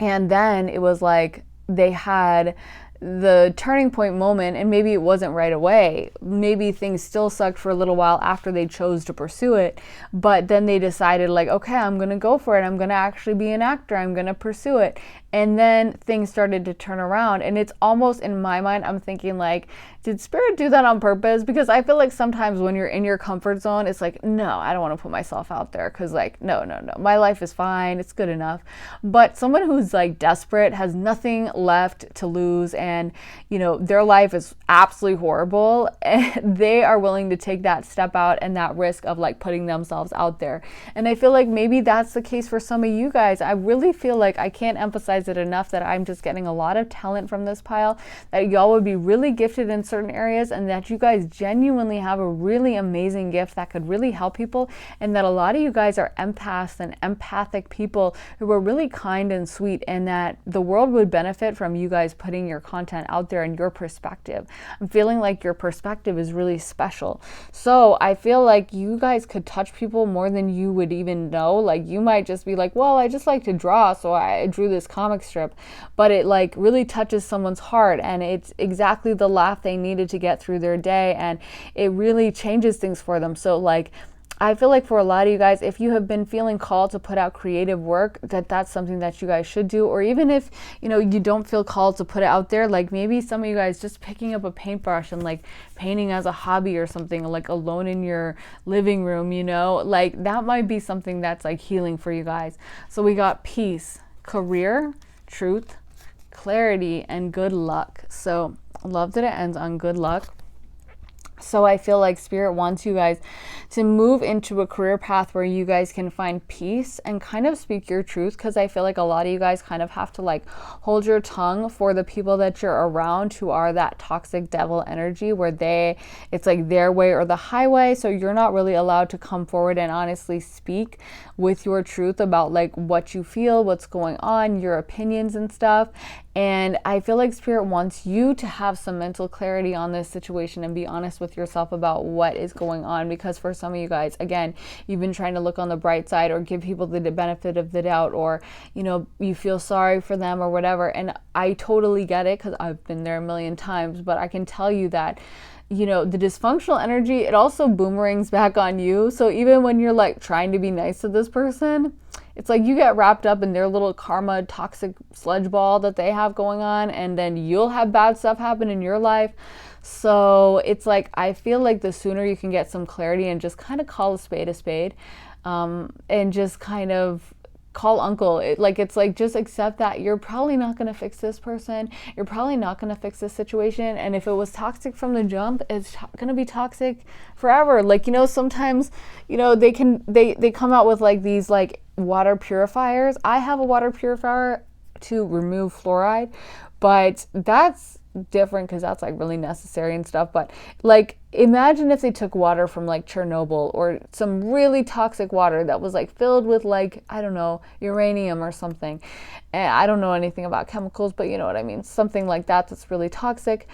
then it was like they had the turning point moment, and maybe it wasn't right away. Maybe things still sucked for a little while after they chose to pursue it, but then they decided like, okay, I'm going to go for it. I'm going to actually be an actor. I'm going to pursue it. And then things started to turn around. And it's almost, in my mind, I'm thinking like, did spirit do that on purpose? Because I feel like sometimes when you're in your comfort zone, it's like, no, I don't want to put myself out there, because like, no, my life is fine. It's good enough. But someone who's like desperate, has nothing left to lose, and their life is absolutely horrible, and they are willing to take that step out and that risk of like putting themselves out there. And I feel like maybe that's the case for some of you guys. I really feel like, I can't emphasize it enough, that I'm just getting a lot of talent from this pile, that y'all would be really gifted in certain certain areas, and that you guys genuinely have a really amazing gift that could really help people, and that a lot of you guys are empaths and empathic people who are really kind and sweet, and that the world would benefit from you guys putting your content out there and your perspective. I'm feeling like your perspective is really special. So I feel like you guys could touch people more than you would even know. Like, you might just be like, well, I just like to draw, so I drew this comic strip, but it like really touches someone's heart, and it's exactly the laugh they needed to get through their day, and it really changes things for them. So like, I feel like for a lot of you guys, if you have been feeling called to put out creative work, that's something that you guys should do. Or even if, you know, you don't feel called to put it out there, like maybe some of you guys just picking up a paintbrush and like painting as a hobby or something, like alone in your living room, you know, like that might be something that's like healing for you guys. So we got peace, career, truth, clarity, and good luck. So I love that it ends on good luck. So I feel like Spirit wants you guys to move into a career path where you guys can find peace and kind of speak your truth, because I feel like a lot of you guys kind of have to like hold your tongue for the people that you're around who are that toxic devil energy where it's like their way or the highway. So you're not really allowed to come forward and honestly speak with your truth about like what you feel, what's going on, your opinions and stuff. And I feel like Spirit wants you to have some mental clarity on this situation and be honest with yourself about what is going on. Because for some of you guys, again, you've been trying to look on the bright side or give people the benefit of the doubt, or, you know, you feel sorry for them or whatever. And I totally get it, because I've been there a million times. But I can tell you that, you know, the dysfunctional energy, it also boomerangs back on you. So even when you're like trying to be nice to this person, it's like you get wrapped up in their little karma toxic sludge ball that they have going on, and then you'll have bad stuff happen in your life. So it's like, I feel like the sooner you can get some clarity and just kind of call a spade, and just kind of call uncle. It's like just accept that you're probably not going to fix this person. You're probably not going to fix this situation. And if it was toxic from the jump, it's going to be toxic forever. Like, you know, sometimes, you know, they come out with like these like water purifiers. I have a water purifier to remove fluoride, but that's different because that's like really necessary and stuff. But like, imagine if they took water from like Chernobyl or some really toxic water that was like filled with like, I don't know, uranium or something. And I don't know anything about chemicals, but you know what I mean, something like that that's really toxic.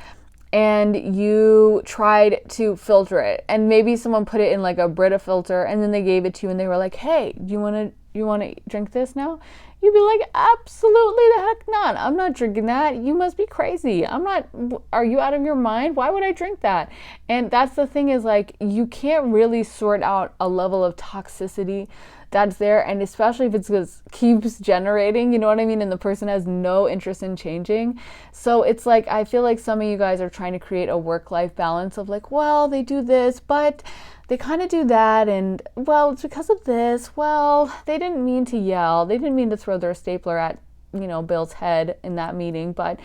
And you tried to filter it, and maybe someone put it in like a Brita filter, and then they gave it to you and they were like, hey, do you want to drink this now? You'd be like, absolutely the heck not. I'm not drinking that. You must be crazy. Are you out of your mind? Why would I drink that? And that's the thing, is like, you can't really sort out a level of toxicity that's there, and especially if it just keeps generating, you know what I mean, and the person has no interest in changing. So it's like, I feel like some of you guys are trying to create a work-life balance of like, well, they do this, but they kind of do that, and well, it's because of this. Well, they didn't mean to yell, they didn't mean to throw their stapler at, you know, Bill's head in that meeting, but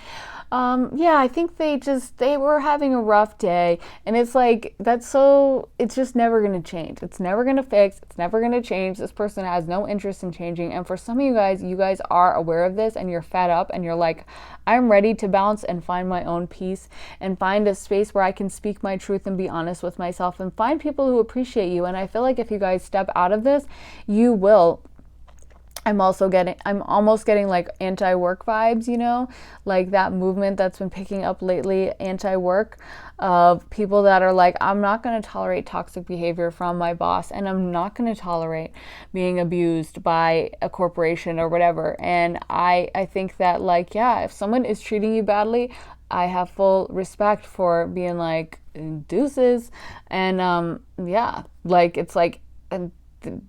yeah, I think they were having a rough day. And it's like, it's just never going to change. It's never going to fix. It's never going to change. This person has no interest in changing. And for some of you guys are aware of this, and you're fed up, and you're like, I'm ready to bounce and find my own peace and find a space where I can speak my truth and be honest with myself and find people who appreciate you. And I feel like if you guys step out of this, you will. I'm almost getting like anti-work vibes, you know, like that movement that's been picking up lately, anti-work, of people that are like, I'm not going to tolerate toxic behavior from my boss, and I'm not going to tolerate being abused by a corporation or whatever. And I think that, like, yeah, if someone is treating you badly, I have full respect for being like, deuces. And yeah, like, it's like, and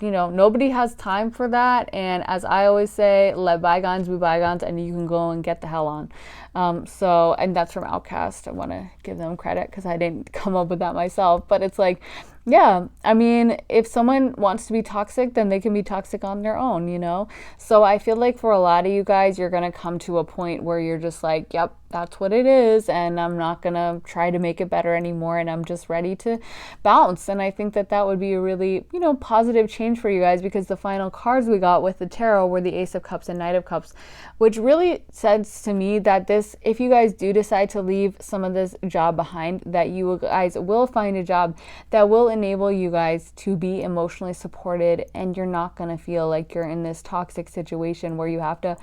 you know, nobody has time for that. And as I always say, let bygones be bygones, and you can go and get the hell on. And that's from Outcast. I want to give them credit because I didn't come up with that myself. But it's like, yeah, I mean, if someone wants to be toxic, then they can be toxic on their own, you know? So I feel like for a lot of you guys, you're going to come to a point where you're just like, yep, that's what it is, and I'm not gonna try to make it better anymore, and I'm just ready to bounce. And I think that that would be a really, positive change for you guys, because the final cards we got with the tarot were the Ace of Cups and Knight of Cups, which really says to me that this, if you guys do decide to leave some of this job behind, that you guys will find a job that will enable you guys to be emotionally supported, and you're not gonna feel like you're in this toxic situation where you have to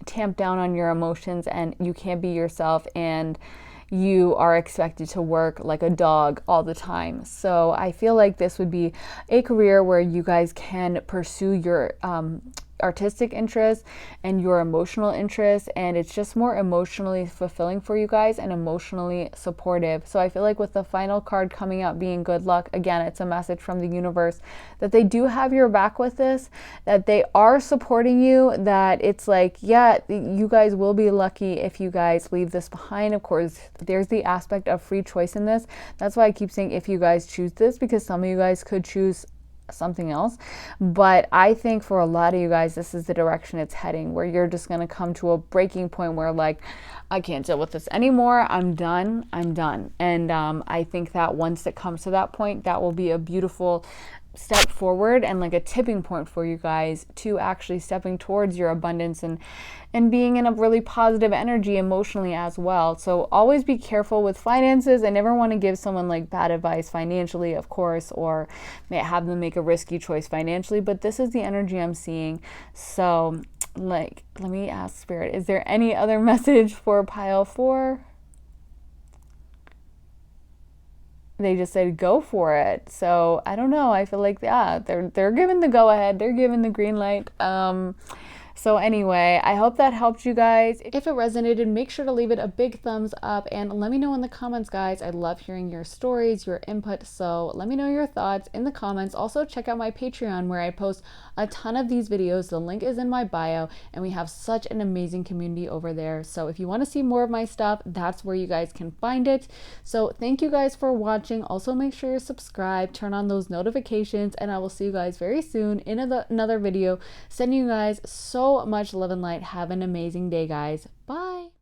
tamp down on your emotions and you can't be yourself, and you are expected to work like a dog all the time. So I feel like this would be a career where you guys can pursue your artistic interests and your emotional interests, and it's just more emotionally fulfilling for you guys and emotionally supportive. So I feel like with the final card coming up being good luck, again, it's a message from the universe that they do have your back with this, that they are supporting you, that it's like, yeah, you guys will be lucky if you guys leave this behind. Of course, there's the aspect of free choice in this. That's why I keep saying if you guys choose this, because some of you guys could choose something else. But I think for a lot of you guys, this is the direction it's heading, where you're just going to come to a breaking point where, like, I can't deal with this anymore. I'm done. And I think that once it comes to that point, that will be a beautiful step forward and like a tipping point for you guys to actually stepping towards your abundance and being in a really positive energy emotionally as well. So always be careful with finances. I never want to give someone like bad advice financially, of course, or have them make a risky choice financially, but this is the energy I'm seeing. So like, let me ask Spirit, is there any other message for pile 4? They just said go for it. So I don't know, I feel like, yeah, they're giving the go ahead, they're giving the green light. So anyway, I hope that helped you guys. If it resonated, make sure to leave it a big thumbs up and let me know in the comments, guys. I love hearing your stories, your input. So let me know your thoughts in the comments. Also check out my Patreon, where I post a ton of these videos. The link is in my bio, and we have such an amazing community over there. So if you want to see more of my stuff, that's where you guys can find it. So thank you guys for watching. Also make sure you're subscribed, turn on those notifications, and I will see you guys very soon in another video. Sending you guys so much love and light. Have an amazing day, guys. Bye.